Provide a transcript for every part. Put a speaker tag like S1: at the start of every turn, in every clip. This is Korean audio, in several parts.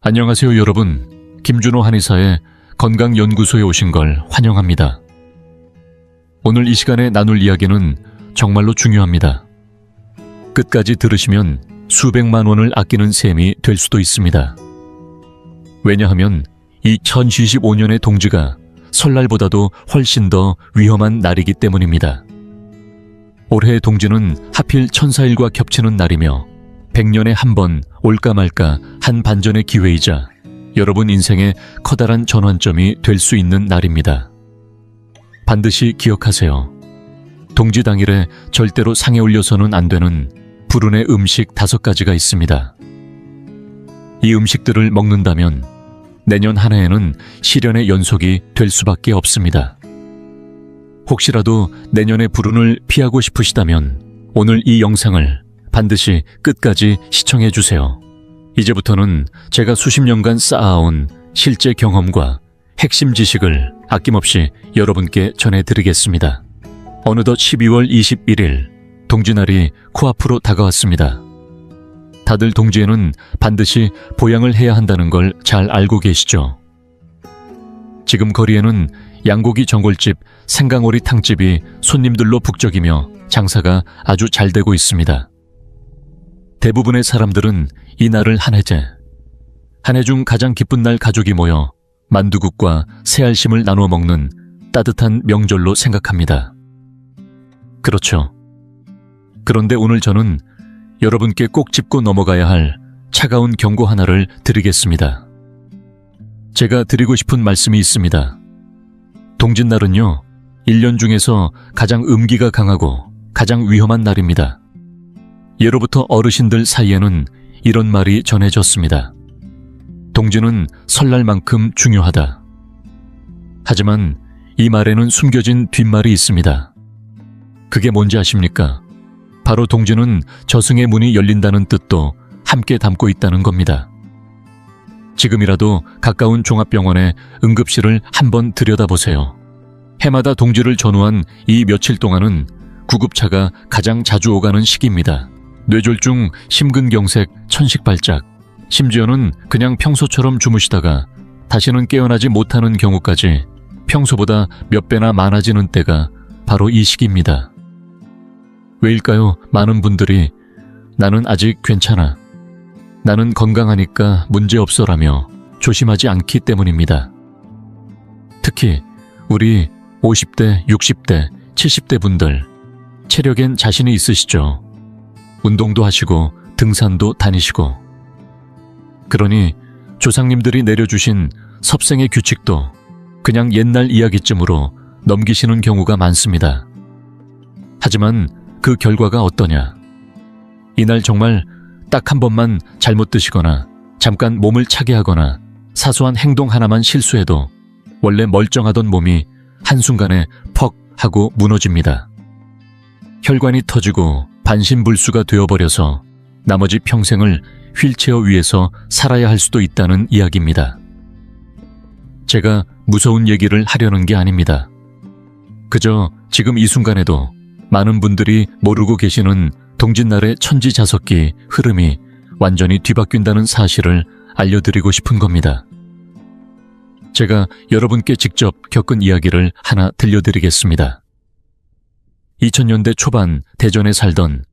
S1: 안녕하세요 여러분. 김준호 한의사의 건강연구소에 오신 걸 환영합니다. 오늘 이 시간에 나눌 이야기는 정말로 중요합니다. 끝까지 들으시면 수백만 원을 아끼는 셈이 될 수도 있습니다. 왜냐하면 이 1025년의 동지가 설날보다도 훨씬 더 위험한 날이기 때문입니다. 올해의 동지는 하필 천사일과 겹치는 날이며 100년에 한 번 올까 말까 한 반전의 기회이자 여러분 인생의 커다란 전환점이 될 수 있는 날입니다. 반드시 기억하세요. 동지 당일에 절대로 상에 올려서는 안 되는 불운의 음식 5가지가 있습니다. 이 음식들을 먹는다면 내년 한 해에는 시련의 연속이 될 수밖에 없습니다. 혹시라도 내년의 불운을 피하고 싶으시다면 오늘 이 영상을 반드시 끝까지 시청해 주세요. 이제부터는 제가 수십 년간 쌓아온 실제 경험과 핵심 지식을 아낌없이 여러분께 전해드리겠습니다. 어느덧 12월 21일 동지날이 코앞으로 다가왔습니다. 다들 동지에는 반드시 보양을 해야 한다는 걸 잘 알고 계시죠? 지금 거리에는 양고기 전골집 생강오리 탕집이 손님들로 북적이며 장사가 아주 잘 되고 있습니다. 대부분의 사람들은 이 날을 한 해 중 가장 기쁜 날 가족이 모여 만두국과 새알심을 나누어 먹는 따뜻한 명절로 생각합니다. 그렇죠. 그런데 오늘 저는 여러분께 꼭 짚고 넘어가야 할 차가운 경고 하나를 드리겠습니다. 제가 드리고 싶은 말씀이 있습니다. 동짓날은요, 1년 중에서 가장 음기가 강하고 가장 위험한 날입니다. 예로부터 어르신들 사이에는 이런 말이 전해졌습니다. 동지는 설날만큼 중요하다. 하지만 이 말에는 숨겨진 뒷말이 있습니다. 그게 뭔지 아십니까? 바로 동지는 저승의 문이 열린다는 뜻도 함께 담고 있다는 겁니다. 지금이라도 가까운 종합병원의 응급실을 한번 들여다보세요. 해마다 동지를 전후한 이 며칠 동안은 구급차가 가장 자주 오가는 시기입니다. 뇌졸중, 심근경색, 천식발작, 심지어는 그냥 평소처럼 주무시다가 다시는 깨어나지 못하는 경우까지 평소보다 몇 배나 많아지는 때가 바로 이 시기입니다. 왜일까요? 많은 분들이 나는 아직 괜찮아, 나는 건강하니까 문제없어라며 조심하지 않기 때문입니다. 특히 우리 50대, 60대, 70대 분들 체력엔 자신이 있으시죠? 운동도 하시고 등산도 다니시고. 그러니 조상님들이 내려주신 섭생의 규칙도 그냥 옛날 이야기쯤으로 넘기시는 경우가 많습니다. 하지만 그 결과가 어떠냐? 이날 정말 딱 한 번만 잘못 드시거나 잠깐 몸을 차게 하거나 사소한 행동 하나만 실수해도 원래 멀쩡하던 몸이 한순간에 퍽 하고 무너집니다. 혈관이 터지고 반신불수가 되어버려서 나머지 평생을 휠체어 위에서 살아야 할 수도 있다는 이야기입니다. 제가 무서운 얘기를 하려는 게 아닙니다. 그저 지금 이 순간에도 많은 분들이 모르고 계시는 동짓날의 천지자석기 흐름이 완전히 뒤바뀐다는 사실을 알려드리고 싶은 겁니다. 제가 여러분께 직접 겪은 이야기를 하나 들려드리겠습니다. 2000년대 초반 대전에 살던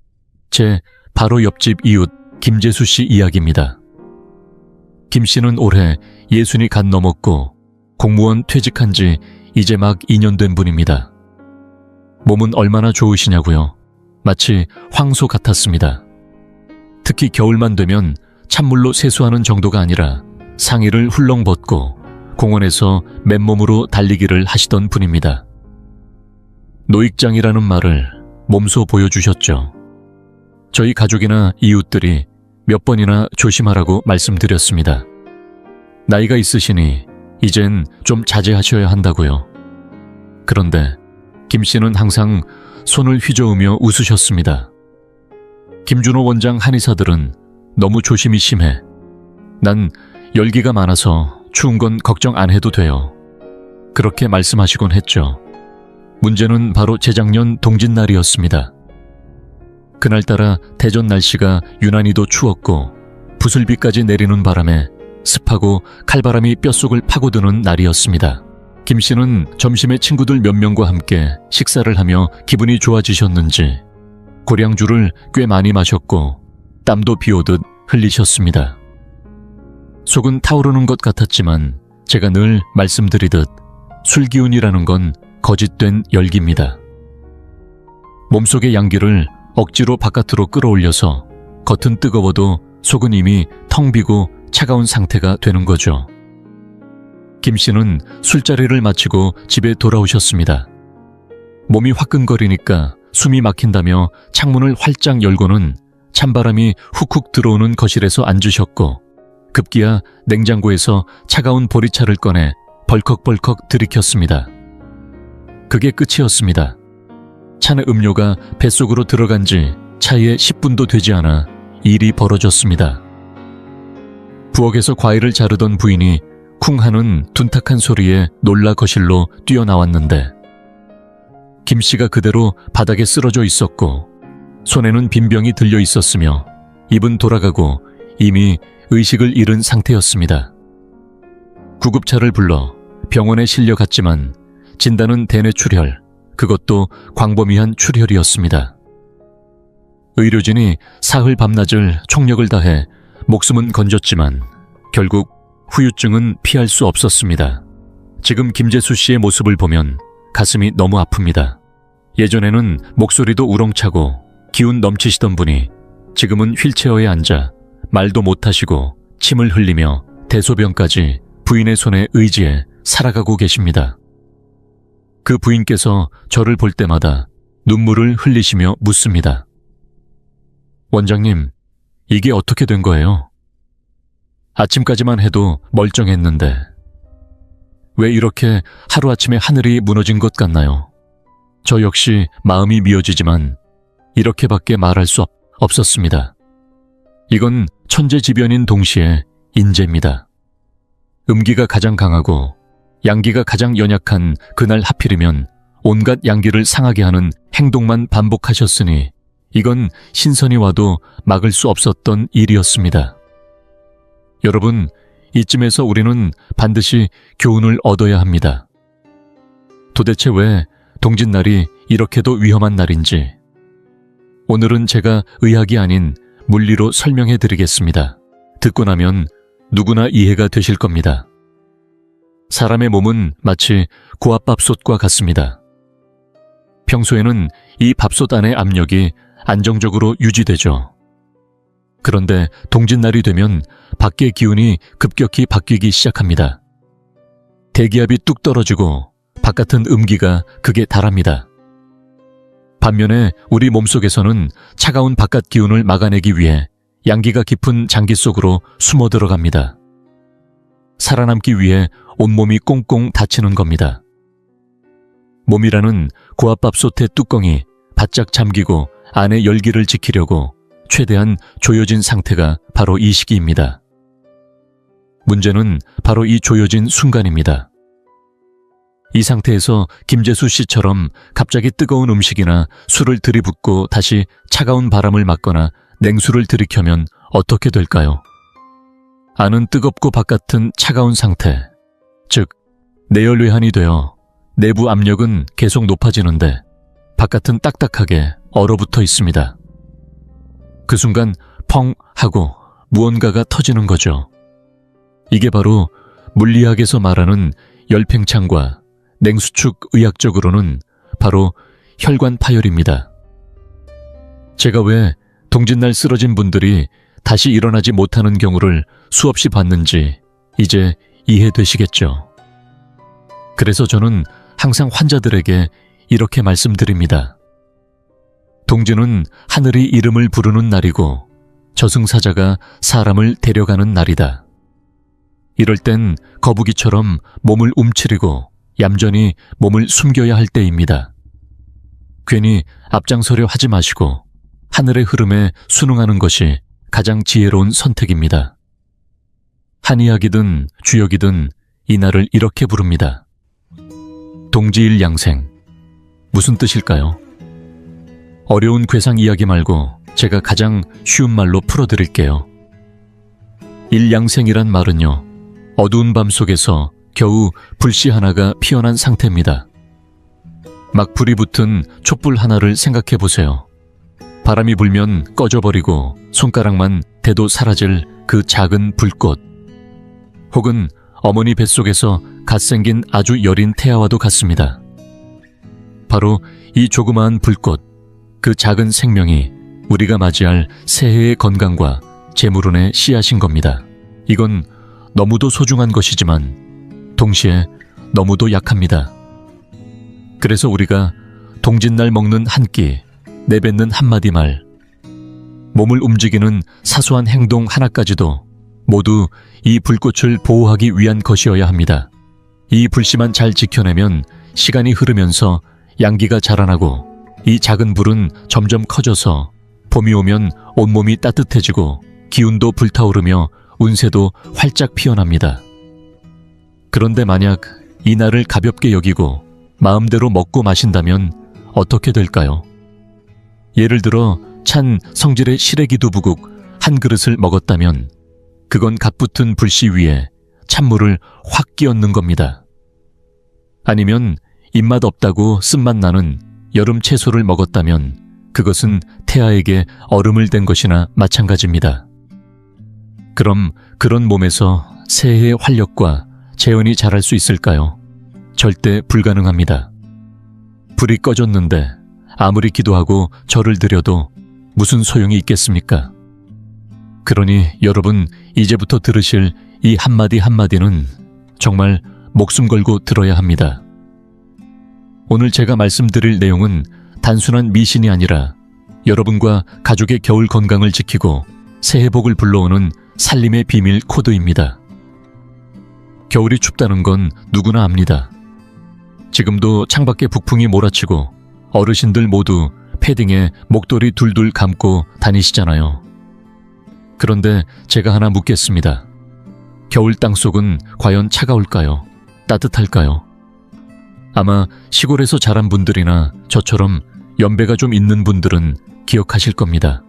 S1: 제 바로 옆집 이웃 김재수 씨 이야기입니다. 김 씨는 올해 60이 갓 넘었고 공무원 퇴직한 지 이제 막 2년 된 분입니다. 몸은 얼마나 좋으시냐고요? 마치 황소 같았습니다. 특히 겨울만 되면 찬물로 세수하는 정도가 아니라 상의를 훌렁 벗고 공원에서 맨몸으로 달리기를 하시던 분입니다. 노익장이라는 말을 몸소 보여주셨죠. 저희 가족이나 이웃들이 몇 번이나 조심하라고 말씀드렸습니다. 나이가 있으시니 이젠 좀 자제하셔야 한다고요. 그런데 김 씨는 항상 손을 휘저으며 웃으셨습니다. 김준호 원장 한의사들은 너무 조심이 심해. 난 열기가 많아서 추운 건 걱정 안 해도 돼요. 그렇게 말씀하시곤 했죠. 문제는 바로 재작년 동짓날이었습니다. 그날따라 대전 날씨가 유난히도 추웠고 부슬비까지 내리는 바람에 습하고 칼바람이 뼛속을 파고드는 날이었습니다. 김 씨는 점심에 친구들 몇 명과 함께 식사를 하며 기분이 좋아지셨는지 고량주를 꽤 많이 마셨고 땀도 비오듯 흘리셨습니다. 속은 타오르는 것 같았지만 제가 늘 말씀드리듯 술기운이라는 건 거짓된 열기입니다. 몸속의 양기를 억지로 바깥으로 끌어올려서 겉은 뜨거워도 속은 이미 텅 비고 차가운 상태가 되는 거죠. 김 씨는 술자리를 마치고 집에 돌아오셨습니다. 몸이 화끈거리니까 숨이 막힌다며 창문을 활짝 열고는 찬바람이 훅훅 들어오는 거실에서 앉으셨고 급기야 냉장고에서 차가운 보리차를 꺼내 벌컥벌컥 들이켰습니다. 그게 끝이었습니다. 차는 음료가 뱃속으로 들어간 지 차에 10분도 되지 않아 일이 벌어졌습니다. 부엌에서 과일을 자르던 부인이 쿵 하는 둔탁한 소리에 놀라 거실로 뛰어나왔는데 김 씨가 그대로 바닥에 쓰러져 있었고 손에는 빈병이 들려 있었으며 입은 돌아가고 이미 의식을 잃은 상태였습니다. 구급차를 불러 병원에 실려갔지만 진단은 대뇌출혈, 그것도 광범위한 출혈이었습니다. 의료진이 사흘 밤낮을 총력을 다해 목숨은 건졌지만 결국 후유증은 피할 수 없었습니다. 지금 김재수 씨의 모습을 보면 가슴이 너무 아픕니다. 예전에는 목소리도 우렁차고 기운 넘치시던 분이 지금은 휠체어에 앉아 말도 못하시고 침을 흘리며 대소변까지 부인의 손에 의지해 살아가고 계십니다. 그 부인께서 저를 볼 때마다 눈물을 흘리시며 묻습니다. 원장님, 이게 어떻게 된 거예요? 아침까지만 해도 멀쩡했는데 왜 이렇게 하루아침에 하늘이 무너진 것 같나요? 저 역시 마음이 미어지지만 이렇게밖에 말할 수 없었습니다. 이건 천재지변인 동시에 인재입니다. 음기가 가장 강하고 양기가 가장 연약한 그날 하필이면 온갖 양기를 상하게 하는 행동만 반복하셨으니 이건 신선이 와도 막을 수 없었던 일이었습니다. 여러분, 이쯤에서 우리는 반드시 교훈을 얻어야 합니다. 도대체 왜 동짓날이 이렇게도 위험한 날인지 오늘은 제가 의학이 아닌 물리로 설명해 드리겠습니다. 듣고 나면 누구나 이해가 되실 겁니다. 사람의 몸은 마치 고압밥솥과 같습니다. 평소에는 이 밥솥 안의 압력이 안정적으로 유지되죠. 그런데 동짓날이 되면 밖의 기운이 급격히 바뀌기 시작합니다. 대기압이 뚝 떨어지고 바깥은 음기가 극에 달합니다. 반면에 우리 몸속에서는 차가운 바깥 기운을 막아내기 위해 양기가 깊은 장기 속으로 숨어 들어갑니다. 살아남기 위해 온몸이 꽁꽁 닫히는 겁니다. 몸이라는 고압밥솥의 뚜껑이 바짝 잠기고 안에 열기를 지키려고 최대한 조여진 상태가 바로 이 시기입니다. 문제는 바로 이 조여진 순간입니다. 이 상태에서 김재수 씨처럼 갑자기 뜨거운 음식이나 술을 들이붓고 다시 차가운 바람을 맞거나 냉수를 들이켜면 어떻게 될까요? 안은 뜨겁고 바깥은 차가운 상태, 즉 내열외환이 되어 내부 압력은 계속 높아지는데 바깥은 딱딱하게 얼어붙어 있습니다. 그 순간 펑 하고 무언가가 터지는 거죠. 이게 바로 물리학에서 말하는 열팽창과 냉수축, 의학적으로는 바로 혈관 파열입니다. 제가 왜 동짓날 쓰러진 분들이 다시 일어나지 못하는 경우를 수없이 봤는지 이제 이해되시겠죠. 그래서 저는 항상 환자들에게 이렇게 말씀드립니다. 동지는 하늘이 이름을 부르는 날이고 저승사자가 사람을 데려가는 날이다. 이럴 땐 거북이처럼 몸을 움츠리고 얌전히 몸을 숨겨야 할 때입니다. 괜히 앞장서려 하지 마시고 하늘의 흐름에 순응하는 것이 가장 지혜로운 선택입니다. 한의학이든 주역이든 이 날을 이렇게 부릅니다. 동지일양생. 무슨 뜻일까요? 어려운 괴상 이야기 말고 제가 가장 쉬운 말로 풀어드릴게요. 일양생이란 말은요, 어두운 밤 속에서 겨우 불씨 하나가 피어난 상태입니다. 막 불이 붙은 촛불 하나를 생각해 보세요. 바람이 불면 꺼져버리고 손가락만 대도 사라질 그 작은 불꽃. 혹은 어머니 뱃속에서 갓 생긴 아주 여린 태아와도 같습니다. 바로 이 조그마한 불꽃, 그 작은 생명이 우리가 맞이할 새해의 건강과 재물운의 씨앗인 겁니다. 이건 너무도 소중한 것이지만 동시에 너무도 약합니다. 그래서 우리가 동짓날 먹는 한 끼, 내뱉는 한마디 말, 몸을 움직이는 사소한 행동 하나까지도 모두 이 불꽃을 보호하기 위한 것이어야 합니다. 이 불씨만 잘 지켜내면 시간이 흐르면서 양기가 자라나고 이 작은 불은 점점 커져서 봄이 오면 온몸이 따뜻해지고 기운도 불타오르며 운세도 활짝 피어납니다. 그런데 만약 이 날을 가볍게 여기고 마음대로 먹고 마신다면 어떻게 될까요? 예를 들어 찬 성질의 시래기 두부국 한 그릇을 먹었다면 그건 갓붙은 불씨 위에 찬물을 확 끼얹는 겁니다. 아니면 입맛 없다고 쓴맛 나는 여름 채소를 먹었다면 그것은 태아에게 얼음을 댄 것이나 마찬가지입니다. 그럼 그런 몸에서 새해의 활력과 재원이 자랄 수 있을까요? 절대 불가능합니다. 불이 꺼졌는데 아무리 기도하고 절을 드려도 무슨 소용이 있겠습니까? 그러니 여러분, 이제부터 들으실 이 한마디 한마디는 정말 목숨 걸고 들어야 합니다. 오늘 제가 말씀드릴 내용은 단순한 미신이 아니라 여러분과 가족의 겨울 건강을 지키고 새해 복을 불러오는 살림의 비밀 코드입니다. 겨울이 춥다는 건 누구나 압니다. 지금도 창밖에 북풍이 몰아치고 어르신들 모두 패딩에 목도리 둘둘 감고 다니시잖아요. 그런데 제가 하나 묻겠습니다. 겨울 땅속은 과연 차가울까요? 따뜻할까요? 아마 시골에서 자란 분들이나 저처럼 연배가 좀 있는 분들은 기억하실 겁니다.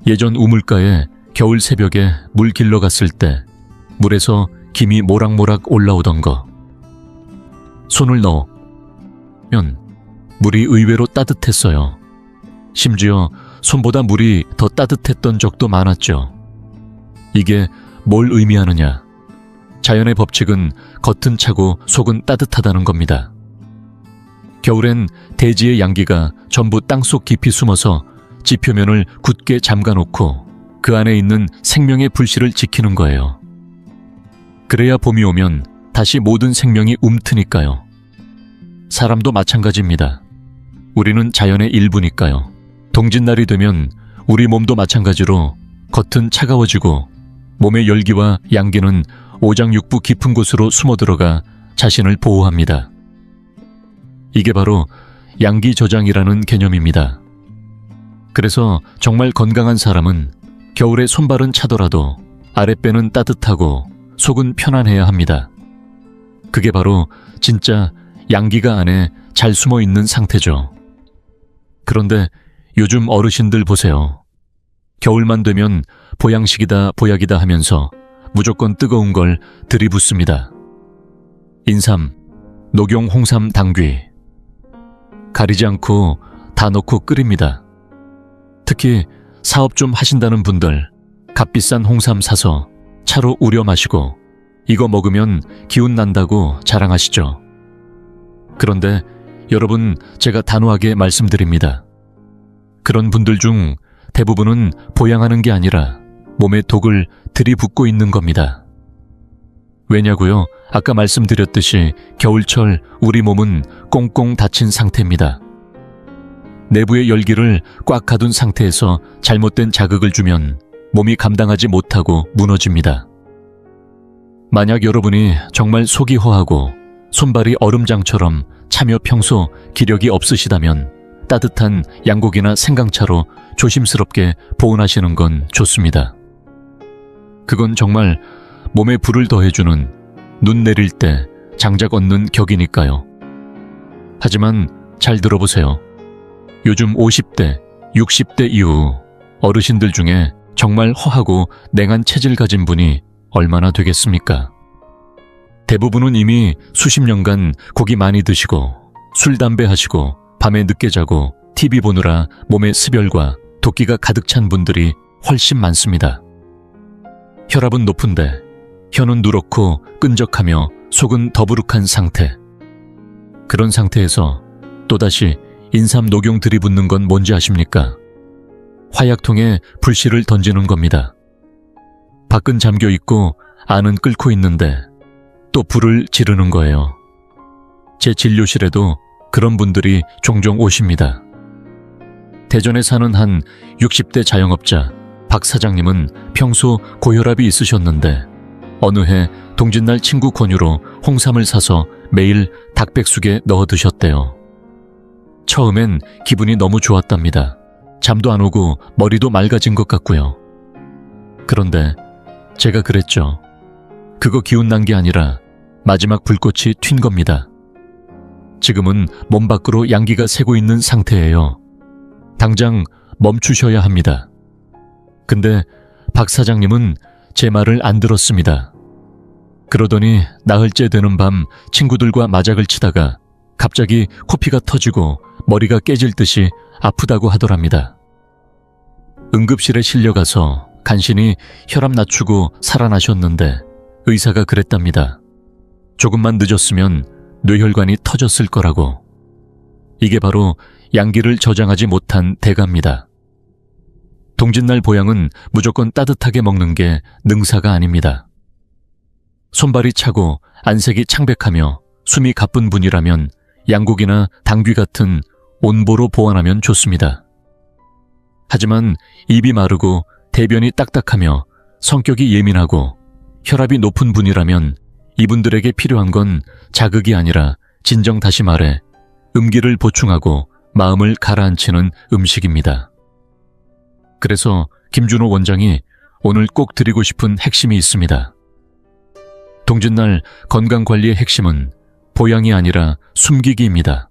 S1: 예전 우물가에 겨울 새벽에 물 길러 갔을 때 물에서 김이 모락모락 올라오던 거. 손을 넣으면 물이 의외로 따뜻했어요. 심지어 손보다 물이 더 따뜻했던 적도 많았죠. 이게 뭘 의미하느냐? 자연의 법칙은 겉은 차고 속은 따뜻하다는 겁니다. 겨울엔 대지의 양기가 전부 땅속 깊이 숨어서 지표면을 굳게 잠가놓고 그 안에 있는 생명의 불씨를 지키는 거예요. 그래야 봄이 오면 다시 모든 생명이 움트니까요. 사람도 마찬가지입니다. 우리는 자연의 일부니까요. 동짓날이 되면 우리 몸도 마찬가지로 겉은 차가워지고 몸의 열기와 양기는 오장육부 깊은 곳으로 숨어들어가 자신을 보호합니다. 이게 바로 양기 저장이라는 개념입니다. 그래서 정말 건강한 사람은 겨울에 손발은 차더라도 아랫배는 따뜻하고 속은 편안해야 합니다. 그게 바로 진짜 양기가 안에 잘 숨어 있는 상태죠. 그런데 요즘 어르신들 보세요. 겨울만 되면 보양식이다 보약이다 하면서 무조건 뜨거운 걸 들이붓습니다. 인삼, 녹용 홍삼 당귀. 가리지 않고 다 넣고 끓입니다. 특히 사업 좀 하신다는 분들 값비싼 홍삼 사서 차로 우려 마시고 이거 먹으면 기운 난다고 자랑하시죠. 그런데 여러분, 제가 단호하게 말씀드립니다. 그런 분들 중 대부분은 보양하는 게 아니라 몸에 독을 들이붓고 있는 겁니다. 왜냐고요? 아까 말씀드렸듯이 겨울철 우리 몸은 꽁꽁 닫힌 상태입니다. 내부의 열기를 꽉 가둔 상태에서 잘못된 자극을 주면 몸이 감당하지 못하고 무너집니다. 만약 여러분이 정말 속이 허하고 손발이 얼음장처럼 차며 평소 기력이 없으시다면 따뜻한 양고기나 생강차로 조심스럽게 보온하시는 건 좋습니다. 그건 정말 몸에 불을 더해주는 눈 내릴 때 장작 얻는 격이니까요. 하지만 잘 들어보세요. 요즘 50대, 60대 이후 어르신들 중에 정말 허하고 냉한 체질 가진 분이 얼마나 되겠습니까? 대부분은 이미 수십 년간 고기 많이 드시고 술, 담배 하시고 밤에 늦게 자고 TV 보느라 몸에 습열과 도끼가 가득 찬 분들이 훨씬 많습니다. 혈압은 높은데 혀는 누렇고 끈적하며 속은 더부룩한 상태. 그런 상태에서 또다시 인삼 녹용 들이붓는 건 뭔지 아십니까? 화약통에 불씨를 던지는 겁니다. 밖은 잠겨 있고 안은 끓고 있는데 또 불을 지르는 거예요. 제 진료실에도 그런 분들이 종종 오십니다. 대전에 사는 한 60대 자영업자 박 사장님은 평소 고혈압이 있으셨는데 어느 해 동짓날 친구 권유로 홍삼을 사서 매일 닭백숙에 넣어 드셨대요. 처음엔 기분이 너무 좋았답니다. 잠도 안 오고 머리도 맑아진 것 같고요. 그런데 제가 그랬죠. 그거 기운 난 게 아니라 마지막 불꽃이 튄 겁니다. 지금은 몸 밖으로 양기가 새고 있는 상태예요. 당장 멈추셔야 합니다. 근데 박 사장님은 제 말을 안 들었습니다. 그러더니 나흘째 되는 밤 친구들과 마작을 치다가 갑자기 코피가 터지고 머리가 깨질 듯이 아프다고 하더랍니다. 응급실에 실려가서 간신히 혈압 낮추고 살아나셨는데 의사가 그랬답니다. 조금만 늦었으면 뇌혈관이 터졌을 거라고. 이게 바로 양기를 저장하지 못한 대가입니다. 동짓날 보양은 무조건 따뜻하게 먹는 게 능사가 아닙니다. 손발이 차고 안색이 창백하며 숨이 가쁜 분이라면 양고기나 당귀 같은 온보로 보완하면 좋습니다. 하지만 입이 마르고 대변이 딱딱하며 성격이 예민하고 혈압이 높은 분이라면 이분들에게 필요한 건 자극이 아니라 진정 다시 말해 음기를 보충하고 마음을 가라앉히는 음식입니다. 그래서 김준호 원장이 오늘 꼭 드리고 싶은 핵심이 있습니다. 동짓날 건강관리의 핵심은 보양이 아니라 숨기기입니다.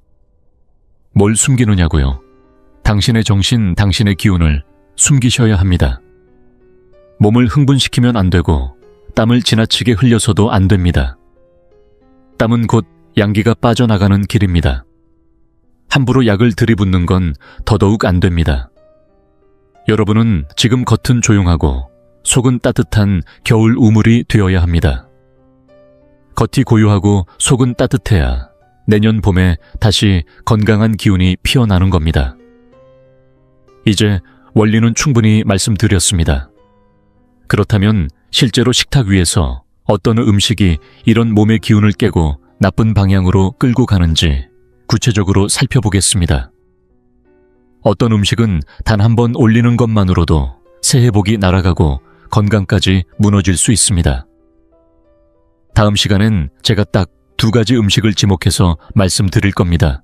S1: 뭘 숨기느냐고요? 당신의 정신, 당신의 기운을 숨기셔야 합니다. 몸을 흥분시키면 안 되고 땀을 지나치게 흘려서도 안 됩니다. 땀은 곧 양기가 빠져나가는 길입니다. 함부로 약을 들이붓는 건 더더욱 안 됩니다. 여러분은 지금 겉은 조용하고 속은 따뜻한 겨울 우물이 되어야 합니다. 겉이 고요하고 속은 따뜻해야 내년 봄에 다시 건강한 기운이 피어나는 겁니다. 이제 원리는 충분히 말씀드렸습니다. 그렇다면 실제로 식탁 위에서 어떤 음식이 이런 몸의 기운을 깨고 나쁜 방향으로 끌고 가는지 구체적으로 살펴보겠습니다. 어떤 음식은 단 한 번 올리는 것만으로도 새해 복이 날아가고 건강까지 무너질 수 있습니다. 다음 시간엔 제가 딱 2가지 음식을 지목해서 말씀드릴 겁니다.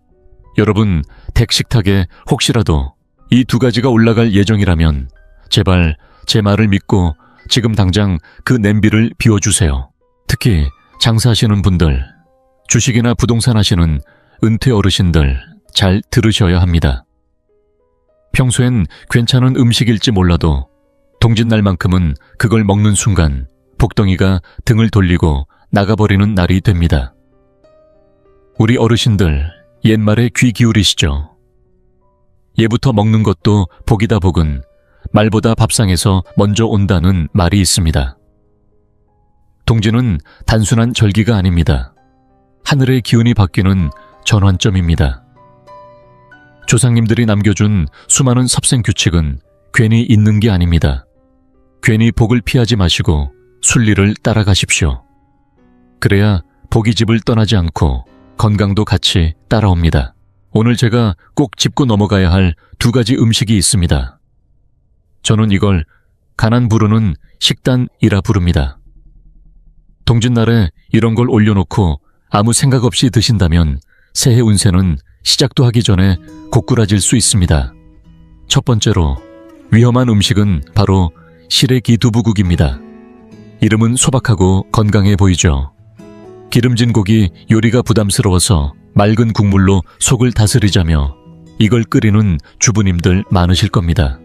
S1: 여러분, 댁 식탁에 혹시라도 이 2가지가 올라갈 예정이라면 제발 제 말을 믿고 지금 당장 그 냄비를 비워주세요. 특히 장사하시는 분들, 주식이나 부동산 하시는 은퇴 어르신들 잘 들으셔야 합니다. 평소엔 괜찮은 음식일지 몰라도 동짓날만큼은 그걸 먹는 순간 복덩이가 등을 돌리고 나가버리는 날이 됩니다. 우리 어르신들 옛말에 귀 기울이시죠. 예부터 먹는 것도 복이다 복은 말보다 밥상에서 먼저 온다는 말이 있습니다. 동지는 단순한 절기가 아닙니다. 하늘의 기운이 바뀌는 전환점입니다. 조상님들이 남겨준 수많은 섭생규칙은 괜히 있는 게 아닙니다. 괜히 복을 피하지 마시고 순리를 따라가십시오. 그래야 복이 집을 떠나지 않고 건강도 같이 따라옵니다. 오늘 제가 꼭 짚고 넘어가야 할 2가지 음식이 있습니다. 저는 이걸 가난 부르는 식단이라 부릅니다. 동짓날에 이런 걸 올려놓고 아무 생각 없이 드신다면 새해 운세는 시작도 하기 전에 고꾸라질 수 있습니다. 첫 번째로 위험한 음식은 바로 시래기 두부국입니다. 이름은 소박하고 건강해 보이죠. 기름진 고기 요리가 부담스러워서 맑은 국물로 속을 다스리자며 이걸 끓이는 주부님들 많으실 겁니다.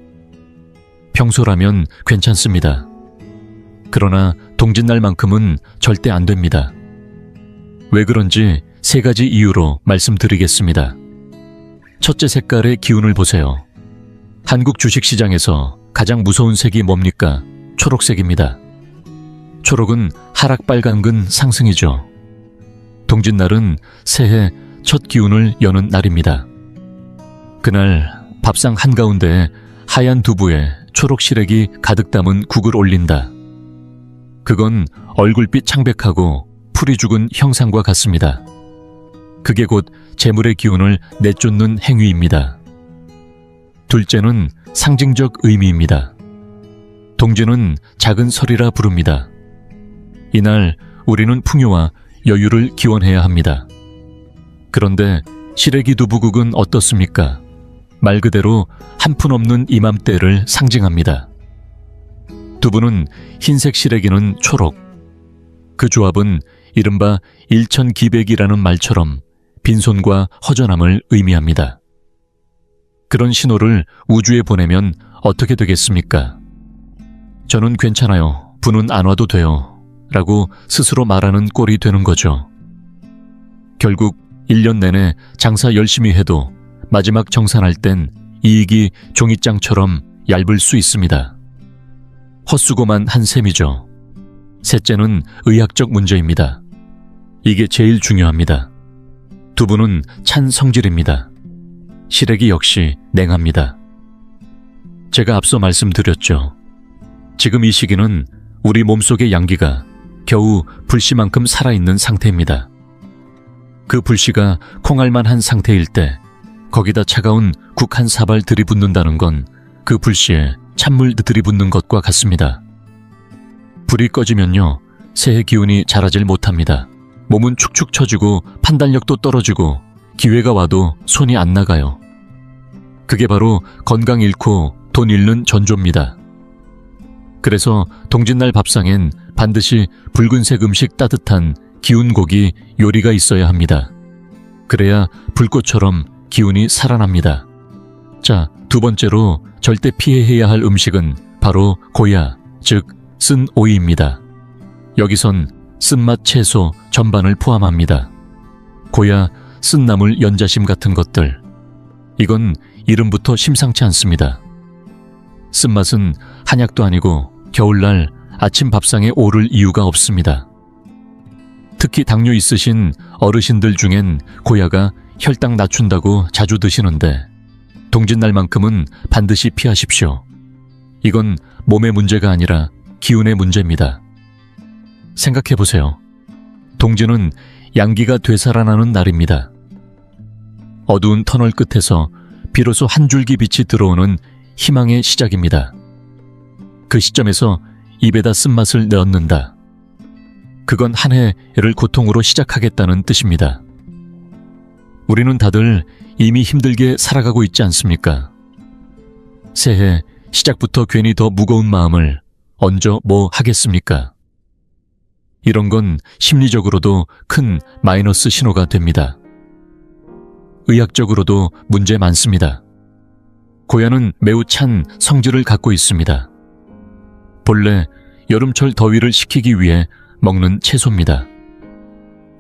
S1: 평소라면 괜찮습니다. 그러나 동짓날만큼은 절대 안 됩니다. 왜 그런지 3가지 이유로 말씀드리겠습니다. 첫째, 색깔의 기운을 보세요. 한국 주식시장에서 가장 무서운 색이 뭡니까? 초록색입니다. 초록은 하락 빨간근 상승이죠. 동짓날은 새해 첫 기운을 여는 날입니다. 그날 밥상 한가운데에 하얀 두부에 초록 시래기 가득 담은 국을 올린다. 그건 얼굴빛 창백하고 풀이 죽은 형상과 같습니다. 그게 곧 재물의 기운을 내쫓는 행위입니다. 둘째는 상징적 의미입니다. 동지는 작은 설이라 부릅니다. 이날 우리는 풍요와 여유를 기원해야 합니다. 그런데 시래기 두부국은 어떻습니까? 말 그대로 한푼 없는 이맘때를 상징합니다. 두부는 흰색, 시래기는 초록. 그 조합은 이른바 일천기백이라는 말처럼 빈손과 허전함을 의미합니다. 그런 신호를 우주에 보내면 어떻게 되겠습니까? 저는 괜찮아요. 분은 안 와도 돼요. 라고 스스로 말하는 꼴이 되는 거죠. 결국 1년 내내 장사 열심히 해도 마지막 정산할 땐 이익이 종이장처럼 얇을 수 있습니다. 헛수고만 한 셈이죠. 셋째는 의학적 문제입니다. 이게 제일 중요합니다. 두부는 찬 성질입니다. 시래기 역시 냉합니다. 제가 앞서 말씀드렸죠. 지금 이 시기는 우리 몸속의 양기가 겨우 불씨만큼 살아있는 상태입니다. 그 불씨가 콩알만한 상태일 때 거기다 차가운 국 한 사발 들이붓는다는 건 그 불씨에 찬물 들이붓는 것과 같습니다. 불이 꺼지면요, 새해 기운이 자라질 못합니다. 몸은 축축 처지고 판단력도 떨어지고 기회가 와도 손이 안 나가요. 그게 바로 건강 잃고 돈 잃는 전조입니다. 그래서 동짓날 밥상엔 반드시 붉은색 음식, 따뜻한 기운고기 요리가 있어야 합니다. 그래야 불꽃처럼 기운이 살아납니다. 자, 두 번째로 절대 피해야 할 음식은 바로 고야, 즉 쓴 오이입니다. 여기선 쓴맛 채소 전반을 포함합니다. 고야, 쓴나물, 연자심 같은 것들. 이건 이름부터 심상치 않습니다. 쓴맛은 한약도 아니고 겨울날 아침 밥상에 오를 이유가 없습니다. 특히 당뇨 있으신 어르신들 중엔 고야가 혈당 낮춘다고 자주 드시는데 동짓날만큼은 반드시 피하십시오. 이건 몸의 문제가 아니라 기운의 문제입니다. 생각해보세요. 동지는 양기가 되살아나는 날입니다. 어두운 터널 끝에서 비로소 한 줄기 빛이 들어오는 희망의 시작입니다. 그 시점에서 입에다 쓴맛을 넣는다. 그건 한 해를 고통으로 시작하겠다는 뜻입니다. 우리는 다들 이미 힘들게 살아가고 있지 않습니까? 새해 시작부터 괜히 더 무거운 마음을 얹어 뭐 하겠습니까? 이런 건 심리적으로도 큰 마이너스 신호가 됩니다. 의학적으로도 문제 많습니다. 고야는 매우 찬 성질을 갖고 있습니다. 본래 여름철 더위를 식히기 위해 먹는 채소입니다.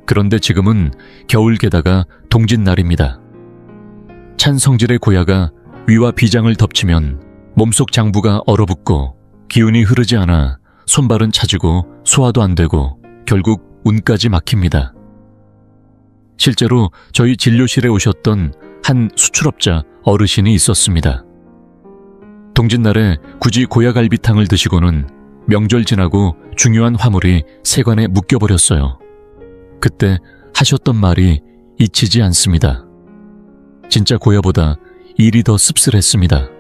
S1: 그런데 지금은 겨울 게다가 동짓날입니다. 찬 성질의 고야가 위와 비장을 덮치면 몸속 장부가 얼어붙고 기운이 흐르지 않아 손발은 차지고 소화도 안 되고 결국 운까지 막힙니다. 실제로 저희 진료실에 오셨던 한 수출업자 어르신이 있었습니다. 동짓날에 굳이 고야갈비탕을 드시고는 명절 지나고 중요한 화물이 세관에 묶여버렸어요. 그때 하셨던 말이 잊히지 않습니다. 진짜 고야보다 일이 더 씁쓸했습니다.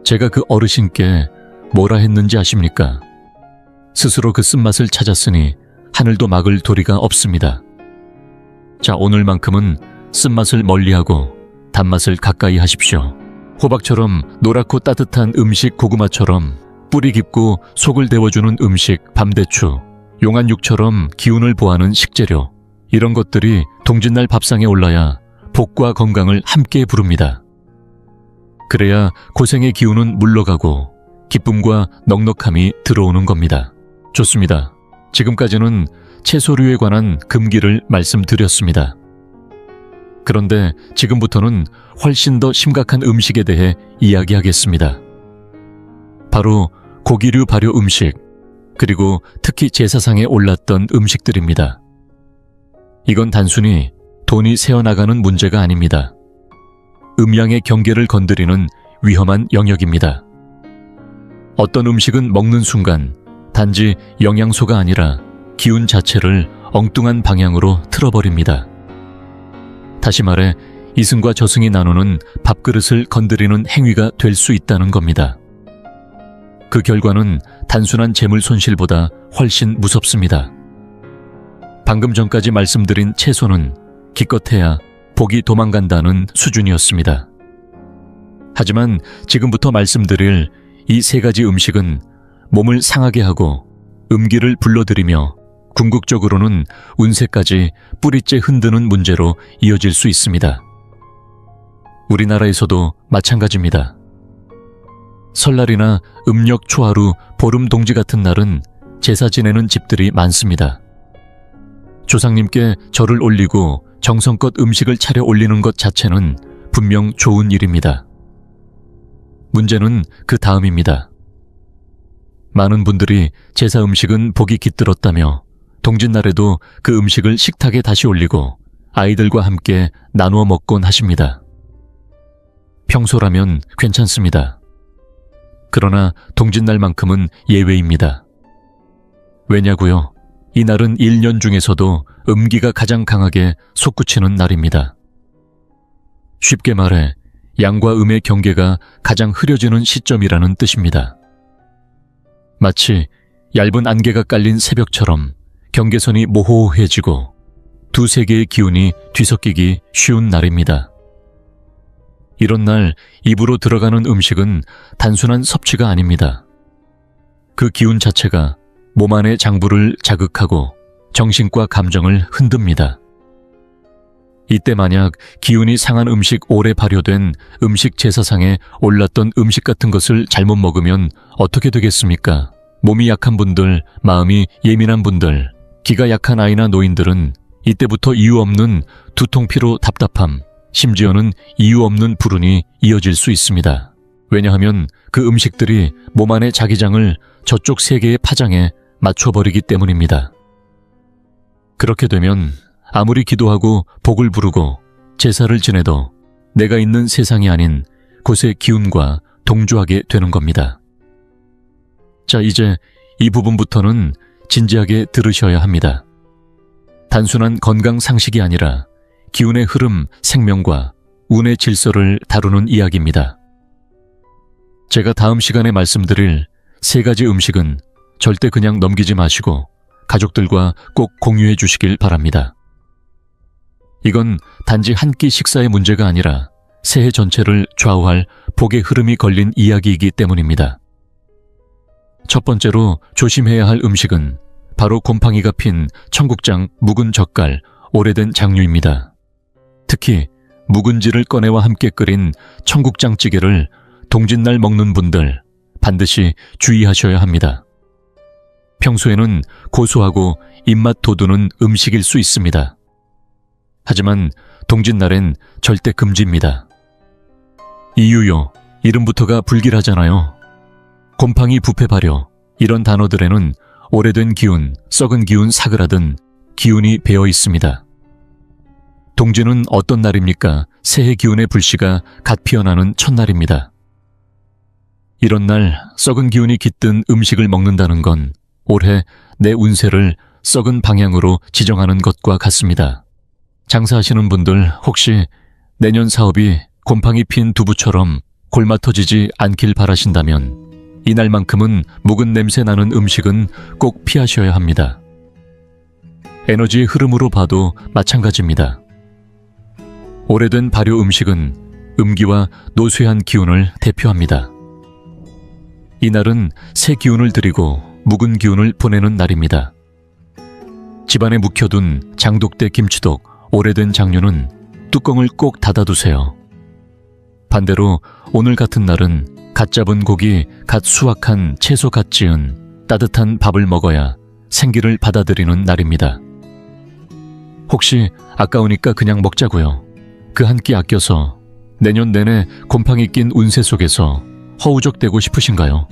S1: 제가 그 어르신께 뭐라 했는지 아십니까? 스스로 그 쓴맛을 찾았으니 하늘도 막을 도리가 없습니다. 자, 오늘만큼은 쓴맛을 멀리하고 단맛을 가까이 하십시오. 호박처럼 노랗고 따뜻한 음식, 고구마처럼 뿌리 깊고 속을 데워주는 음식, 밤대추, 용안육처럼 기운을 보하는 식재료, 이런 것들이 동짓날 밥상에 올라야 복과 건강을 함께 부릅니다. 그래야 고생의 기운은 물러가고 기쁨과 넉넉함이 들어오는 겁니다. 좋습니다. 지금까지는 채소류에 관한 금기를 말씀드렸습니다. 그런데 지금부터는 훨씬 더 심각한 음식에 대해 이야기하겠습니다. 바로 고기류 발효 음식, 그리고 특히 제사상에 올랐던 음식들입니다. 이건 단순히 돈이 새어나가는 문제가 아닙니다. 음양의 경계를 건드리는 위험한 영역입니다. 어떤 음식은 먹는 순간 단지 영양소가 아니라 기운 자체를 엉뚱한 방향으로 틀어버립니다. 다시 말해 이승과 저승이 나누는 밥그릇을 건드리는 행위가 될 수 있다는 겁니다. 그 결과는 단순한 재물 손실보다 훨씬 무섭습니다. 방금 전까지 말씀드린 채소는 기껏해야 복이 도망간다는 수준이었습니다. 하지만 지금부터 말씀드릴 이 세 가지 음식은 몸을 상하게 하고 음기를 불러들이며 궁극적으로는 운세까지 뿌리째 흔드는 문제로 이어질 수 있습니다. 우리나라에서도 마찬가지입니다. 설날이나 음력 초하루, 보름 동지 같은 날은 제사 지내는 집들이 많습니다. 조상님께 절을 올리고 정성껏 음식을 차려 올리는 것 자체는 분명 좋은 일입니다. 문제는 그 다음입니다. 많은 분들이 제사 음식은 복이 깃들었다며 동짓날에도 그 음식을 식탁에 다시 올리고 아이들과 함께 나누어 먹곤 하십니다. 평소라면 괜찮습니다. 그러나 동짓날만큼은 예외입니다. 왜냐고요? 이 날은 1년 중에서도 음기가 가장 강하게 솟구치는 날입니다. 쉽게 말해 양과 음의 경계가 가장 흐려지는 시점이라는 뜻입니다. 마치 얇은 안개가 깔린 새벽처럼 경계선이 모호해지고 두세 개의 기운이 뒤섞이기 쉬운 날입니다. 이런 날 입으로 들어가는 음식은 단순한 섭취가 아닙니다. 그 기운 자체가 몸 안의 장부를 자극하고 정신과 감정을 흔듭니다. 이때 만약 기운이 상한 음식 오래 발효된 음식 제사상에 올랐던 음식 같은 것을 잘못 먹으면 어떻게 되겠습니까? 몸이 약한 분들, 마음이 예민한 분들, 기가 약한 아이나 노인들은 이때부터 이유 없는 두통피로 답답함, 심지어는 이유 없는 불운이 이어질 수 있습니다. 왜냐하면 그 음식들이 몸 안의 자기장을 저쪽 세계의 파장에 맞춰버리기 때문입니다. 그렇게 되면 아무리 기도하고 복을 부르고 제사를 지내도 내가 있는 세상이 아닌 곳의 기운과 동조하게 되는 겁니다. 자, 이제 이 부분부터는 진지하게 들으셔야 합니다. 단순한 건강 상식이 아니라 기운의 흐름, 생명과 운의 질서를 다루는 이야기입니다. 제가 다음 시간에 말씀드릴 세 가지 음식은 절대 그냥 넘기지 마시고 가족들과 꼭 공유해 주시길 바랍니다. 이건 단지 한 끼 식사의 문제가 아니라 새해 전체를 좌우할 복의 흐름이 걸린 이야기이기 때문입니다. 첫 번째로 조심해야 할 음식은 바로 곰팡이가 핀 청국장 묵은 젓갈, 오래된 장류입니다. 특히 묵은지를 꺼내와 함께 끓인 청국장찌개를 동짓날 먹는 분들 반드시 주의하셔야 합니다. 평소에는 고소하고 입맛 돋우는 음식일 수 있습니다. 하지만 동짓날엔 절대 금지입니다. 이유요, 이름부터가 불길하잖아요. 곰팡이 부패 발효, 이런 단어들에는 오래된 기운, 썩은 기운 사그라든 기운이 배어 있습니다. 동지는 어떤 날입니까? 새해 기운의 불씨가 갓 피어나는 첫날입니다. 이런 날 썩은 기운이 깃든 음식을 먹는다는 건 올해 내 운세를 썩은 방향으로 지정하는 것과 같습니다. 장사하시는 분들 혹시 내년 사업이 곰팡이 핀 두부처럼 골마터지지 않길 바라신다면 이날만큼은 묵은 냄새 나는 음식은 꼭 피하셔야 합니다. 에너지의 흐름으로 봐도 마찬가지입니다. 오래된 발효 음식은 음기와 노쇠한 기운을 대표합니다. 이날은 새 기운을 드리고 묵은 기운을 보내는 날입니다. 집안에 묵혀둔 장독대 김치독, 오래된 장류는 뚜껑을 꼭 닫아두세요. 반대로 오늘 같은 날은 갓 잡은 고기, 갓 수확한 채소 갓 지은 따뜻한 밥을 먹어야 생기를 받아들이는 날입니다. 혹시 아까우니까 그냥 먹자고요. 그 한 끼 아껴서 내년 내내 곰팡이 낀 운세 속에서 허우적대고 싶으신가요?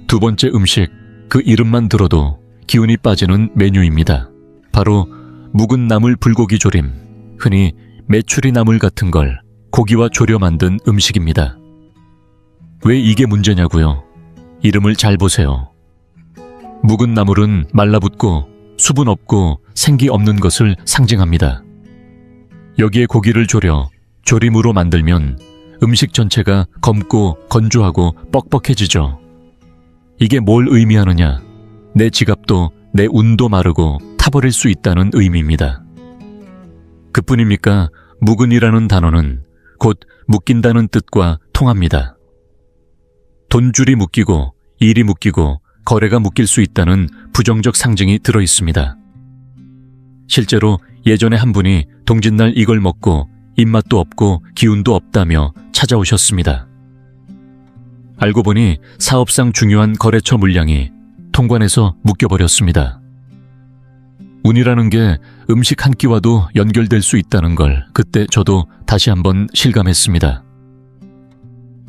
S1: 두 번째 음식, 그 이름만 들어도 기운이 빠지는 메뉴입니다. 바로 묵은 나물 불고기 조림, 흔히 메추리 나물 같은 걸 고기와 조려 만든 음식입니다. 왜 이게 문제냐고요? 이름을 잘 보세요. 묵은 나물은 말라붙고 수분 없고 생기 없는 것을 상징합니다. 여기에 고기를 졸여 조림으로 만들면 음식 전체가 검고 건조하고 뻑뻑해지죠. 이게 뭘 의미하느냐? 내 지갑도 내 운도 마르고 타버릴 수 있다는 의미입니다. 그뿐입니까? 묵은이라는 단어는 곧 묶인다는 뜻과 통합니다. 돈줄이 묶이고 일이 묶이고 거래가 묶일 수 있다는 부정적 상징이 들어있습니다. 실제로 예전에 한 분이 동짓날 이걸 먹고 입맛도 없고 기운도 없다며 찾아오셨습니다. 알고 보니 사업상 중요한 거래처 물량이 통관해서 묶여버렸습니다. 운이라는 게 음식 한 끼와도 연결될 수 있다는 걸 그때 저도 다시 한번 실감했습니다.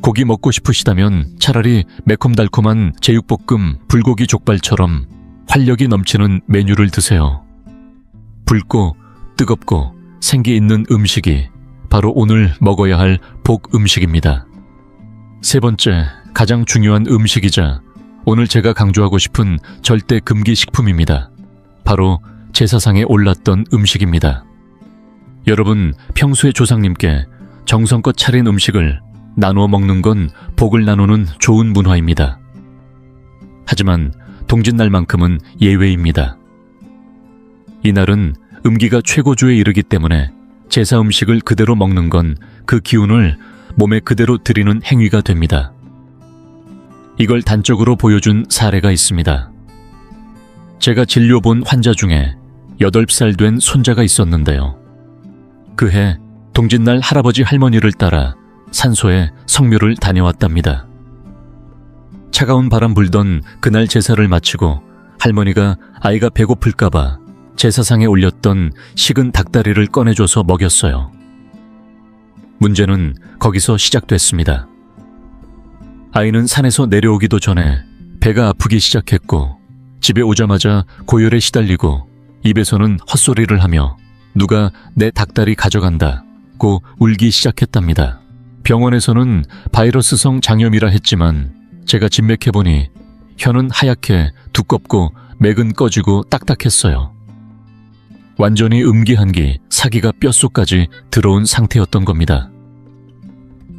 S1: 고기 먹고 싶으시다면 차라리 매콤달콤한 제육볶음, 불고기 족발처럼 활력이 넘치는 메뉴를 드세요. 붉고 뜨겁고 생기 있는 음식이 바로 오늘 먹어야 할 복 음식입니다. 세 번째, 가장 중요한 음식이자 오늘 제가 강조하고 싶은 절대 금기 식품입니다. 바로 제사상에 올랐던 음식입니다. 여러분, 평소에 조상님께 정성껏 차린 음식을 나누어 먹는 건 복을 나누는 좋은 문화입니다. 하지만 동짓날만큼은 예외입니다. 이날은 음기가 최고조에 이르기 때문에 제사 음식을 그대로 먹는 건 그 기운을 몸에 그대로 들이는 행위가 됩니다. 이걸 단적으로 보여준 사례가 있습니다. 제가 진료본 환자 중에 8살 된 손자가 있었는데요. 그해 동짓날 할아버지 할머니를 따라 산소에 성묘를 다녀왔답니다. 차가운 바람 불던 그날 제사를 마치고 할머니가 아이가 배고플까봐 제사상에 올렸던 식은 닭다리를 꺼내줘서 먹였어요. 문제는 거기서 시작됐습니다. 아이는 산에서 내려오기도 전에 배가 아프기 시작했고 집에 오자마자 고열에 시달리고 입에서는 헛소리를 하며 누가 내 닭다리 가져간다고 울기 시작했답니다. 병원에서는 바이러스성 장염이라 했지만 제가 진맥해보니 혀는 하얗게 두껍고 맥은 꺼지고 딱딱했어요. 완전히 음기한기, 사기가 뼛속까지 들어온 상태였던 겁니다.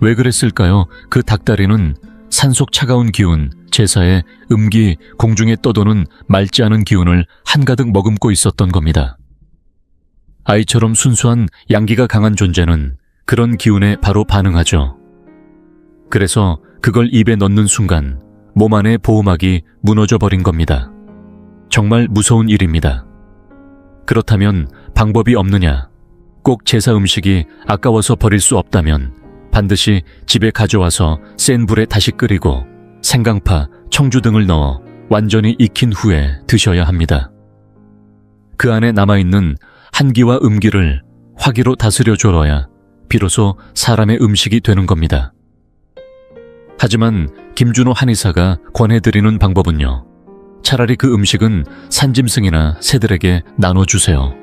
S1: 왜 그랬을까요? 그 닭다리는 산속 차가운 기운, 제사에 음기, 공중에 떠도는 맑지 않은 기운을 한가득 머금고 있었던 겁니다. 아이처럼 순수한 양기가 강한 존재는 그런 기운에 바로 반응하죠. 그래서 그걸 입에 넣는 순간 몸 안의 보호막이 무너져 버린 겁니다. 정말 무서운 일입니다. 그렇다면 방법이 없느냐? 꼭 제사 음식이 아까워서 버릴 수 없다면 반드시 집에 가져와서 센 불에 다시 끓이고 생강파, 청주 등을 넣어 완전히 익힌 후에 드셔야 합니다. 그 안에 남아있는 한기와 음기를 화기로 다스려 줘야 비로소 사람의 음식이 되는 겁니다. 하지만 김준호 한의사가 권해드리는 방법은요. 차라리 그 음식은 산짐승이나 새들에게 나눠주세요.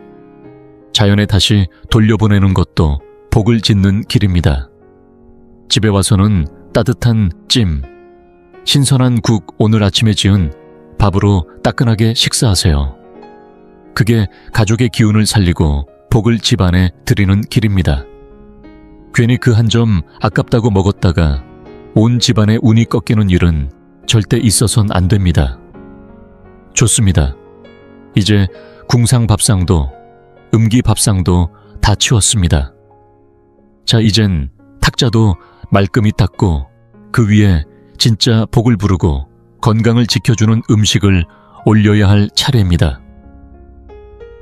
S1: 자연에 다시 돌려보내는 것도 복을 짓는 길입니다. 집에 와서는 따뜻한 찜, 신선한 국 오늘 아침에 지은 밥으로 따끈하게 식사하세요. 그게 가족의 기운을 살리고 복을 집안에 드리는 길입니다. 괜히 그 한 점 아깝다고 먹었다가 온 집안의 운이 꺾이는 일은 절대 있어선 안 됩니다. 좋습니다. 이제 궁상 밥상도 음기 밥상도 다 치웠습니다. 자, 이젠 탁자도 말끔히 닦고 그 위에 진짜 복을 부르고 건강을 지켜주는 음식을 올려야 할 차례입니다.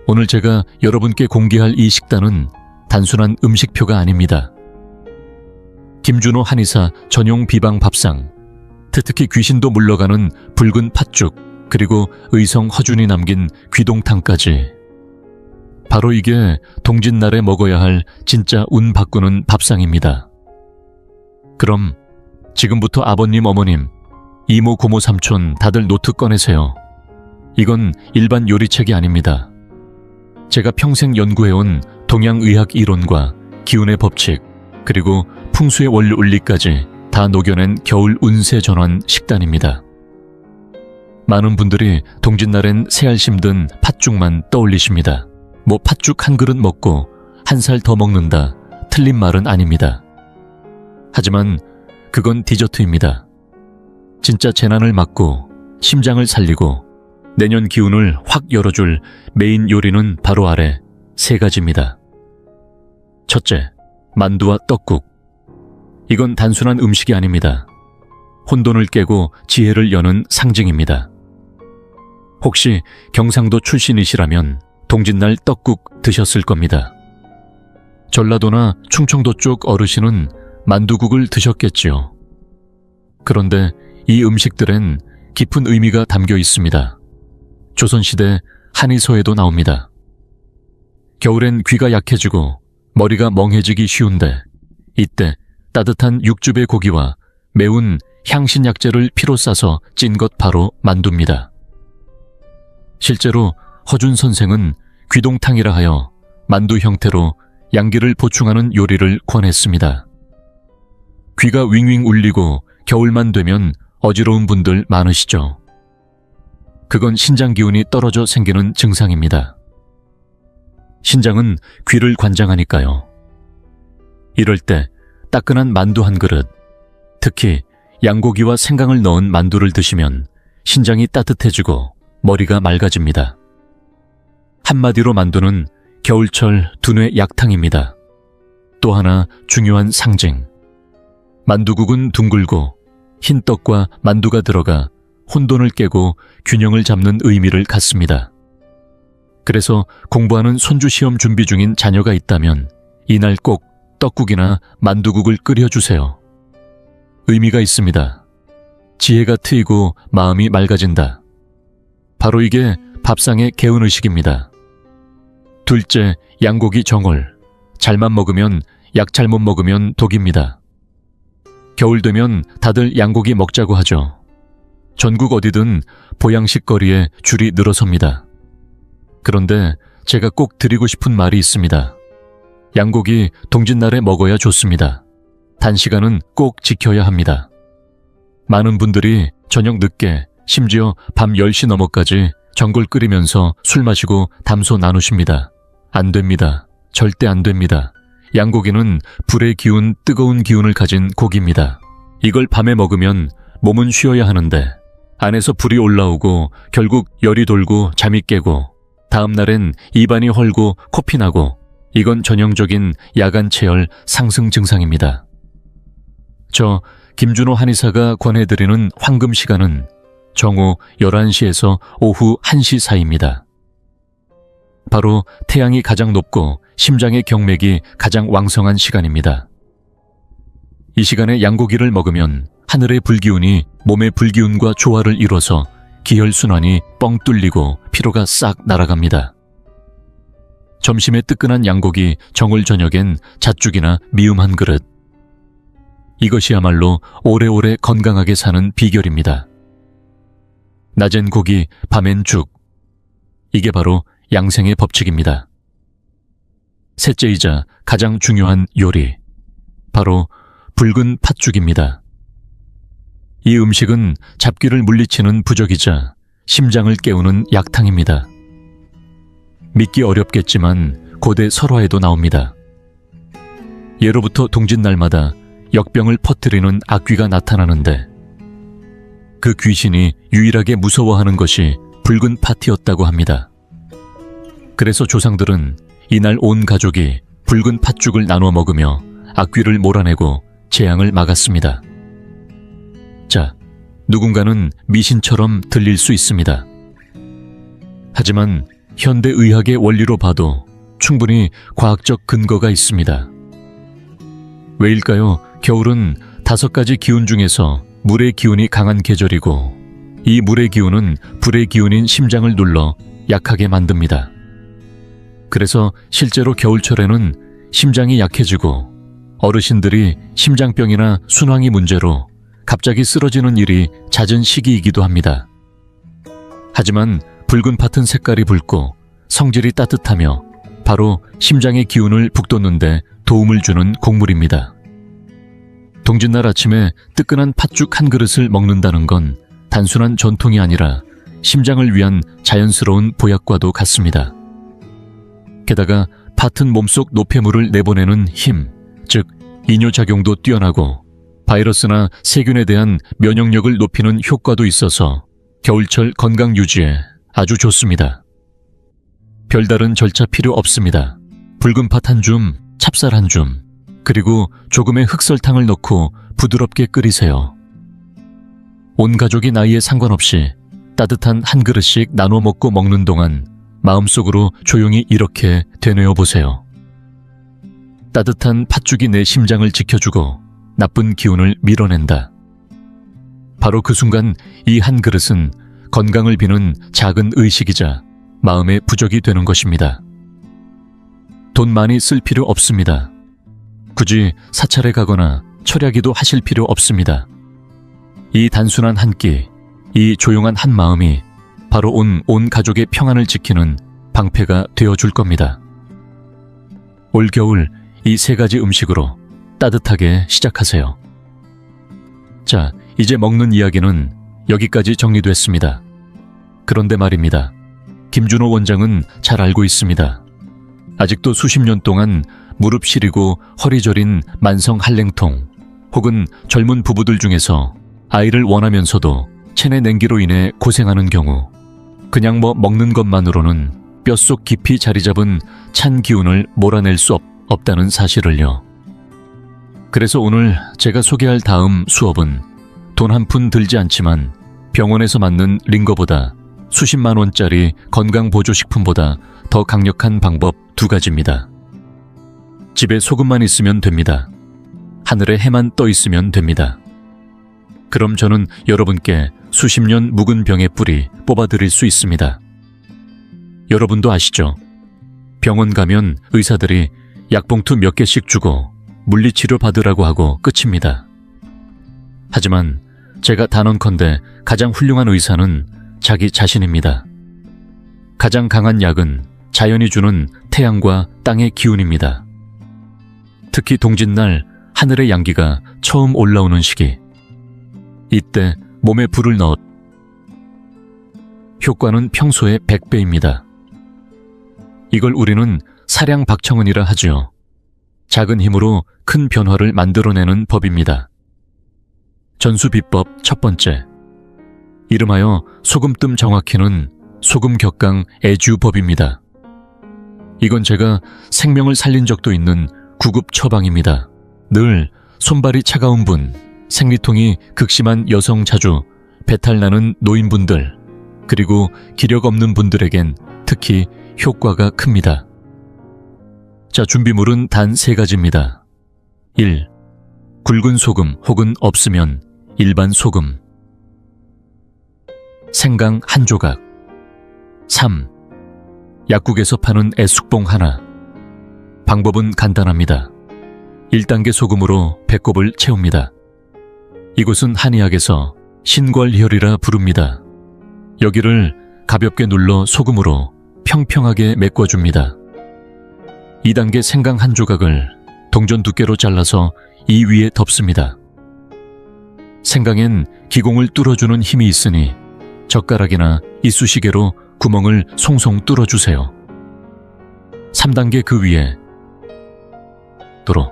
S1: 오늘 제가 여러분께 공개할 이 식단은 단순한 음식표가 아닙니다. 김준호 한의사 전용 비방 밥상, 특히 귀신도 물러가는 붉은 팥죽, 그리고 의성 허준이 남긴 귀동탕까지. 바로 이게 동짓날에 먹어야 할 진짜 운 바꾸는 밥상입니다. 그럼 지금부터 아버님, 어머님, 이모, 고모, 삼촌 다들 노트 꺼내세요. 이건 일반 요리책이 아닙니다. 제가 평생 연구해온 동양의학 이론과 기운의 법칙, 그리고 풍수의 원리 다 녹여낸 겨울 운세 전환 식단입니다. 많은 분들이 동짓날엔 새알심 든 팥죽만 떠올리십니다. 뭐 팥죽 한 그릇 먹고 한 살 더 먹는다, 틀린 말은 아닙니다. 하지만 그건 디저트입니다. 진짜 재난을 막고 심장을 살리고 내년 기운을 확 열어줄 메인 요리는 바로 아래 3가지입니다. 첫째, 만두와 떡국. 이건 단순한 음식이 아닙니다. 혼돈을 깨고 지혜를 여는 상징입니다. 혹시 경상도 출신이시라면 동짓날 떡국 드셨을 겁니다. 전라도나 충청도 쪽 어르신은 만두국을 드셨겠지요. 그런데 이 음식들엔 깊은 의미가 담겨 있습니다. 조선시대 한의서에도 나옵니다. 겨울엔 귀가 약해지고 머리가 멍해지기 쉬운데 이때 따뜻한 육즙의 고기와 매운 향신약재를 피로 싸서 찐 것 바로 만두입니다. 실제로 허준 선생은 귀동탕이라 하여 만두 형태로 양기를 보충하는 요리를 권했습니다. 귀가 윙윙 울리고 겨울만 되면 어지러운 분들 많으시죠? 그건 신장 기운이 떨어져 생기는 증상입니다. 신장은 귀를 관장하니까요. 이럴 때 따끈한 만두 한 그릇, 특히 양고기와 생강을 넣은 만두를 드시면 신장이 따뜻해지고 머리가 맑아집니다. 한마디로 만두는 겨울철 두뇌 약탕입니다. 또 하나 중요한 상징. 만두국은 둥글고 흰 떡과 만두가 들어가 혼돈을 깨고 균형을 잡는 의미를 갖습니다. 그래서 공부하는 손주 시험 준비 중인 자녀가 있다면 이날 꼭 떡국이나 만두국을 끓여주세요. 의미가 있습니다. 지혜가 트이고 마음이 맑아진다. 바로 이게 밥상의 개운의식입니다. 둘째, 양고기 정월. 잘만 먹으면 약 잘못 먹으면 독입니다. 겨울 되면 다들 양고기 먹자고 하죠. 전국 어디든 보양식 거리에 줄이 늘어섭니다. 그런데 제가 꼭 드리고 싶은 말이 있습니다. 양고기 동짓날에 먹어야 좋습니다. 단시간은 꼭 지켜야 합니다. 많은 분들이 저녁 늦게, 심지어 밤 10시 넘어까지 전골 끓이면서 술 마시고 담소 나누십니다. 안 됩니다. 절대 안 됩니다. 양고기는 불의 기운, 뜨거운 기운을 가진 고기입니다. 이걸 밤에 먹으면 몸은 쉬어야 하는데 안에서 불이 올라오고 결국 열이 돌고 잠이 깨고 다음 날엔 입안이 헐고 코피 나고 이건 전형적인 야간 체열 상승 증상입니다. 저 김준호 한의사가 권해드리는 황금 시간은 정오 11시에서 오후 1시 사이입니다. 바로 태양이 가장 높고 심장의 경맥이 가장 왕성한 시간입니다. 이 시간에 양고기를 먹으면 하늘의 불기운이 몸의 불기운과 조화를 이뤄서 기혈순환이 뻥 뚫리고 피로가 싹 날아갑니다. 점심에 뜨끈한 양고기, 정월 저녁엔 잣죽이나 미음 한 그릇. 이것이야말로 오래오래 건강하게 사는 비결입니다. 낮엔 고기, 밤엔 죽. 이게 바로 양생의 법칙입니다. 셋째이자 가장 중요한 요리, 바로 붉은 팥죽입니다. 이 음식은 잡귀를 물리치는 부적이자 심장을 깨우는 약탕입니다. 믿기 어렵겠지만 고대 설화에도 나옵니다. 예로부터 동짓날마다 역병을 퍼뜨리는 악귀가 나타나는데 그 귀신이 유일하게 무서워하는 것이 붉은 팥이었다고 합니다. 그래서 조상들은 이날 온 가족이 붉은 팥죽을 나눠 먹으며 악귀를 몰아내고 재앙을 막았습니다. 자, 누군가는 미신처럼 들릴 수 있습니다. 하지만 현대의학의 원리로 봐도 충분히 과학적 근거가 있습니다. 왜일까요? 겨울은 5가지 기운 중에서 물의 기운이 강한 계절이고 이 물의 기운은 불의 기운인 심장을 눌러 약하게 만듭니다. 그래서 실제로 겨울철에는 심장이 약해지고 어르신들이 심장병이나 순환이 문제로 갑자기 쓰러지는 일이 잦은 시기이기도 합니다. 하지만 붉은 팥은 색깔이 붉고 성질이 따뜻하며 바로 심장의 기운을 북돋는 데 도움을 주는 곡물입니다. 동짓날 아침에 뜨끈한 팥죽 한 그릇을 먹는다는 건 단순한 전통이 아니라 심장을 위한 자연스러운 보약과도 같습니다. 게다가 팥은 몸속 노폐물을 내보내는 힘, 즉 이뇨작용도 뛰어나고 바이러스나 세균에 대한 면역력을 높이는 효과도 있어서 겨울철 건강 유지에 아주 좋습니다. 별다른 절차 필요 없습니다. 붉은 팥 한 줌, 찹쌀 한 줌, 그리고 조금의 흑설탕을 넣고 부드럽게 끓이세요. 온 가족이 나이에 상관없이 따뜻한 한 그릇씩 나눠 먹고 먹는 동안 마음속으로 조용히 이렇게 되뇌어 보세요. 따뜻한 팥죽이 내 심장을 지켜주고 나쁜 기운을 밀어낸다. 바로 그 순간 이 한 그릇은 건강을 비는 작은 의식이자 마음의 부적이 되는 것입니다. 돈 많이 쓸 필요 없습니다. 굳이 사찰에 가거나 철야기도 하실 필요 없습니다. 이 단순한 한 끼, 이 조용한 한 마음이 바로 온 가족의 평안을 지키는 방패가 되어줄 겁니다. 올겨울 이 세 가지 음식으로 따뜻하게 시작하세요. 자, 이제 먹는 이야기는 여기까지 정리됐습니다. 그런데 말입니다. 김준호 원장은 잘 알고 있습니다. 아직도 수십 년 동안 무릎 시리고 허리 저린 만성 한랭통 혹은 젊은 부부들 중에서 아이를 원하면서도 체내 냉기로 인해 고생하는 경우 그냥 먹는 것만으로는 뼛속 깊이 자리 잡은 찬 기운을 몰아낼 수 없다는 사실을요. 그래서 오늘 제가 소개할 다음 수업은 돈 한 푼 들지 않지만 병원에서 맞는 링거보다 수십만 원짜리 건강보조식품보다 더 강력한 방법 2가지입니다. 집에 소금만 있으면 됩니다. 하늘에 해만 떠 있으면 됩니다. 그럼 저는 여러분께 수십 년 묵은 병의 뿌리 뽑아드릴 수 있습니다. 여러분도 아시죠? 병원 가면 의사들이 약봉투 몇 개씩 주고 물리치료 받으라고 하고 끝입니다. 하지만 제가 단언컨대 가장 훌륭한 의사는 자기 자신입니다. 가장 강한 약은 자연이 주는 태양과 땅의 기운입니다. 특히 동짓날 하늘의 양기가 처음 올라오는 시기, 이때 몸에 불을 넣어 효과는 평소의 100배입니다. 이걸 우리는 사량박청은이라 하죠. 작은 힘으로 큰 변화를 만들어내는 법입니다. 전수비법 첫 번째, 이름하여 소금뜸 정확히는 소금격강 애주법입니다. 이건 제가 생명을 살린 적도 있는 구급 처방입니다. 늘 손발이 차가운 분, 생리통이 극심한 여성 자주, 배탈나는 노인분들, 그리고 기력 없는 분들에겐 특히 효과가 큽니다. 자, 준비물은 단 3가지입니다. 1. 굵은 소금 혹은 없으면 일반 소금. 생강 1조각. 3. 약국에서 파는 애숙봉 하나. 방법은 간단합니다. 1단계 소금으로 배꼽을 채웁니다. 이곳은 한의학에서 신궐혈이라 부릅니다. 여기를 가볍게 눌러 소금으로 평평하게 메꿔줍니다. 2단계 생강 1조각을 동전 두께로 잘라서 이 위에 덮습니다. 생강엔 기공을 뚫어주는 힘이 있으니 젓가락이나 이쑤시개로 구멍을 송송 뚫어주세요. 3단계 그 위에 도로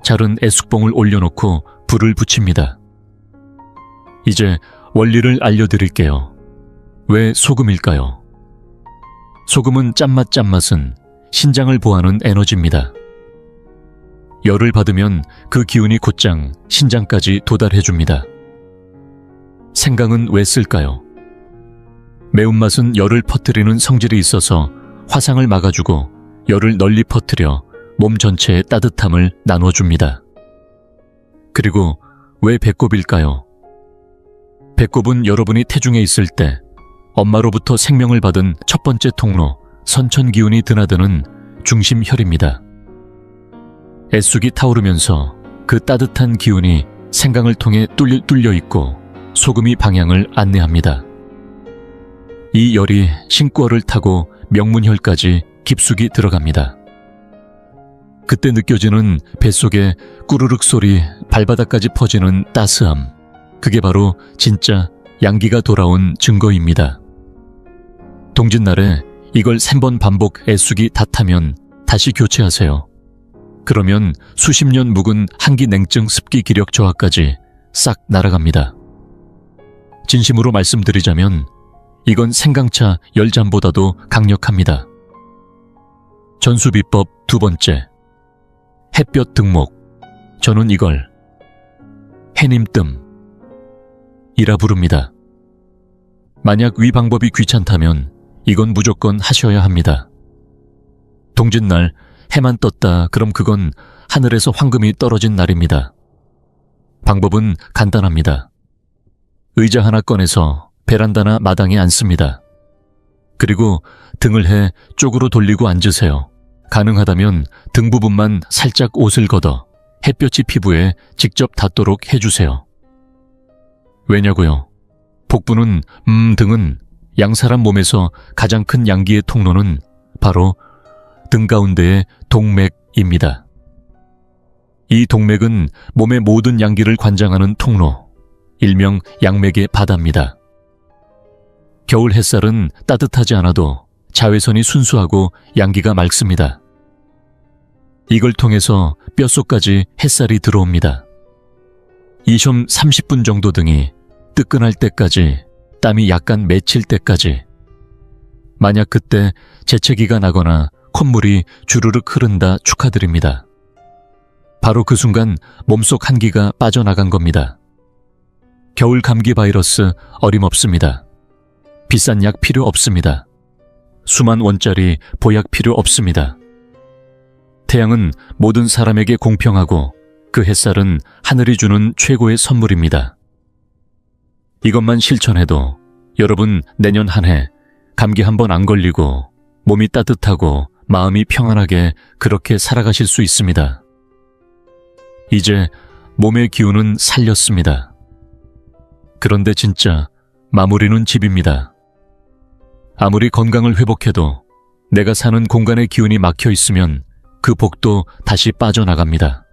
S1: 자른 애숙봉을 올려놓고 불을 붙입니다. 이제 원리를 알려드릴게요. 왜 소금일까요? 소금은 짠맛은 신장을 보하는 에너지입니다. 열을 받으면 그 기운이 곧장 신장까지 도달해줍니다. 생강은 왜 쓸까요? 매운맛은 열을 퍼뜨리는 성질이 있어서 화상을 막아주고 열을 널리 퍼뜨려 몸 전체의 따뜻함을 나눠줍니다. 그리고 왜 배꼽일까요? 배꼽은 여러분이 태중에 있을 때 엄마로부터 생명을 받은 첫 번째 통로, 선천 기운이 드나드는 중심혈입니다. 애쑥이 타오르면서 그 따뜻한 기운이 생강을 통해 뚫려 있고 소금이 방향을 안내합니다. 이 열이 신구어를 타고 명문혈까지 깊숙이 들어갑니다. 그때 느껴지는 뱃속의 꾸르륵 소리, 발바닥까지 퍼지는 따스함, 그게 바로 진짜 양기가 돌아온 증거입니다. 동짓날에 이걸 3번 반복 애쑥이 다 타면 다시 교체하세요. 그러면 수십 년 묵은 한기 냉증 습기 기력 저하까지 싹 날아갑니다. 진심으로 말씀드리자면 이건 생강차 10잔보다도 강력합니다. 전수비법 두 번째, 햇볕 등목. 저는 이걸 해님뜸 이라 부릅니다. 만약 위 방법이 귀찮다면 이건 무조건 하셔야 합니다. 동짓날 해만 떴다 그럼 그건 하늘에서 황금이 떨어진 날입니다. 방법은 간단합니다. 의자 하나 꺼내서 베란다나 마당에 앉습니다. 그리고 등을 해 쪽으로 돌리고 앉으세요. 가능하다면 등 부분만 살짝 옷을 걷어 햇볕이 피부에 직접 닿도록 해주세요. 왜냐고요? 복부는 등은 양사람 몸에서 가장 큰 양기의 통로는 바로 등 가운데의 동맥입니다. 이 동맥은 몸의 모든 양기를 관장하는 통로, 일명 양맥의 바다입니다. 겨울 햇살은 따뜻하지 않아도 자외선이 순수하고 양기가 맑습니다. 이걸 통해서 뼛속까지 햇살이 들어옵니다. 이 시험 30분 정도 등이 뜨끈할 때까지, 땀이 약간 맺힐 때까지. 만약 그때 재채기가 나거나 콧물이 주르륵 흐른다 축하드립니다. 바로 그 순간 몸속 한기가 빠져나간 겁니다. 겨울 감기 바이러스 어림없습니다. 비싼 약 필요 없습니다. 수만 원짜리 보약 필요 없습니다. 태양은 모든 사람에게 공평하고 그 햇살은 하늘이 주는 최고의 선물입니다. 이것만 실천해도 여러분 내년 한 해 감기 한 번 안 걸리고 몸이 따뜻하고 마음이 평안하게 그렇게 살아가실 수 있습니다. 이제 몸의 기운은 살렸습니다. 그런데 진짜 마무리는 집입니다. 아무리 건강을 회복해도 내가 사는 공간의 기운이 막혀 있으면 그 복도 다시 빠져나갑니다.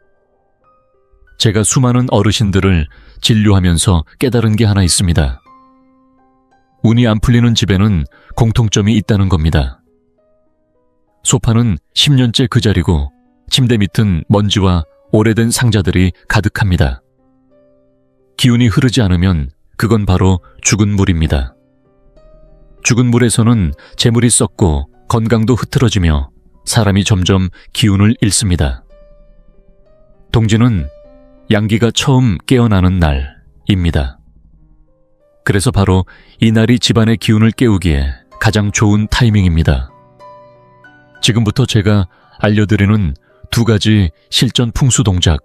S1: 제가 수많은 어르신들을 진료하면서 깨달은 게 하나 있습니다. 운이 안 풀리는 집에는 공통점이 있다는 겁니다. 소파는 10년째 그 자리고 침대 밑은 먼지와 오래된 상자들이 가득합니다. 기운이 흐르지 않으면 그건 바로 죽은 물입니다. 죽은 물에서는 재물이 썩고 건강도 흐트러지며 사람이 점점 기운을 잃습니다. 동지는 양기가 처음 깨어나는 날입니다. 그래서 바로 이 날이 집안의 기운을 깨우기에 가장 좋은 타이밍입니다. 지금부터 제가 알려드리는 두 가지 실전 풍수 동작.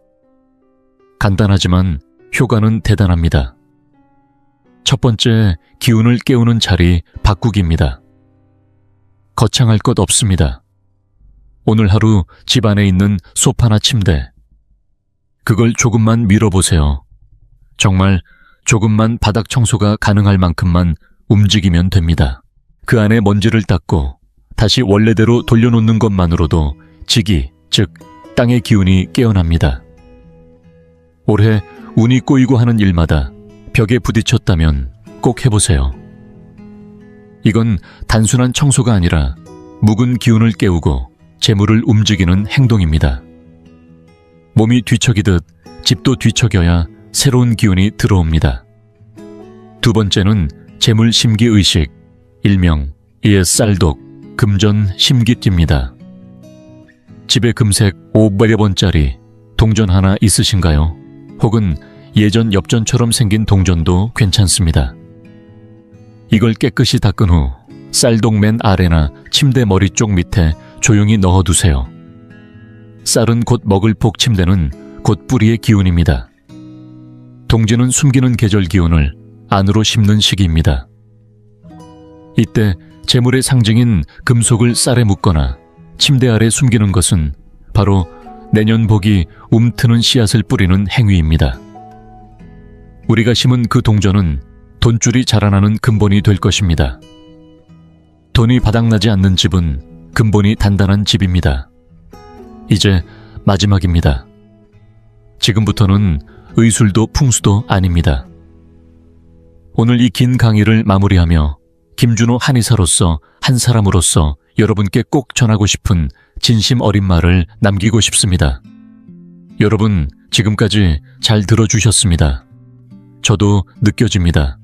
S1: 간단하지만 효과는 대단합니다. 첫 번째, 기운을 깨우는 자리 바꾸기입니다. 거창할 것 없습니다. 오늘 하루 집 안에 있는 소파나 침대, 그걸 조금만 밀어보세요. 정말 조금만 바닥 청소가 가능할 만큼만 움직이면 됩니다. 그 안에 먼지를 닦고 다시 원래대로 돌려놓는 것만으로도 지기, 즉 땅의 기운이 깨어납니다. 올해 운이 꼬이고 하는 일마다 벽에 부딪혔다면 꼭 해보세요. 이건 단순한 청소가 아니라 묵은 기운을 깨우고 재물을 움직이는 행동입니다. 몸이 뒤척이듯 집도 뒤척여야 새로운 기운이 들어옵니다. 두 번째는 재물 심기 의식, 일명 쌀독, 금전 심기띠입니다. 집에 금색 500원짜리 동전 하나 있으신가요? 혹은 예전 엽전처럼 생긴 동전도 괜찮습니다. 이걸 깨끗이 닦은 후 쌀독 맨 아래나 침대 머리 쪽 밑에 조용히 넣어두세요. 쌀은 곧 먹을 복, 침대는 곧 뿌리의 기운입니다. 동지는 숨기는 계절 기운을 안으로 심는 시기입니다. 이때 재물의 상징인 금속을 쌀에 묻거나 침대 아래 숨기는 것은 바로 내년 복이 움트는 씨앗을 뿌리는 행위입니다. 우리가 심은 그 동전은 돈줄이 자라나는 근본이 될 것입니다. 돈이 바닥나지 않는 집은 근본이 단단한 집입니다. 이제 마지막입니다. 지금부터는 의술도 풍수도 아닙니다. 오늘 이 긴 강의를 마무리하며 김준호 한의사로서 한 사람으로서 여러분께 꼭 전하고 싶은 진심 어린 말을 남기고 싶습니다. 여러분, 지금까지 잘 들어주셨습니다. 저도 느껴집니다.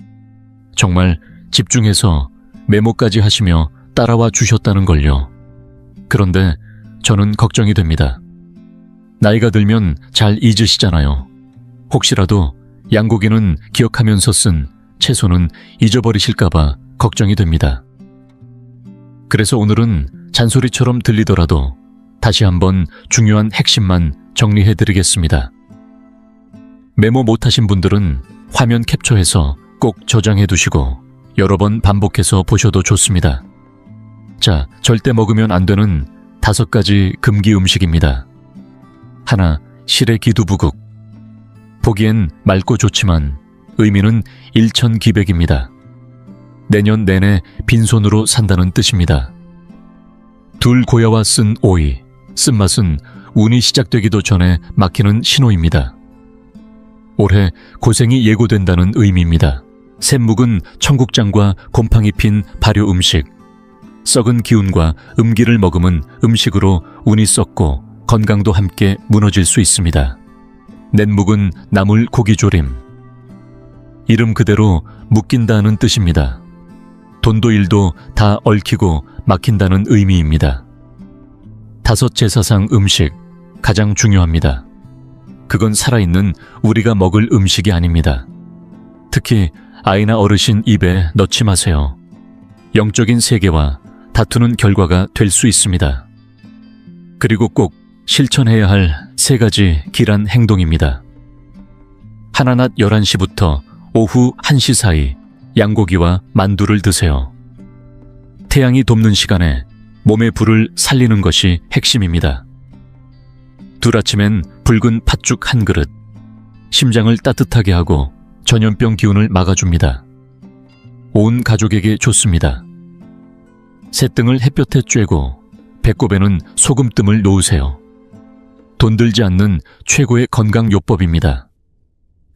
S1: 정말 집중해서 메모까지 하시며 따라와 주셨다는 걸요. 그런데 저는 걱정이 됩니다. 나이가 들면 잘 잊으시잖아요. 혹시라도 양고기는 기억하면서 쓴 채소는 잊어버리실까봐 걱정이 됩니다. 그래서 오늘은 잔소리처럼 들리더라도 다시 한번 중요한 핵심만 정리해드리겠습니다. 메모 못하신 분들은 화면 캡처해서 꼭 저장해두시고 여러 번 반복해서 보셔도 좋습니다. 자, 절대 먹으면 안 되는 5가지 금기 음식입니다. 하나, 실의 기두부국. 보기엔 맑고 좋지만 의미는 일천기백입니다. 내년 내내 빈손으로 산다는 뜻입니다. 둘, 고야와 쓴 오이. 쓴맛은 운이 시작되기도 전에 막히는 신호입니다. 올해 고생이 예고된다는 의미입니다. 샘묵은 청국장과 곰팡이 핀 발효 음식. 썩은 기운과 음기를 머금은 음식으로 운이 썩고 건강도 함께 무너질 수 있습니다. 냇묵은 나물 고기조림. 이름 그대로 묶인다는 뜻입니다. 돈도 일도 다 얽히고 막힌다는 의미입니다. 5 제사상 음식, 가장 중요합니다. 그건 살아있는 우리가 먹을 음식이 아닙니다. 특히 아이나 어르신 입에 넣지 마세요. 영적인 세계와 다투는 결과가 될 수 있습니다. 그리고 꼭 실천해야 할 3가지 길한 행동입니다. 하나, 낮 11시부터 오후 1시 사이 양고기와 만두를 드세요. 태양이 돕는 시간에 몸의 불을 살리는 것이 핵심입니다. 둘, 아침엔 붉은 팥죽 한 그릇. 심장을 따뜻하게 하고 전염병 기운을 막아줍니다. 온 가족에게 좋습니다. 새등을 햇볕에 쬐고 배꼽에는 소금뜸을 놓으세요. 돈 들지 않는 최고의 건강요법입니다.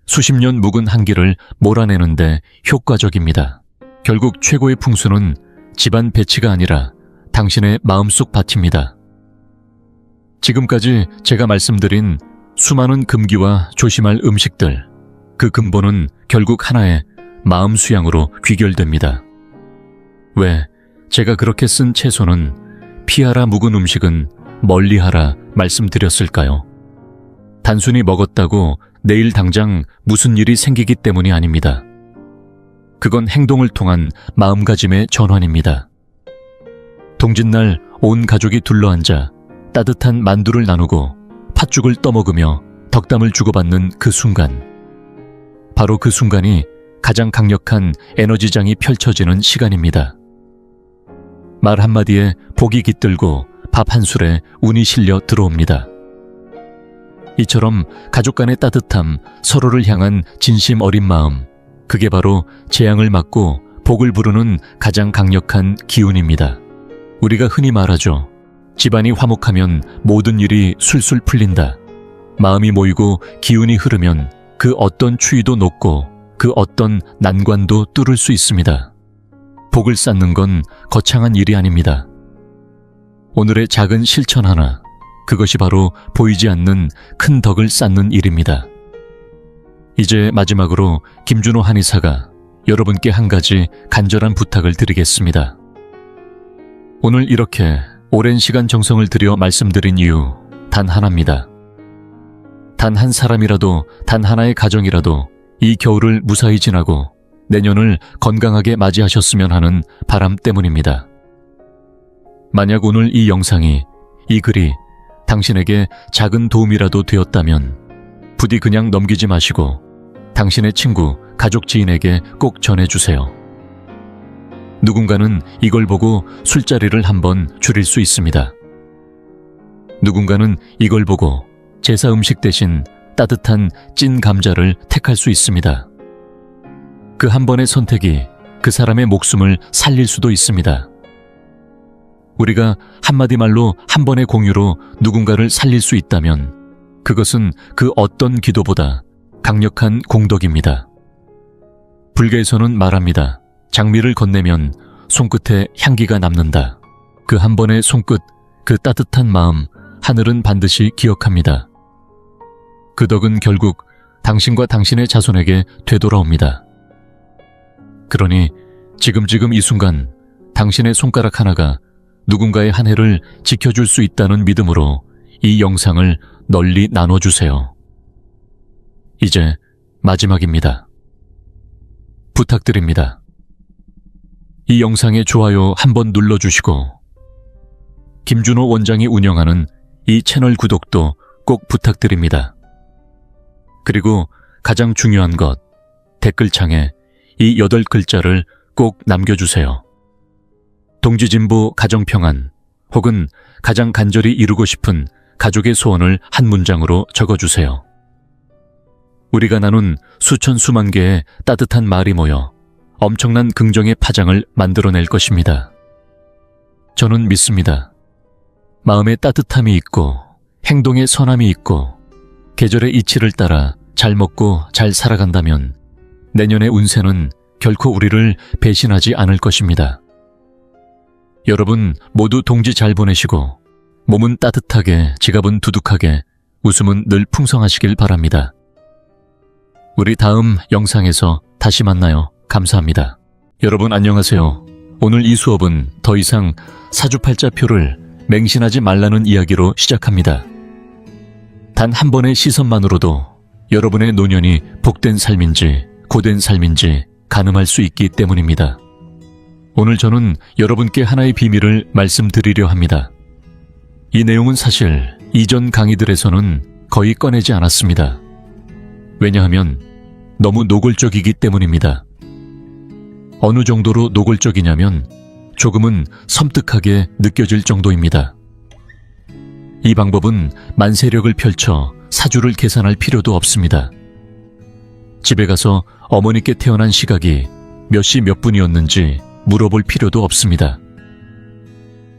S1: 수십 년 묵은 한기를 몰아내는데 효과적입니다. 결국 최고의 풍수는 집안 배치가 아니라 당신의 마음속 밭입니다. 지금까지 제가 말씀드린 수많은 금기와 조심할 음식들, 그 근본은 결국 하나의 마음 수양으로 귀결됩니다. 왜 제가 그렇게 쓴 채소는 피하라 묵은 음식은 멀리하라 말씀드렸을까요? 단순히 먹었다고 내일 당장 무슨 일이 생기기 때문이 아닙니다. 그건 행동을 통한 마음가짐의 전환입니다. 동짓날 온 가족이 둘러앉아 따뜻한 만두를 나누고 팥죽을 떠먹으며 덕담을 주고받는 그 순간, 바로 그 순간이 가장 강력한 에너지장이 펼쳐지는 시간입니다. 말 한마디에 복이 깃들고 밥 한 술에 운이 실려 들어옵니다. 이처럼 가족 간의 따뜻함, 서로를 향한 진심 어린 마음, 그게 바로 재앙을 막고 복을 부르는 가장 강력한 기운입니다. 우리가 흔히 말하죠. 집안이 화목하면 모든 일이 술술 풀린다. 마음이 모이고 기운이 흐르면 그 어떤 추위도 녹고 그 어떤 난관도 뚫을 수 있습니다. 복을 쌓는 건 거창한 일이 아닙니다. 오늘의 작은 실천 하나, 그것이 바로 보이지 않는 큰 덕을 쌓는 일입니다. 이제 마지막으로 김준호 한의사가 여러분께 한 가지 간절한 부탁을 드리겠습니다. 오늘 이렇게 오랜 시간 정성을 들여 말씀드린 이유 단 하나입니다. 단 한 사람이라도, 단 하나의 가정이라도 이 겨울을 무사히 지나고 내년을 건강하게 맞이하셨으면 하는 바람 때문입니다. 만약 오늘 이 영상이, 이 글이 당신에게 작은 도움이라도 되었다면 부디 그냥 넘기지 마시고 당신의 친구, 가족 지인에게 꼭 전해주세요. 누군가는 이걸 보고 술자리를 한번 줄일 수 있습니다. 누군가는 이걸 보고 제사 음식 대신 따뜻한 찐 감자를 택할 수 있습니다. 그 한 번의 선택이 그 사람의 목숨을 살릴 수도 있습니다. 우리가 한마디 말로 한 번의 공유로 누군가를 살릴 수 있다면 그것은 그 어떤 기도보다 강력한 공덕입니다. 불교에서는 말합니다. 장미를 건네면 손끝에 향기가 남는다. 그 한 번의 손끝, 그 따뜻한 마음, 하늘은 반드시 기억합니다. 그 덕은 결국 당신과 당신의 자손에게 되돌아옵니다. 그러니 지금 이 순간 당신의 손가락 하나가 누군가의 한 해를 지켜줄 수 있다는 믿음으로 이 영상을 널리 나눠주세요. 이제 마지막입니다. 부탁드립니다. 이 영상에 좋아요 한번 눌러주시고 김준호 원장이 운영하는 이 채널 구독도 꼭 부탁드립니다. 그리고 가장 중요한 것, 댓글창에 이 8글자를 꼭 남겨주세요. 동지진보 가정평안 혹은 가장 간절히 이루고 싶은 가족의 소원을 한 문장으로 적어주세요. 우리가 나눈 수천 수만 개의 따뜻한 말이 모여 엄청난 긍정의 파장을 만들어낼 것입니다. 저는 믿습니다. 마음에 따뜻함이 있고 행동에 선함이 있고 계절의 이치를 따라 잘 먹고 잘 살아간다면 내년의 운세는 결코 우리를 배신하지 않을 것입니다. 여러분 모두 동지 잘 보내시고 몸은 따뜻하게, 지갑은 두둑하게, 웃음은 늘 풍성하시길 바랍니다. 우리 다음 영상에서 다시 만나요. 감사합니다. 여러분 안녕하세요. 오늘 이 수업은 더 이상 사주팔자표를 맹신하지 말라는 이야기로 시작합니다. 단 한 번의 시선만으로도 여러분의 노년이 복된 삶인지 고된 삶인지 가늠할 수 있기 때문입니다. 오늘 저는 여러분께 하나의 비밀을 말씀드리려 합니다. 이 내용은 사실 이전 강의들에서는 거의 꺼내지 않았습니다. 왜냐하면 너무 노골적이기 때문입니다. 어느 정도로 노골적이냐면 조금은 섬뜩하게 느껴질 정도입니다. 이 방법은 만세력을 펼쳐 사주를 계산할 필요도 없습니다. 집에 가서 어머니께 태어난 시각이 몇 시 몇 분이었는지 물어볼 필요도 없습니다.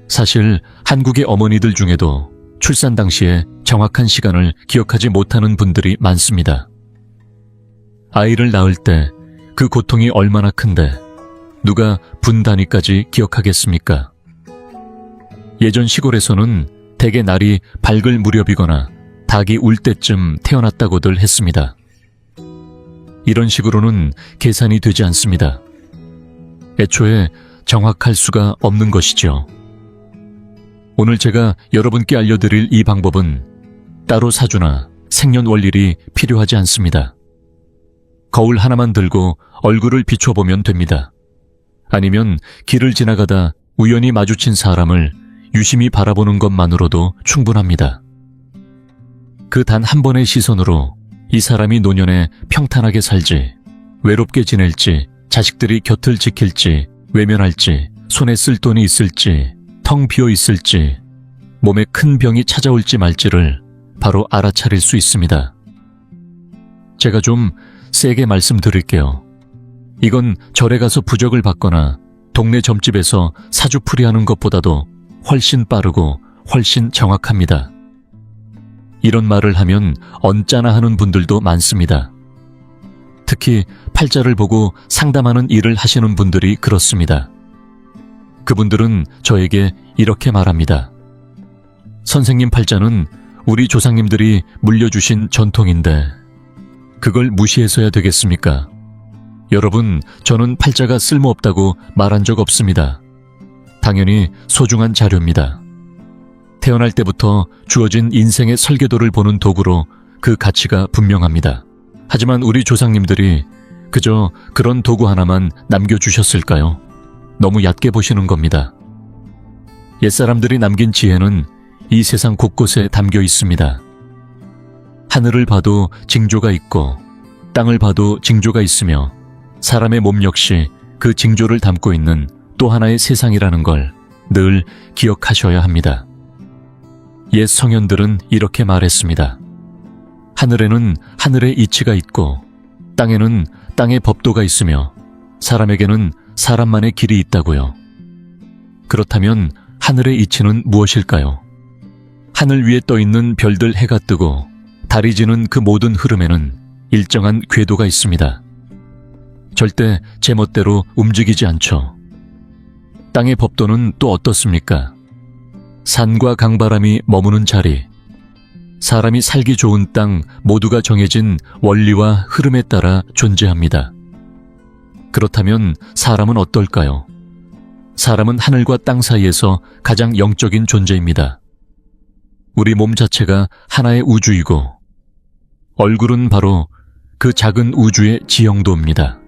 S1: 사실 한국의 어머니들 중에도 출산 당시에 정확한 시간을 기억하지 못하는 분들이 많습니다. 아이를 낳을 때 그 고통이 얼마나 큰데 누가 분 단위까지 기억하겠습니까? 예전 시골에서는 대개 날이 밝을 무렵이거나 닭이 울 때쯤 태어났다고들 했습니다. 이런 식으로는 계산이 되지 않습니다. 애초에 정확할 수가 없는 것이죠. 오늘 제가 여러분께 알려드릴 이 방법은 따로 사주나 생년월일이 필요하지 않습니다. 거울 하나만 들고 얼굴을 비춰보면 됩니다. 아니면 길을 지나가다 우연히 마주친 사람을 유심히 바라보는 것만으로도 충분합니다. 그 단 한 번의 시선으로 이 사람이 노년에 평탄하게 살지, 외롭게 지낼지, 자식들이 곁을 지킬지, 외면할지, 손에 쓸 돈이 있을지, 텅 비어 있을지, 몸에 큰 병이 찾아올지 말지를 바로 알아차릴 수 있습니다. 제가 좀 세게 말씀드릴게요. 이건 절에 가서 부적을 받거나 동네 점집에서 사주풀이하는 것보다도 훨씬 빠르고 훨씬 정확합니다. 이런 말을 하면 언짢아 하는 분들도 많습니다. 특히 팔자를 보고 상담하는 일을 하시는 분들이 그렇습니다. 그분들은 저에게 이렇게 말합니다. 선생님 팔자는 우리 조상님들이 물려주신 전통인데 그걸 무시해서야 되겠습니까? 여러분, 저는 팔자가 쓸모없다고 말한 적 없습니다. 당연히 소중한 자료입니다. 태어날 때부터 주어진 인생의 설계도를 보는 도구로 그 가치가 분명합니다. 하지만 우리 조상님들이 그저 그런 도구 하나만 남겨주셨을까요? 너무 얕게 보시는 겁니다. 옛사람들이 남긴 지혜는 이 세상 곳곳에 담겨 있습니다. 하늘을 봐도 징조가 있고 땅을 봐도 징조가 있으며 사람의 몸 역시 그 징조를 담고 있는 또 하나의 세상이라는 걸 늘 기억하셔야 합니다. 옛 성현들은 이렇게 말했습니다. 하늘에는 하늘의 이치가 있고 땅에는 땅의 법도가 있으며 사람에게는 사람만의 길이 있다고요. 그렇다면 하늘의 이치는 무엇일까요? 하늘 위에 떠 있는 별들 해가 뜨고 달이 지는 그 모든 흐름에는 일정한 궤도가 있습니다. 절대 제멋대로 움직이지 않죠. 땅의 법도는 또 어떻습니까? 산과 강바람이 머무는 자리, 사람이 살기 좋은 땅 모두가 정해진 원리와 흐름에 따라 존재합니다. 그렇다면 사람은 어떨까요? 사람은 하늘과 땅 사이에서 가장 영적인 존재입니다. 우리 몸 자체가 하나의 우주이고 얼굴은 바로 그 작은 우주의 지형도입니다.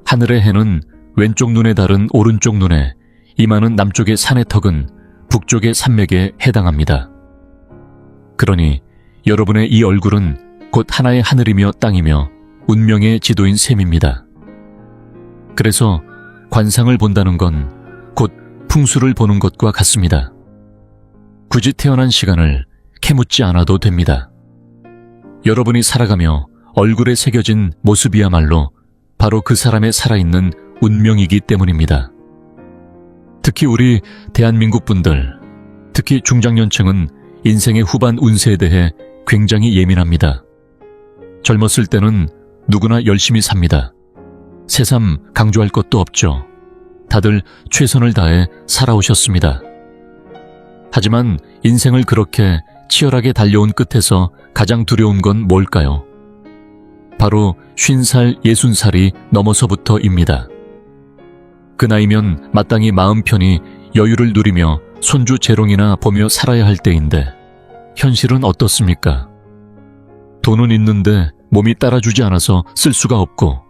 S1: 하늘의 해는 왼쪽 눈에 다른 오른쪽 눈에, 임하는 남쪽의 산의 턱은 북쪽의 산맥에 해당합니다. 그러니 여러분의 이 얼굴은 곧 하나의 하늘이며 땅이며 운명의 지도인 셈입니다. 그래서 관상을 본다는 건 곧 풍수를 보는 것과 같습니다. 굳이 태어난 시간을 캐묻지 않아도 됩니다. 여러분이 살아가며 얼굴에 새겨진 모습이야말로 바로 그 사람의 살아있는 운명이기 때문입니다. 특히 우리 대한민국 분들, 특히 중장년층은 인생의 후반 운세에 대해 굉장히 예민합니다. 젊었을 때는 누구나 열심히 삽니다. 새삼 강조할 것도 없죠. 다들 최선을 다해 살아오셨습니다. 하지만 인생을 그렇게 치열하게 달려온 끝에서 가장 두려운 건 뭘까요? 바로 50살, 60살이 넘어서부터입니다. 그 나이면 마땅히 마음 편히 여유를 누리며 손주 재롱이나 보며 살아야 할 때인데 현실은 어떻습니까? 돈은 있는데 몸이 따라주지 않아서 쓸 수가 없고,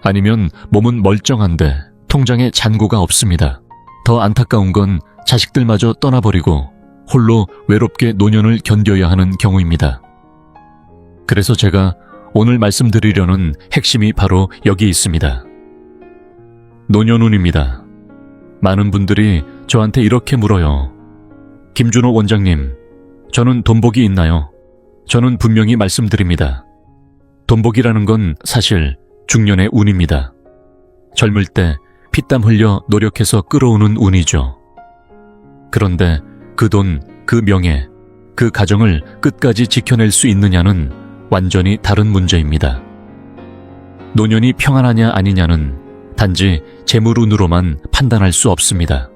S1: 아니면 몸은 멀쩡한데 통장에 잔고가 없습니다. 더 안타까운 건 자식들마저 떠나버리고 홀로 외롭게 노년을 견뎌야 하는 경우입니다. 그래서 제가 오늘 말씀드리려는 핵심이 바로 여기 있습니다. 노년운입니다. 많은 분들이 저한테 이렇게 물어요. 김준호 원장님, 저는 돈복이 있나요? 저는 분명히 말씀드립니다. 돈복이라는 건 사실 중년의 운입니다. 젊을 때 피땀 흘려 노력해서 끌어오는 운이죠. 그런데 그 돈, 그 명예, 그 가정을 끝까지 지켜낼 수 있느냐는 완전히 다른 문제입니다. 노년이 평안하냐 아니냐는 단지 재물운으로만 판단할 수 없습니다.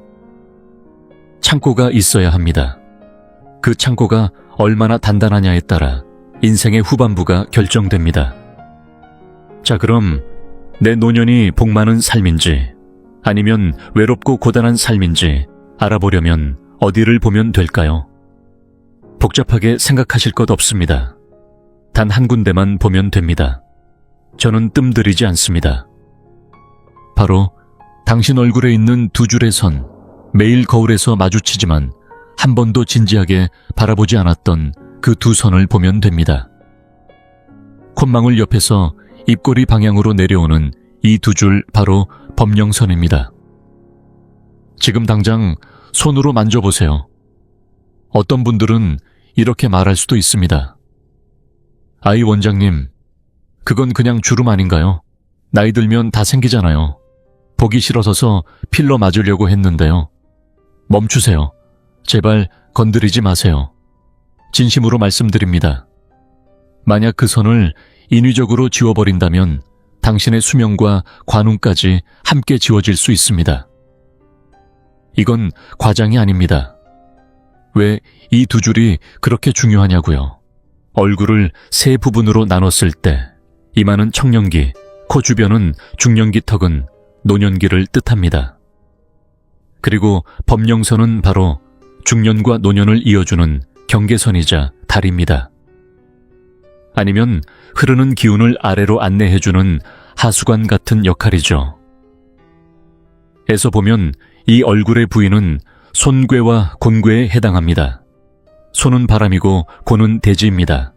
S1: 창고가 있어야 합니다. 그 창고가 얼마나 단단하냐에 따라 인생의 후반부가 결정됩니다. 자, 그럼 내 노년이 복 많은 삶인지 아니면 외롭고 고단한 삶인지 알아보려면 어디를 보면 될까요? 복잡하게 생각하실 것 없습니다. 단 한 군데만 보면 됩니다. 저는 뜸들이지 않습니다. 바로 당신 얼굴에 있는 두 줄의 선, 매일 거울에서 마주치지만 한 번도 진지하게 바라보지 않았던 그 두 선을 보면 됩니다. 콧망울 옆에서 입꼬리 방향으로 내려오는 이 두 줄 바로 법령선입니다. 지금 당장 손으로 만져보세요. 어떤 분들은 이렇게 말할 수도 있습니다. 아이 원장님, 그건 그냥 주름 아닌가요? 나이 들면 다 생기잖아요. 보기 싫어서 필러 맞으려고 했는데요. 멈추세요. 제발 건드리지 마세요. 진심으로 말씀드립니다. 만약 그 선을 인위적으로 지워버린다면 당신의 수명과 관운까지 함께 지워질 수 있습니다. 이건 과장이 아닙니다. 왜 이 두 줄이 그렇게 중요하냐고요. 얼굴을 세 부분으로 나눴을 때 이마는 청년기, 코 주변은 중년기, 턱은 노년기를 뜻합니다. 그리고 법령선은 바로 중년과 노년을 이어주는 경계선이자 다리입니다. 아니면 흐르는 기운을 아래로 안내해주는 하수관 같은 역할이죠. 에서 보면 이 얼굴의 부위는 손괴와 곤괴에 해당합니다. 손은 바람이고 곤은 대지입니다.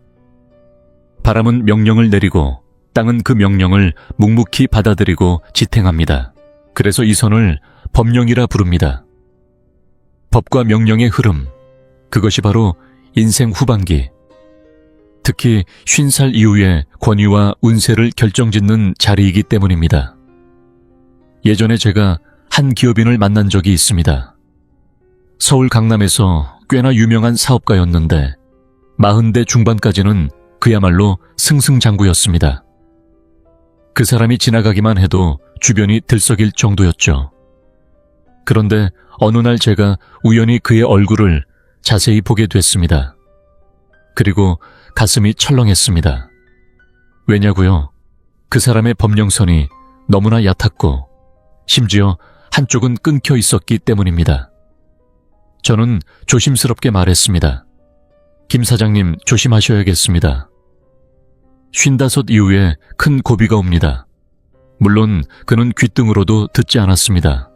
S1: 바람은 명령을 내리고 땅은 그 명령을 묵묵히 받아들이고 지탱합니다. 그래서 이 선을 법령이라 부릅니다. 법과 명령의 흐름, 그것이 바로 인생 후반기, 특히 50살 이후의 권위와 운세를 결정짓는 자리이기 때문입니다. 예전에 제가 한 기업인을 만난 적이 있습니다. 서울 강남에서 꽤나 유명한 사업가였는데 40대 중반까지는 그야말로 승승장구였습니다. 그 사람이 지나가기만 해도 주변이 들썩일 정도였죠. 그런데 어느 날 제가 우연히 그의 얼굴을 자세히 보게 됐습니다. 그리고 가슴이 철렁했습니다. 왜냐고요? 그 사람의 법령선이 너무나 얕았고 심지어 한쪽은 끊겨 있었기 때문입니다. 저는 조심스럽게 말했습니다. 김 사장님, 조심하셔야겠습니다. 55 이후에 큰 고비가 옵니다. 물론 그는 귓등으로도 듣지 않았습니다.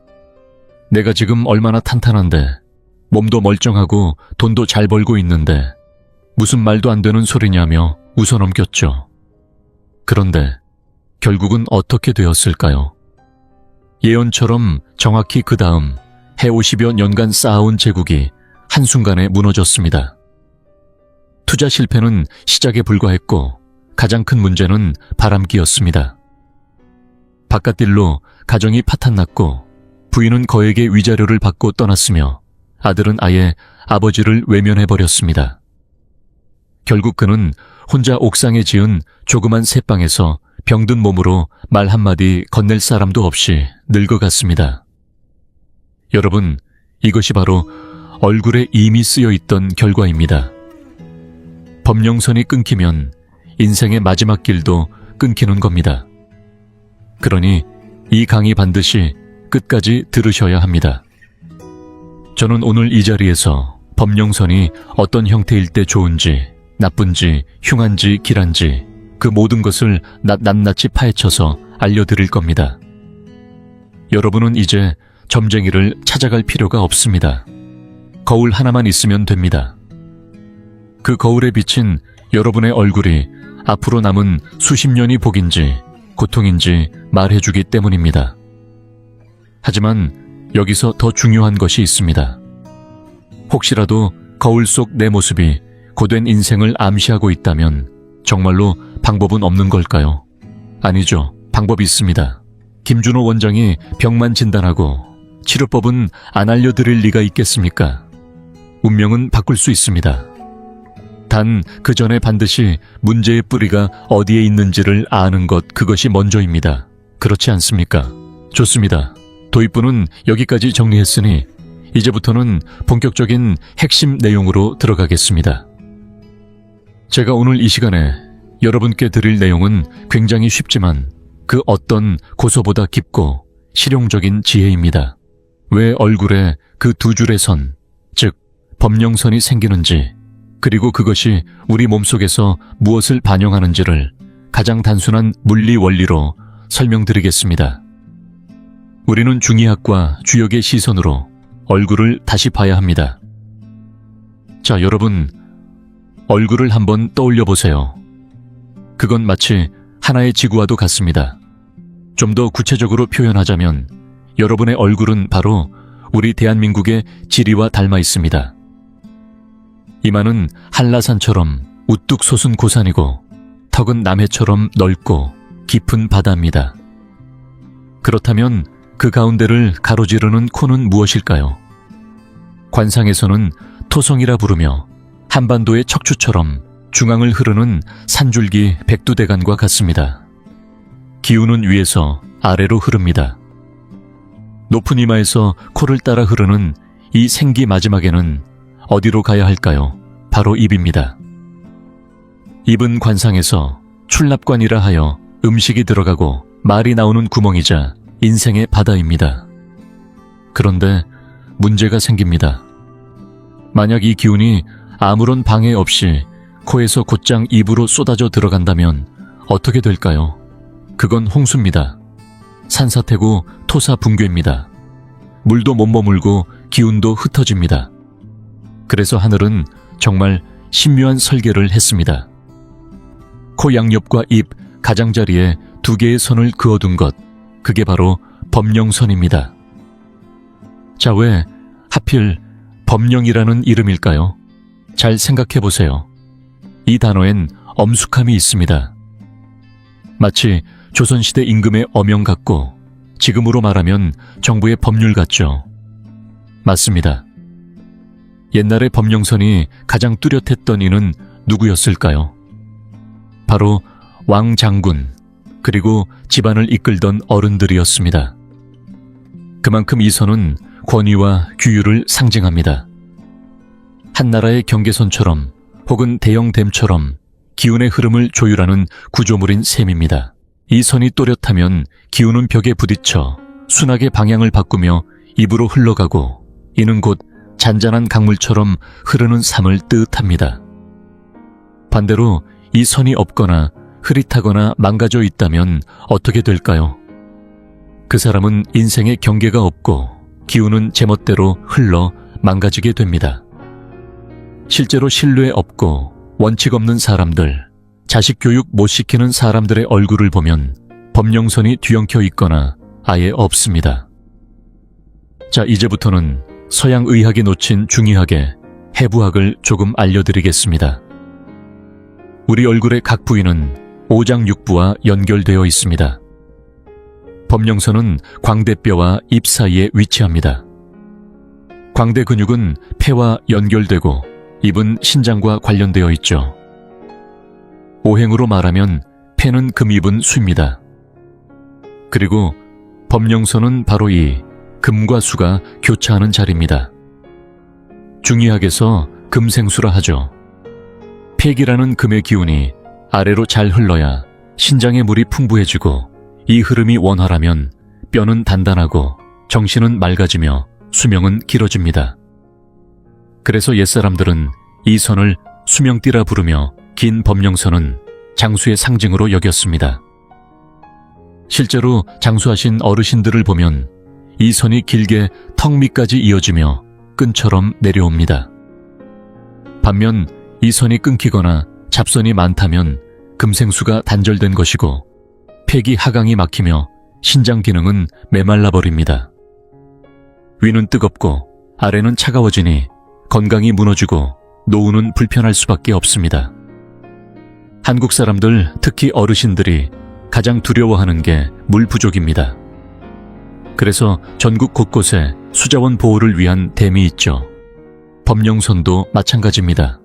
S1: 내가 지금 얼마나 탄탄한데, 몸도 멀쩡하고 돈도 잘 벌고 있는데 무슨 말도 안 되는 소리냐며 웃어넘겼죠. 그런데 결국은 어떻게 되었을까요? 예언처럼 정확히 그 다음 해 50여 년간 쌓아온 제국이 한순간에 무너졌습니다. 투자 실패는 시작에 불과했고 가장 큰 문제는 바람기였습니다. 바깥일로 가정이 파탄났고 부인은 거액의 위자료를 받고 떠났으며 아들은 아예 아버지를 외면해버렸습니다. 결국 그는 혼자 옥상에 지은 조그만 새방에서 병든 몸으로 말 한마디 건넬 사람도 없이 늙어갔습니다. 여러분, 이것이 바로 얼굴에 이미 쓰여있던 결과입니다. 법령선이 끊기면 인생의 마지막 길도 끊기는 겁니다. 그러니 이 강의 반드시 끝까지 들으셔야 합니다. 저는 오늘 이 자리에서 법령선이 어떤 형태일 때 좋은지, 나쁜지, 흉한지, 길한지 그 모든 것을 낱낱이 파헤쳐서 알려드릴 겁니다. 여러분은 이제 점쟁이를 찾아갈 필요가 없습니다. 거울 하나만 있으면 됩니다. 그 거울에 비친 여러분의 얼굴이 앞으로 남은 수십 년이 복인지 고통인지 말해주기 때문입니다. 하지만 여기서 더 중요한 것이 있습니다. 혹시라도 거울 속 내 모습이 고된 인생을 암시하고 있다면 정말로 방법은 없는 걸까요? 아니죠. 방법이 있습니다. 김준호 원장이 병만 진단하고 치료법은 안 알려드릴 리가 있겠습니까? 운명은 바꿀 수 있습니다. 단 그 전에 반드시 문제의 뿌리가 어디에 있는지를 아는 것, 그것이 먼저입니다. 그렇지 않습니까? 좋습니다. 도입부는 여기까지 정리했으니 이제부터는 본격적인 핵심 내용으로 들어가겠습니다. 제가 오늘 이 시간에 여러분께 드릴 내용은 굉장히 쉽지만 그 어떤 고소보다 깊고 실용적인 지혜입니다. 왜 얼굴에 그 두 줄의 선, 즉 법령선이 생기는지, 그리고 그것이 우리 몸속에서 무엇을 반영하는지를 가장 단순한 물리 원리로 설명드리겠습니다. 우리는 중의학과 주역의 시선으로 얼굴을 다시 봐야 합니다. 자, 여러분, 얼굴을 한번 떠올려 보세요. 그건 마치 하나의 지구와도 같습니다. 좀 더 구체적으로 표현하자면 여러분의 얼굴은 바로 우리 대한민국의 지리와 닮아 있습니다. 이마는 한라산처럼 우뚝 솟은 고산이고 턱은 남해처럼 넓고 깊은 바다입니다. 그렇다면 그 가운데를 가로지르는 코는 무엇일까요? 관상에서는 토성이라 부르며 한반도의 척추처럼 중앙을 흐르는 산줄기 백두대간과 같습니다. 기운은 위에서 아래로 흐릅니다. 높은 이마에서 코를 따라 흐르는 이 생기 마지막에는 어디로 가야 할까요? 바로 입입니다. 입은 관상에서 출납관이라 하여 음식이 들어가고 말이 나오는 구멍이자 인생의 바다입니다. 그런데 문제가 생깁니다. 만약 이 기운이 아무런 방해 없이 코에서 곧장 입으로 쏟아져 들어간다면 어떻게 될까요? 그건 홍수입니다. 산사태고 토사 붕괴입니다. 물도 못 머물고 기운도 흩어집니다. 그래서 하늘은 정말 신묘한 설계를 했습니다. 코 양옆과 입 가장자리에 2개의 선을 그어둔 것, 그게 바로 법령선입니다. 자, 왜 하필 법령이라는 이름일까요? 잘 생각해 보세요. 이 단어엔 엄숙함이 있습니다. 마치 조선시대 임금의 어명 같고 지금으로 말하면 정부의 법률 같죠. 맞습니다. 옛날의 법령선이 가장 뚜렷했던 이는 누구였을까요? 바로 왕장군, 그리고 집안을 이끌던 어른들이었습니다. 그만큼 이 선은 권위와 규율을 상징합니다. 한 나라의 경계선처럼 혹은 대형 댐처럼 기운의 흐름을 조율하는 구조물인 셈입니다. 이 선이 또렷하면 기운은 벽에 부딪혀 순하게 방향을 바꾸며 입으로 흘러가고 이는 곧 잔잔한 강물처럼 흐르는 삶을 뜻합니다. 반대로 이 선이 없거나 흐릿하거나 망가져 있다면 어떻게 될까요? 그 사람은 인생의 경계가 없고 기운은 제멋대로 흘러 망가지게 됩니다. 실제로 신뢰 없고 원칙 없는 사람들, 자식 교육 못 시키는 사람들의 얼굴을 보면 법령선이 뒤엉켜 있거나 아예 없습니다. 자, 이제부터는 서양 의학이 놓친 중의학의 해부학을 조금 알려드리겠습니다. 우리 얼굴의 각 부위는 오장육부와 연결되어 있습니다. 법령선은 광대뼈와 입 사이에 위치합니다. 광대 근육은 폐와 연결되고 입은 신장과 관련되어 있죠. 오행으로 말하면 폐는 금, 입은 수입니다. 그리고 법령선은 바로 이 금과 수가 교차하는 자리입니다. 중의학에서 금생수라 하죠. 폐기라는 금의 기운이 아래로 잘 흘러야 신장의 물이 풍부해지고 이 흐름이 원활하면 뼈는 단단하고 정신은 맑아지며 수명은 길어집니다. 그래서 옛사람들은 이 선을 수명띠라 부르며 긴 법령선은 장수의 상징으로 여겼습니다. 실제로 장수하신 어르신들을 보면 이 선이 길게 턱 밑까지 이어지며 끈처럼 내려옵니다. 반면 이 선이 끊기거나 잡선이 많다면 금생수가 단절된 것이고 폐기 하강이 막히며 신장 기능은 메말라 버립니다. 위는 뜨겁고 아래는 차가워지니 건강이 무너지고 노후는 불편할 수밖에 없습니다. 한국 사람들, 특히 어르신들이 가장 두려워하는 게 물 부족입니다. 그래서 전국 곳곳에 수자원 보호를 위한 댐이 있죠. 법령선도 마찬가지입니다.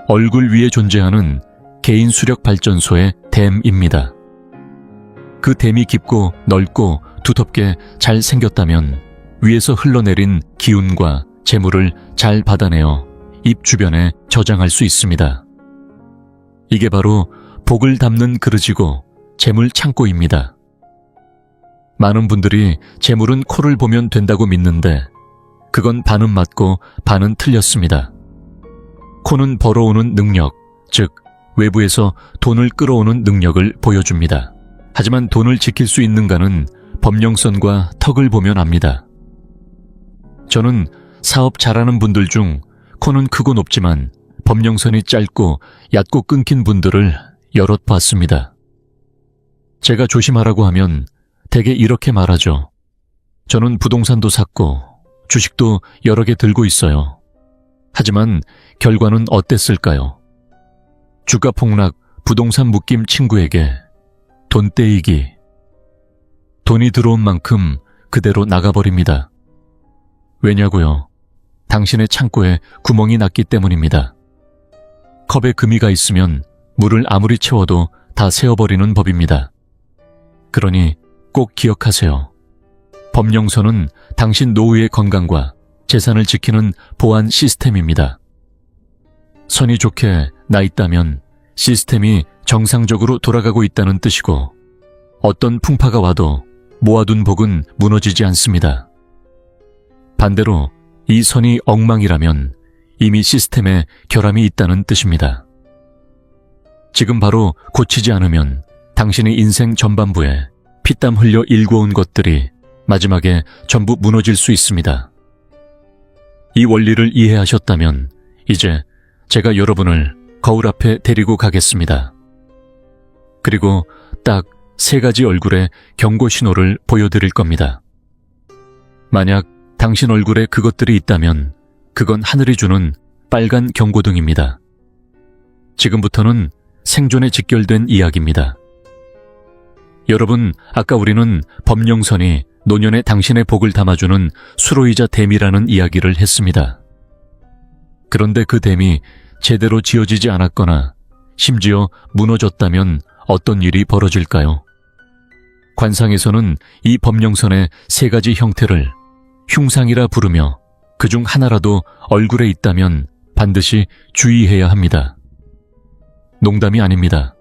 S1: 얼굴 위에 존재하는 개인 수력 발전소의 댐입니다. 그 댐이 깊고 넓고 두텁게 잘 생겼다면 위에서 흘러내린 기운과 재물을 잘 받아내어 입 주변에 저장할 수 있습니다. 이게 바로 복을 담는 그릇이고 재물 창고입니다. 많은 분들이 재물은 코를 보면 된다고 믿는데 그건 반은 맞고 반은 틀렸습니다. 코는 벌어오는 능력, 즉 외부에서 돈을 끌어오는 능력을 보여줍니다. 하지만 돈을 지킬 수 있는가는 법령선과 턱을 보면 압니다. 저는 사업 잘하는 분들 중 코는 크고 높지만 법령선이 짧고 얕고 끊긴 분들을 여럿 봤습니다. 제가 조심하라고 하면 대개 이렇게 말하죠. 저는 부동산도 샀고 주식도 여러 개 들고 있어요. 하지만 결과는 어땠을까요? 주가 폭락, 부동산 묶임 친구에게 돈 떼이기. 돈이 들어온 만큼 그대로 나가버립니다. 왜냐고요? 당신의 창고에 구멍이 났기 때문입니다. 컵에 금이가 있으면 물을 아무리 채워도 다 새어버리는 법입니다. 그러니 꼭 기억하세요. 법령선은 당신 노후의 건강과 재산을 지키는 보안 시스템입니다. 선이 좋게 나 있다면 시스템이 정상적으로 돌아가고 있다는 뜻이고 어떤 풍파가 와도 모아둔 복은 무너지지 않습니다. 반대로 이 선이 엉망이라면 이미 시스템에 결함이 있다는 뜻입니다. 지금 바로 고치지 않으면 당신의 인생 전반부에 피땀 흘려 일궈온 것들이 마지막에 전부 무너질 수 있습니다. 이 원리를 이해하셨다면 이제 제가 여러분을 거울 앞에 데리고 가겠습니다. 그리고 딱 3가지 얼굴의 경고 신호를 보여드릴 겁니다. 만약 당신 얼굴에 그것들이 있다면 그건 하늘이 주는 빨간 경고등입니다. 지금부터는 생존에 직결된 이야기입니다. 여러분, 아까 우리는 법령선이 노년에 당신의 복을 담아주는 수로이자 댐이라는 이야기를 했습니다. 그런데 그 댐이 제대로 지어지지 않았거나 심지어 무너졌다면 어떤 일이 벌어질까요? 관상에서는 이 법령선의 3가지 형태를 흉상이라 부르며 그중 하나라도 얼굴에 있다면 반드시 주의해야 합니다. 농담이 아닙니다.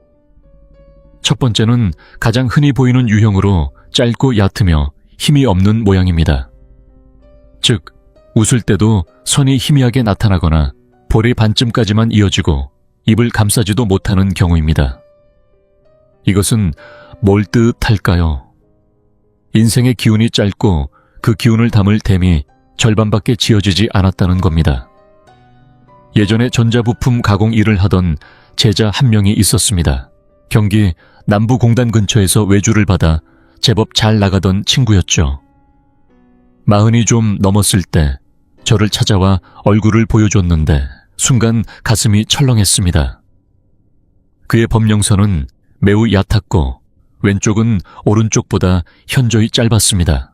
S1: 첫 번째는 가장 흔히 보이는 유형으로 짧고 얕으며 힘이 없는 모양입니다. 즉, 웃을 때도 선이 희미하게 나타나거나 볼의 반쯤까지만 이어지고 입을 감싸지도 못하는 경우입니다. 이것은 뭘 뜻할까요? 인생의 기운이 짧고 그 기운을 담을 댐이 절반밖에 지어지지 않았다는 겁니다. 예전에 전자부품 가공 일을 하던 제자 한 명이 있었습니다. 경기 남부공단 근처에서 외주를 받아 제법 잘 나가던 친구였죠. 40이 좀 넘었을 때 저를 찾아와 얼굴을 보여줬는데 순간 가슴이 철렁했습니다. 그의 법령선은 매우 얕았고 왼쪽은 오른쪽보다 현저히 짧았습니다.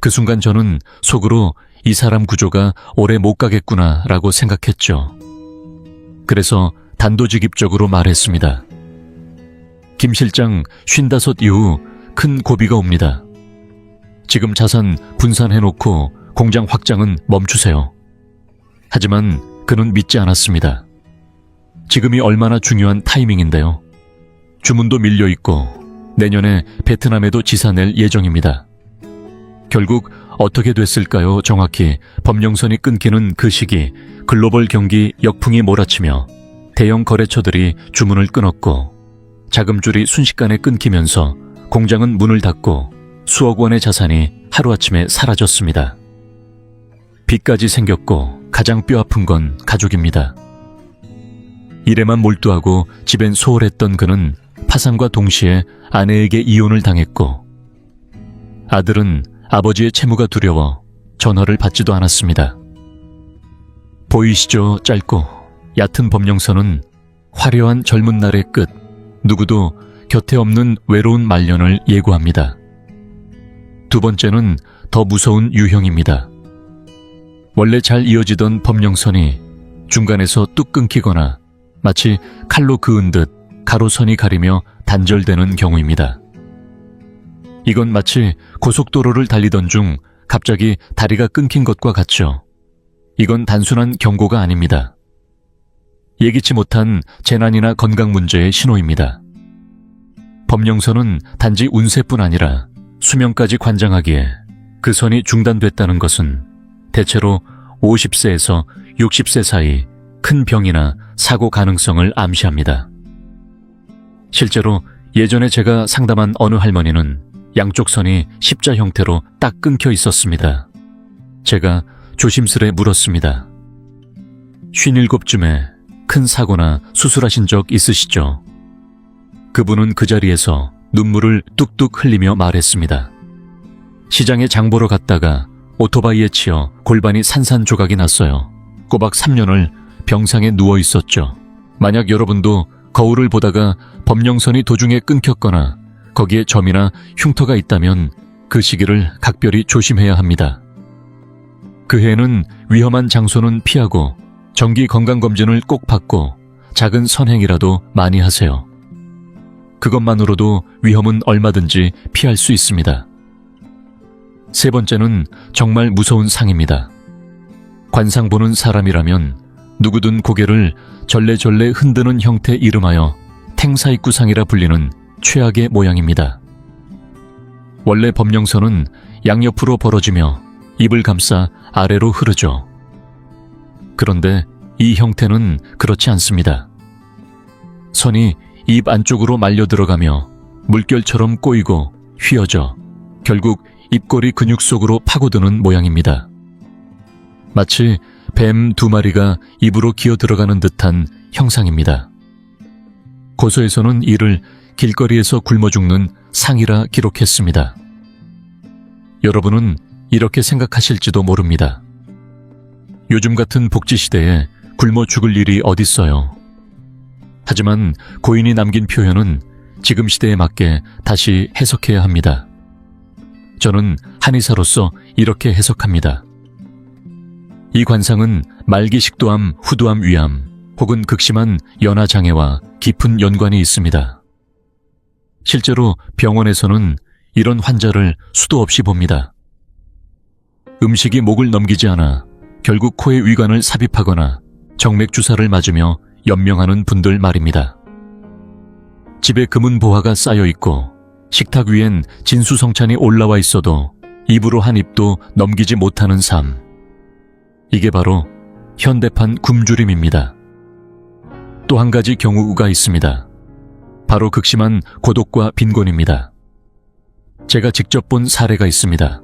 S1: 그 순간 저는 속으로 이 사람 구조가 오래 못 가겠구나 라고 생각했죠. 그래서 단도직입적으로 말했습니다. 김 실장 55 이후 큰 고비가 옵니다. 지금 자산 분산해놓고 공장 확장은 멈추세요. 하지만 그는 믿지 않았습니다. 지금이 얼마나 중요한 타이밍인데요. 주문도 밀려있고 내년에 베트남에도 지사 낼 예정입니다. 결국 어떻게 됐을까요? 정확히 법령선이 끊기는 그 시기 글로벌 경기 역풍이 몰아치며 대형 거래처들이 주문을 끊었고 자금줄이 순식간에 끊기면서 공장은 문을 닫고 수억 원의 자산이 하루아침에 사라졌습니다. 빚까지 생겼고 가장 뼈아픈 건 가족입니다. 일에만 몰두하고 집엔 소홀했던 그는 파산과 동시에 아내에게 이혼을 당했고 아들은 아버지의 채무가 두려워 전화를 받지도 않았습니다. 보이시죠? 짧고 얕은 법령선은 화려한 젊은 날의 끝, 누구도 곁에 없는 외로운 말년을 예고합니다. 두 번째는 더 무서운 유형입니다. 원래 잘 이어지던 법령선이 중간에서 뚝 끊기거나 마치 칼로 그은 듯 가로선이 가리며 단절되는 경우입니다. 이건 마치 고속도로를 달리던 중 갑자기 다리가 끊긴 것과 같죠. 이건 단순한 경고가 아닙니다. 예기치 못한 재난이나 건강 문제의 신호입니다. 법령선은 단지 운세뿐 아니라 수명까지 관장하기에 그 선이 중단됐다는 것은 대체로 50세에서 60세 사이 큰 병이나 사고 가능성을 암시합니다. 실제로 예전에 제가 상담한 어느 할머니는 양쪽 선이 십자 형태로 딱 끊겨 있었습니다. 제가 조심스레 물었습니다. 57쯤에 큰 사고나 수술하신 적 있으시죠? 그분은 그 자리에서 눈물을 뚝뚝 흘리며 말했습니다. 시장에 장 보러 갔다가 오토바이에 치여 골반이 산산조각이 났어요. 꼬박 3년을 병상에 누워 있었죠. 만약 여러분도 거울을 보다가 법령선이 도중에 끊겼거나 거기에 점이나 흉터가 있다면 그 시기를 각별히 조심해야 합니다. 그 해에는 위험한 장소는 피하고 정기 건강검진을 꼭 받고 작은 선행이라도 많이 하세요. 그것만으로도 위험은 얼마든지 피할 수 있습니다. 세 번째는 정말 무서운 상입니다. 관상 보는 사람이라면 누구든 고개를 절레절레 흔드는 형태 이름하여 탱사입구상이라 불리는 최악의 모양입니다. 원래 법령선은 양옆으로 벌어지며 입을 감싸 아래로 흐르죠. 그런데 이 형태는 그렇지 않습니다. 선이 입 안쪽으로 말려 들어가며 물결처럼 꼬이고 휘어져 결국 입꼬리 근육 속으로 파고드는 모양입니다. 마치 뱀 2마리가 입으로 기어 들어가는 듯한 형상입니다. 고서에서는 이를 길거리에서 굶어 죽는 상이라 기록했습니다. 여러분은 이렇게 생각하실지도 모릅니다. 요즘 같은 복지시대에 굶어 죽을 일이 어딨어요. 하지만 고인이 남긴 표현은 지금 시대에 맞게 다시 해석해야 합니다. 저는 한의사로서 이렇게 해석합니다. 이 관상은 말기 식도암, 후두암, 위암 혹은 극심한 연하장애와 깊은 연관이 있습니다. 실제로 병원에서는 이런 환자를 수도 없이 봅니다. 음식이 목을 넘기지 않아 결국 코에 위관을 삽입하거나 정맥 주사를 맞으며 연명하는 분들 말입니다. 집에 금은보화가 쌓여 있고 식탁 위엔 진수성찬이 올라와 있어도 입으로 한 입도 넘기지 못하는 삶. 이게 바로 현대판 굶주림입니다. 또 한 가지 경우가 있습니다. 바로 극심한 고독과 빈곤입니다. 제가 직접 본 사례가 있습니다.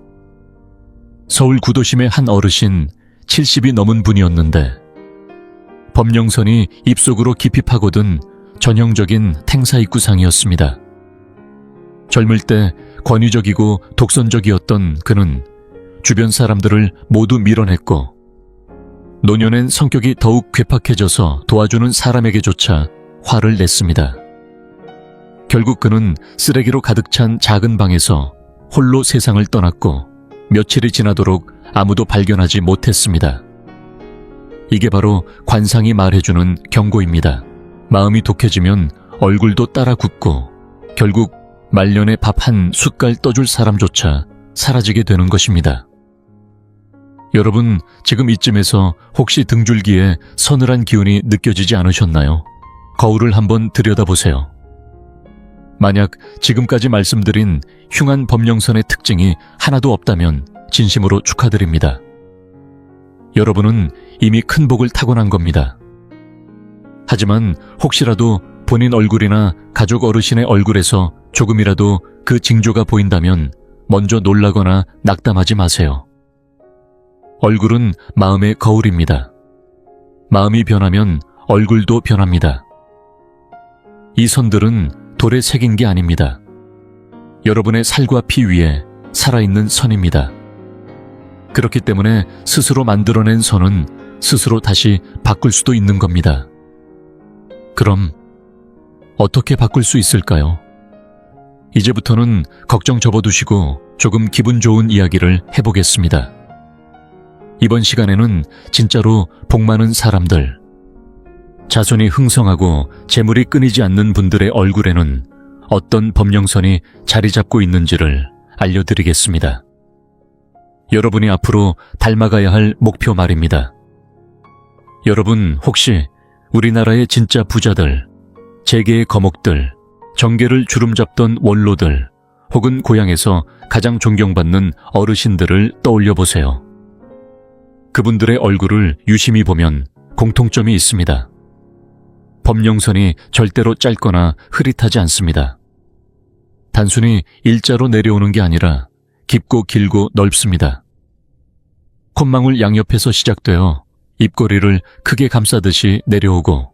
S1: 서울 구도심의 한 어르신 70이 넘은 분이었는데 범령선이 입속으로 깊이 파고든 전형적인 탱사입구상이었습니다. 젊을 때 권위적이고 독선적이었던 그는 주변 사람들을 모두 밀어냈고 노년엔 성격이 더욱 괴팍해져서 도와주는 사람에게조차 화를 냈습니다. 결국 그는 쓰레기로 가득 찬 작은 방에서 홀로 세상을 떠났고 며칠이 지나도록 아무도 발견하지 못했습니다. 이게 바로 관상이 말해주는 경고입니다. 마음이 독해지면 얼굴도 따라 굳고 결국 말년에 밥 한 숟갈 떠줄 사람조차 사라지게 되는 것입니다. 여러분, 지금 이쯤에서 혹시 등줄기에 서늘한 기운이 느껴지지 않으셨나요? 거울을 한번 들여다보세요. 만약 지금까지 말씀드린 흉한 범령선의 특징이 하나도 없다면 진심으로 축하드립니다. 여러분은 이미 큰 복을 타고난 겁니다. 하지만 혹시라도 본인 얼굴이나 가족 어르신의 얼굴에서 조금이라도 그 징조가 보인다면 먼저 놀라거나 낙담하지 마세요. 얼굴은 마음의 거울입니다. 마음이 변하면 얼굴도 변합니다. 이 선들은 돌에 새긴 게 아닙니다. 여러분의 살과 피 위에 살아있는 선입니다. 그렇기 때문에 스스로 만들어낸 선은 스스로 다시 바꿀 수도 있는 겁니다. 그럼 어떻게 바꿀 수 있을까요? 이제부터는 걱정 접어두시고 조금 기분 좋은 이야기를 해보겠습니다. 이번 시간에는 진짜로 복 많은 사람들, 자손이 흥성하고 재물이 끊이지 않는 분들의 얼굴에는 어떤 범령선이 자리 잡고 있는지를 알려드리겠습니다. 여러분이 앞으로 닮아가야 할 목표 말입니다. 여러분 혹시 우리나라의 진짜 부자들, 재계의 거목들, 정계를 주름잡던 원로들, 혹은 고향에서 가장 존경받는 어르신들을 떠올려 보세요. 그분들의 얼굴을 유심히 보면 공통점이 있습니다. 범령선이 절대로 짧거나 흐릿하지 않습니다. 단순히 일자로 내려오는 게 아니라 깊고 길고 넓습니다. 콧망울 양옆에서 시작되어 입꼬리를 크게 감싸듯이 내려오고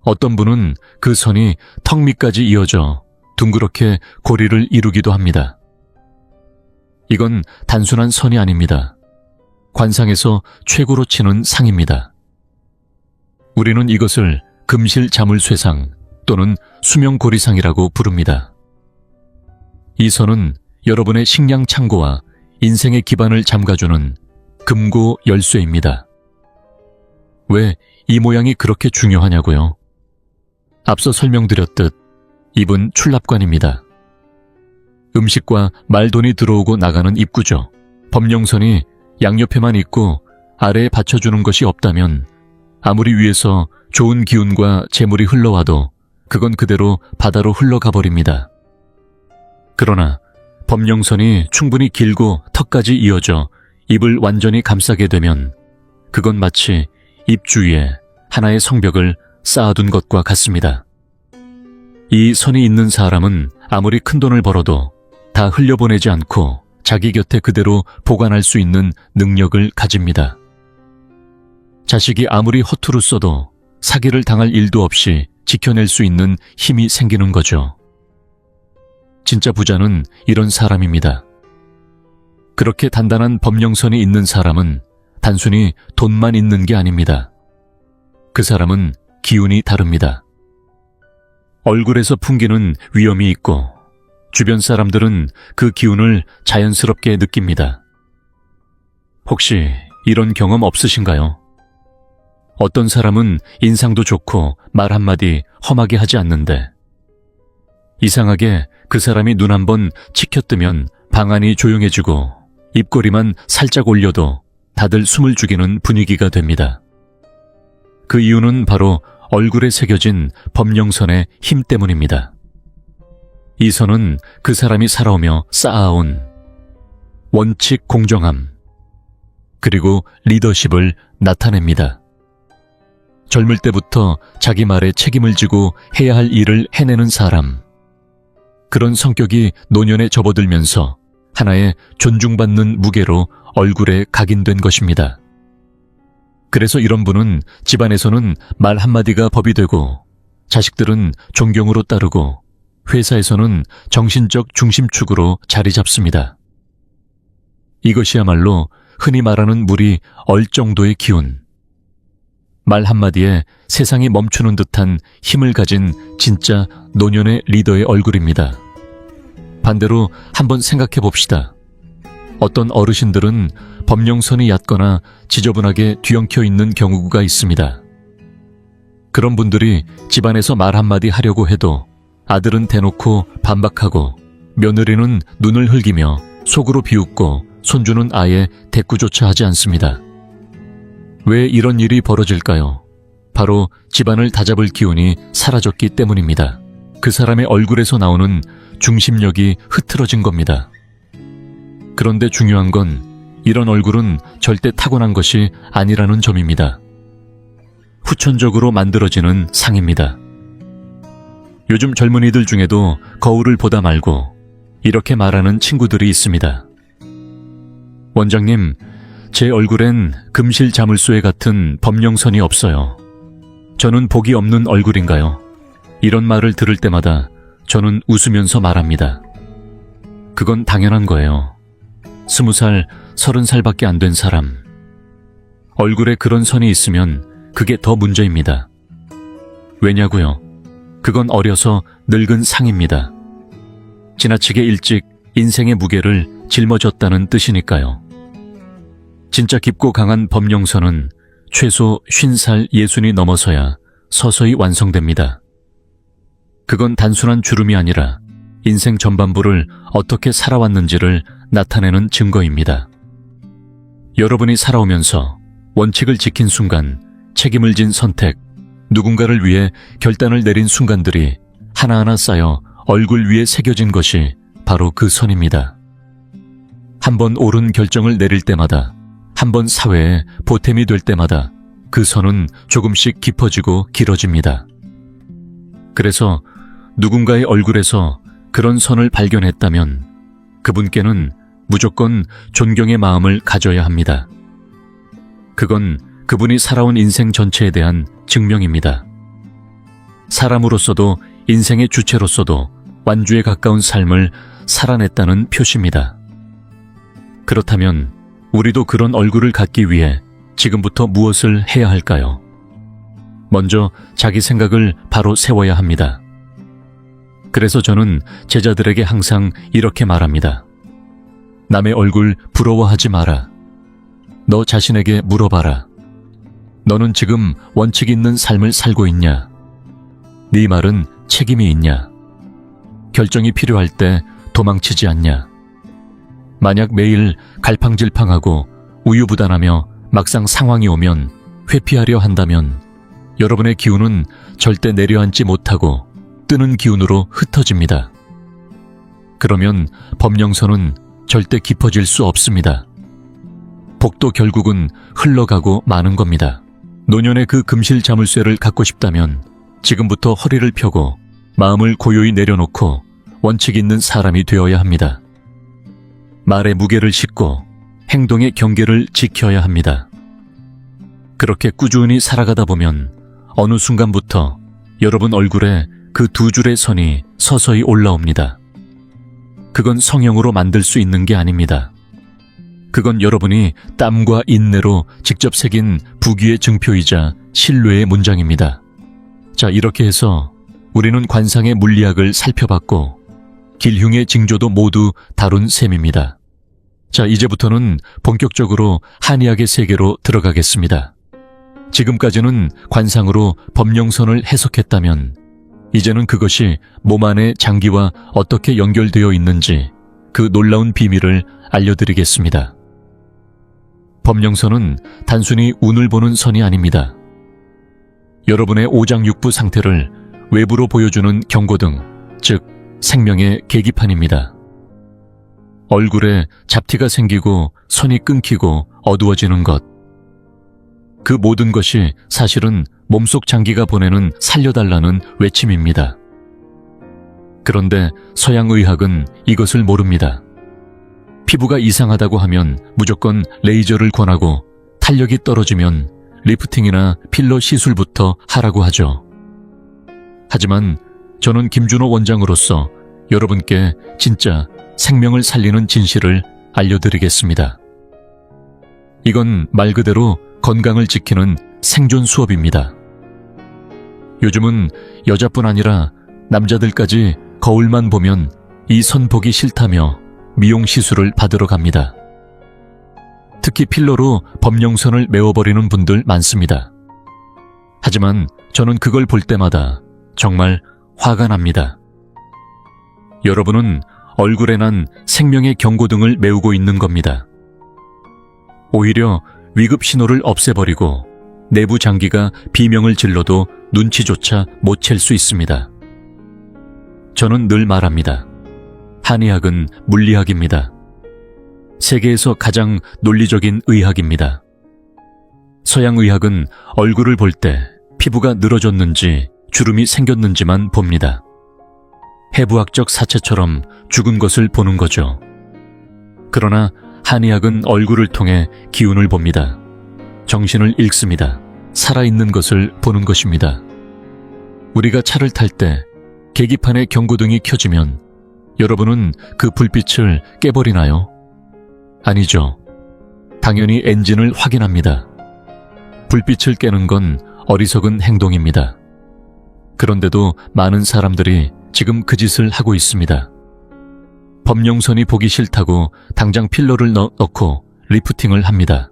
S1: 어떤 분은 그 선이 턱 밑까지 이어져 둥그렇게 고리를 이루기도 합니다. 이건 단순한 선이 아닙니다. 관상에서 최고로 치는 상입니다. 우리는 이것을 금실자물쇠상 또는 수명고리상이라고 부릅니다. 이 선은 여러분의 식량 창고와 인생의 기반을 잠가주는 금고 열쇠입니다. 왜 이 모양이 그렇게 중요하냐고요? 앞서 설명드렸듯 입은 출납관입니다. 음식과 말돈이 들어오고 나가는 입구죠. 범령선이 양옆에만 있고 아래에 받쳐주는 것이 없다면 아무리 위에서 좋은 기운과 재물이 흘러와도 그건 그대로 바다로 흘러가 버립니다. 그러나 범령선이 충분히 길고 턱까지 이어져 입을 완전히 감싸게 되면 그건 마치 입 주위에 하나의 성벽을 쌓아둔 것과 같습니다. 이 선이 있는 사람은 아무리 큰 돈을 벌어도 다 흘려보내지 않고 자기 곁에 그대로 보관할 수 있는 능력을 가집니다. 자식이 아무리 허투루 써도 사기를 당할 일도 없이 지켜낼 수 있는 힘이 생기는 거죠. 진짜 부자는 이런 사람입니다. 그렇게 단단한 법령선이 있는 사람은 단순히 돈만 있는 게 아닙니다. 그 사람은 기운이 다릅니다. 얼굴에서 풍기는 위엄이 있고 주변 사람들은 그 기운을 자연스럽게 느낍니다. 혹시 이런 경험 없으신가요? 어떤 사람은 인상도 좋고 말 한마디 험하게 하지 않는데 이상하게 그 사람이 눈 한번 치켜뜨면 방 안이 조용해지고 입꼬리만 살짝 올려도 다들 숨을 죽이는 분위기가 됩니다. 그 이유는 바로 얼굴에 새겨진 법령선의 힘 때문입니다. 이 선은 그 사람이 살아오며 쌓아온 원칙 공정함, 그리고 리더십을 나타냅니다. 젊을 때부터 자기 말에 책임을 지고 해야 할 일을 해내는 사람, 그런 성격이 노년에 접어들면서 하나의 존중받는 무게로 얼굴에 각인된 것입니다. 그래서 이런 분은 집안에서는 말 한마디가 법이 되고 자식들은 존경으로 따르고 회사에서는 정신적 중심축으로 자리 잡습니다. 이것이야말로 흔히 말하는 물이 얼 정도의 기운, 말 한마디에 세상이 멈추는 듯한 힘을 가진 진짜 노년의 리더의 얼굴입니다. 반대로 한번 생각해 봅시다. 어떤 어르신들은 법령선이 얕거나 지저분하게 뒤엉켜 있는 경우가 있습니다. 그런 분들이 집안에서 말 한마디 하려고 해도 아들은 대놓고 반박하고 며느리는 눈을 흘기며 속으로 비웃고 손주는 아예 대꾸조차 하지 않습니다. 왜 이런 일이 벌어질까요? 바로 집안을 다잡을 기운이 사라졌기 때문입니다. 그 사람의 얼굴에서 나오는 중심력이 흐트러진 겁니다. 그런데 중요한 건 이런 얼굴은 절대 타고난 것이 아니라는 점입니다. 후천적으로 만들어지는 상입니다. 요즘 젊은이들 중에도 거울을 보다 말고 이렇게 말하는 친구들이 있습니다. 원장님, 제 얼굴엔 금실 자물쇠 같은 법령선이 없어요. 저는 복이 없는 얼굴인가요? 이런 말을 들을 때마다 저는 웃으면서 말합니다. 그건 당연한 거예요. 20살, 30살밖에 안 된 사람. 얼굴에 그런 선이 있으면 그게 더 문제입니다. 왜냐고요? 그건 어려서 늙은 상입니다. 지나치게 일찍 인생의 무게를 짊어졌다는 뜻이니까요. 진짜 깊고 강한 법령선은 최소 50살 60이 넘어서야 서서히 완성됩니다. 그건 단순한 주름이 아니라 인생 전반부를 어떻게 살아왔는지를 나타내는 증거입니다. 여러분이 살아오면서 원칙을 지킨 순간, 책임을 진 선택, 누군가를 위해 결단을 내린 순간들이 하나하나 쌓여 얼굴 위에 새겨진 것이 바로 그 선입니다. 한 번 옳은 결정을 내릴 때마다, 한 번 사회에 보탬이 될 때마다 그 선은 조금씩 깊어지고 길어집니다. 그래서 누군가의 얼굴에서 그런 선을 발견했다면 그분께는 무조건 존경의 마음을 가져야 합니다. 그건 그분이 살아온 인생 전체에 대한 증명입니다. 사람으로서도 인생의 주체로서도 완주에 가까운 삶을 살아냈다는 표시입니다. 그렇다면 우리도 그런 얼굴을 갖기 위해 지금부터 무엇을 해야 할까요? 먼저 자기 생각을 바로 세워야 합니다. 그래서 저는 제자들에게 항상 이렇게 말합니다. 남의 얼굴 부러워하지 마라. 너 자신에게 물어봐라. 너는 지금 원칙 있는 삶을 살고 있냐? 네 말은 책임이 있냐? 결정이 필요할 때 도망치지 않냐? 만약 매일 갈팡질팡하고 우유부단하며 막상 상황이 오면 회피하려 한다면 여러분의 기운은 절대 내려앉지 못하고 뜨는 기운으로 흩어집니다. 그러면 법령선은 절대 깊어질 수 없습니다. 복도 결국은 흘러가고 마는 겁니다. 노년의 그 금실 자물쇠를 갖고 싶다면 지금부터 허리를 펴고 마음을 고요히 내려놓고 원칙 있는 사람이 되어야 합니다. 말의 무게를 싣고 행동의 경계를 지켜야 합니다. 그렇게 꾸준히 살아가다 보면 어느 순간부터 여러분 얼굴에 그 두 줄의 선이 서서히 올라옵니다. 그건 성형으로 만들 수 있는 게 아닙니다. 그건 여러분이 땀과 인내로 직접 새긴 부귀의 증표이자 신뢰의 문장입니다. 자, 이렇게 해서 우리는 관상의 물리학을 살펴봤고 길흉의 징조도 모두 다룬 셈입니다. 자, 이제부터는 본격적으로 한의학의 세계로 들어가겠습니다. 지금까지는 관상으로 법령선을 해석했다면 이제는 그것이 몸 안의 장기와 어떻게 연결되어 있는지 그 놀라운 비밀을 알려드리겠습니다. 법령선은 단순히 운을 보는 선이 아닙니다. 여러분의 오장육부 상태를 외부로 보여주는 경고등, 즉 생명의 계기판입니다. 얼굴에 잡티가 생기고 선이 끊기고 어두워지는 것, 그 모든 것이 사실은 몸속 장기가 보내는 살려달라는 외침입니다. 그런데 서양의학은 이것을 모릅니다. 피부가 이상하다고 하면 무조건 레이저를 권하고 탄력이 떨어지면 리프팅이나 필러 시술부터 하라고 하죠. 하지만 저는 김준호 원장으로서 여러분께 진짜 생명을 살리는 진실을 알려드리겠습니다. 이건 말 그대로 건강을 지키는 생존 수업입니다. 요즘은 여자뿐 아니라 남자들까지 거울만 보면 이 선 보기 싫다며 미용 시술을 받으러 갑니다. 특히 필러로 법령선을 메워버리는 분들 많습니다. 하지만 저는 그걸 볼 때마다 정말 화가 납니다. 여러분은 얼굴에 난 생명의 경고등을 메우고 있는 겁니다. 오히려 위급 신호를 없애버리고 내부 장기가 비명을 질러도 눈치조차 못 챌 수 있습니다. 저는 늘 말합니다. 한의학은 물리학입니다. 세계에서 가장 논리적인 의학입니다. 서양의학은 얼굴을 볼 때 피부가 늘어졌는지 주름이 생겼는지만 봅니다. 해부학적 사체처럼 죽은 것을 보는 거죠. 그러나 한의학은 얼굴을 통해 기운을 봅니다. 정신을 읽습니다. 살아있는 것을 보는 것입니다. 우리가 차를 탈 때 계기판의 경고등이 켜지면 여러분은 그 불빛을 깨버리나요? 아니죠. 당연히 엔진을 확인합니다. 불빛을 깨는 건 어리석은 행동입니다. 그런데도 많은 사람들이 지금 그 짓을 하고 있습니다. 법령선이 보기 싫다고 당장 필러를 넣고 리프팅을 합니다.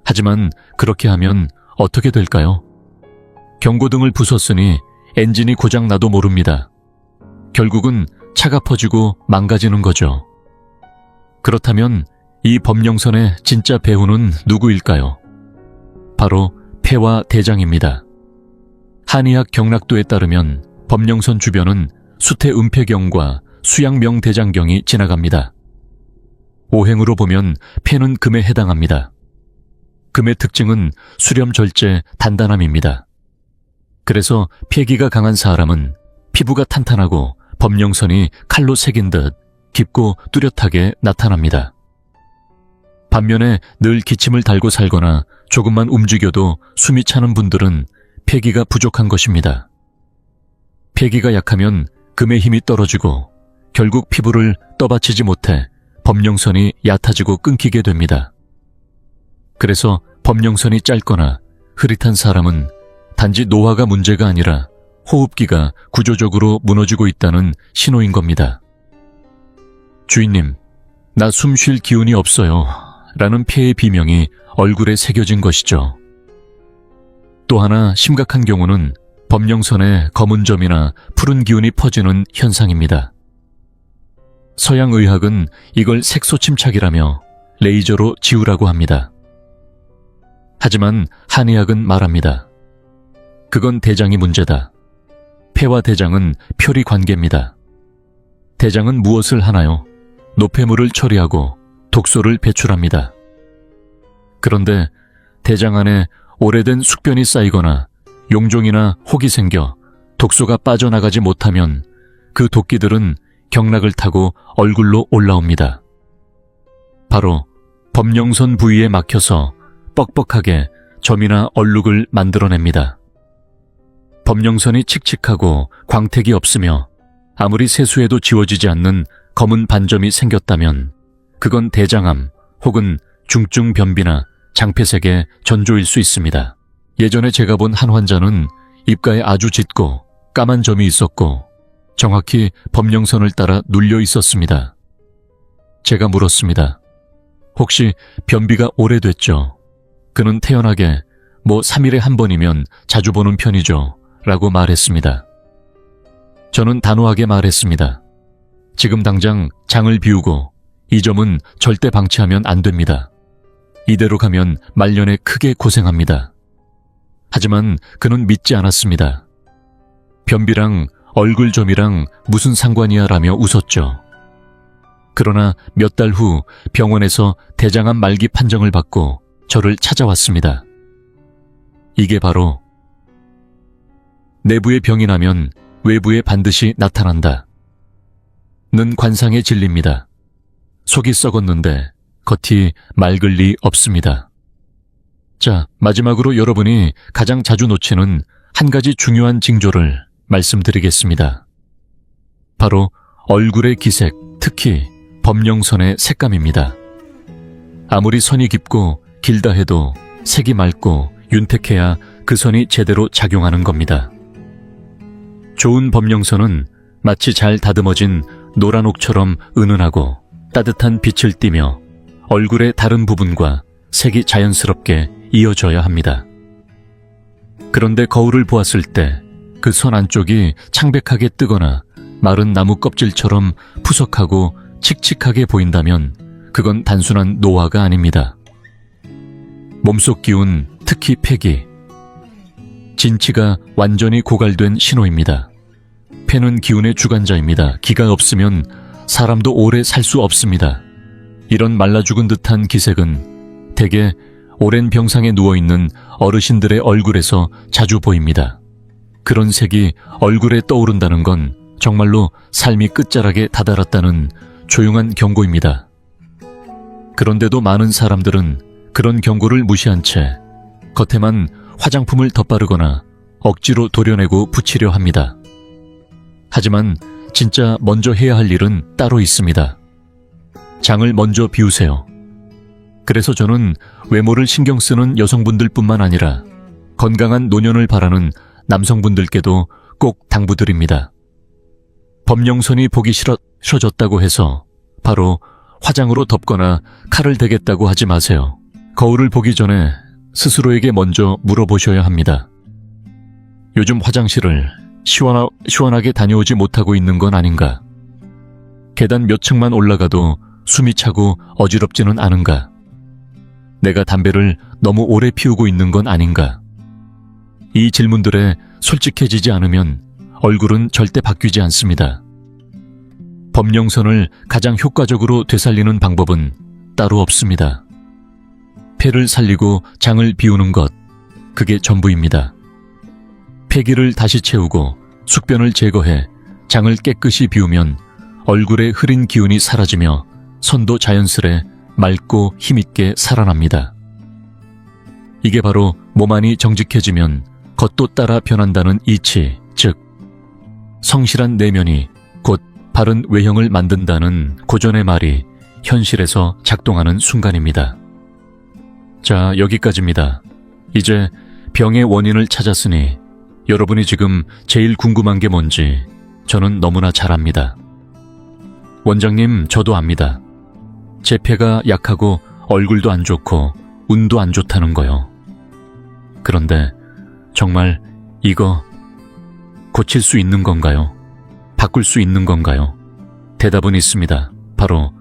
S1: 하지만 그렇게 하면 어떻게 될까요? 경고등을 부쉈으니 엔진이 고장나도 모릅니다. 결국은 차가 퍼지고 망가지는 거죠. 그렇다면 이 법령선의 진짜 배우는 누구일까요? 바로 폐와 대장입니다. 한의학 경락도에 따르면 법령선 주변은 수태음폐경과 수양명대장경이 지나갑니다. 오행으로 보면 폐는 금에 해당합니다. 금의 특징은 수렴절제 단단함입니다. 그래서 폐기가 강한 사람은 피부가 탄탄하고 법령선이 칼로 새긴 듯 깊고 뚜렷하게 나타납니다. 반면에 늘 기침을 달고 살거나 조금만 움직여도 숨이 차는 분들은 폐기가 부족한 것입니다. 폐기가 약하면 금의 힘이 떨어지고 결국 피부를 떠받치지 못해 법령선이 얕아지고 끊기게 됩니다. 그래서 법령선이 짧거나 흐릿한 사람은 단지 노화가 문제가 아니라 호흡기가 구조적으로 무너지고 있다는 신호인 겁니다. 주인님, 나 숨 쉴 기운이 없어요. 라는 폐의 비명이 얼굴에 새겨진 것이죠. 또 하나 심각한 경우는 법령선에 검은 점이나 푸른 기운이 퍼지는 현상입니다. 서양의학은 이걸 색소 침착이라며 레이저로 지우라고 합니다. 하지만 한의학은 말합니다. 그건 대장이 문제다. 폐와 대장은 표리 관계입니다. 대장은 무엇을 하나요? 노폐물을 처리하고 독소를 배출합니다. 그런데 대장 안에 오래된 숙변이 쌓이거나 용종이나 혹이 생겨 독소가 빠져나가지 못하면 그 독기들은 경락을 타고 얼굴로 올라옵니다. 바로 법령선 부위에 막혀서 뻑뻑하게 점이나 얼룩을 만들어냅니다. 범령선이 칙칙하고 광택이 없으며 아무리 세수해도 지워지지 않는 검은 반점이 생겼다면 그건 대장암 혹은 중증 변비나 장폐색의 전조일 수 있습니다. 예전에 제가 본 한 환자는 입가에 아주 짙고 까만 점이 있었고 정확히 범령선을 따라 눌려 있었습니다. 제가 물었습니다. 혹시 변비가 오래됐죠? 그는 태연하게 3일에 한 번이면 자주 보는 편이죠 라고 말했습니다. 저는 단호하게 말했습니다. 지금 당장 장을 비우고 이 점은 절대 방치하면 안 됩니다. 이대로 가면 말년에 크게 고생합니다. 하지만 그는 믿지 않았습니다. 변비랑 얼굴점이랑 무슨 상관이야 라며 웃었죠. 그러나 몇 달 후 병원에서 대장암 말기 판정을 받고 저를 찾아왔습니다. 이게 바로 내부에 병이 나면 외부에 반드시 나타난다. 는 관상의 진리입니다. 속이 썩었는데 겉이 맑을 리 없습니다. 자, 마지막으로 여러분이 가장 자주 놓치는 한 가지 중요한 징조를 말씀드리겠습니다. 바로 얼굴의 기색, 특히 범령선의 색감입니다. 아무리 선이 깊고 길다 해도 색이 맑고 윤택해야 그 선이 제대로 작용하는 겁니다. 좋은 범령선은 마치 잘 다듬어진 노란 옥처럼 은은하고 따뜻한 빛을 띠며 얼굴의 다른 부분과 색이 자연스럽게 이어져야 합니다. 그런데 거울을 보았을 때 그 선 안쪽이 창백하게 뜨거나 마른 나무 껍질처럼 푸석하고 칙칙하게 보인다면 그건 단순한 노화가 아닙니다. 몸속 기운, 특히 폐기, 진치가 완전히 고갈된 신호입니다. 폐는 기운의 주관자입니다. 기가 없으면 사람도 오래 살 수 없습니다. 이런 말라 죽은 듯한 기색은 대개 오랜 병상에 누워있는 어르신들의 얼굴에서 자주 보입니다. 그런 색이 얼굴에 떠오른다는 건 정말로 삶이 끝자락에 다다랐다는 조용한 경고입니다. 그런데도 많은 사람들은 그런 경고를 무시한 채 겉에만 화장품을 덧바르거나 억지로 도려내고 붙이려 합니다. 하지만 진짜 먼저 해야 할 일은 따로 있습니다. 장을 먼저 비우세요. 그래서 저는 외모를 신경 쓰는 여성분들뿐만 아니라 건강한 노년을 바라는 남성분들께도 꼭 당부드립니다. 범령선이 보기 싫어졌다고 해서 바로 화장으로 덮거나 칼을 대겠다고 하지 마세요. 거울을 보기 전에 스스로에게 먼저 물어보셔야 합니다. 요즘 화장실을 시원하게 다녀오지 못하고 있는 건 아닌가? 계단 몇 층만 올라가도 숨이 차고 어지럽지는 않은가? 내가 담배를 너무 오래 피우고 있는 건 아닌가? 이 질문들에 솔직해지지 않으면 얼굴은 절대 바뀌지 않습니다. 범령선을 가장 효과적으로 되살리는 방법은 따로 없습니다. 폐를 살리고 장을 비우는 것, 그게 전부입니다. 폐기를 다시 채우고 숙변을 제거해 장을 깨끗이 비우면 얼굴의 흐린 기운이 사라지며 선도 자연스레 맑고 힘있게 살아납니다. 이게 바로 몸 안이 정직해지면 겉도 따라 변한다는 이치, 즉 성실한 내면이 곧 바른 외형을 만든다는 고전의 말이 현실에서 작동하는 순간입니다. 자, 여기까지입니다. 이제 병의 원인을 찾았으니 여러분이 지금 제일 궁금한 게 뭔지 저는 너무나 잘 압니다. 원장님, 저도 압니다. 제 폐가 약하고 얼굴도 안 좋고 운도 안 좋다는 거요. 그런데 정말 이거 고칠 수 있는 건가요? 바꿀 수 있는 건가요? 대답은 있습니다. 바로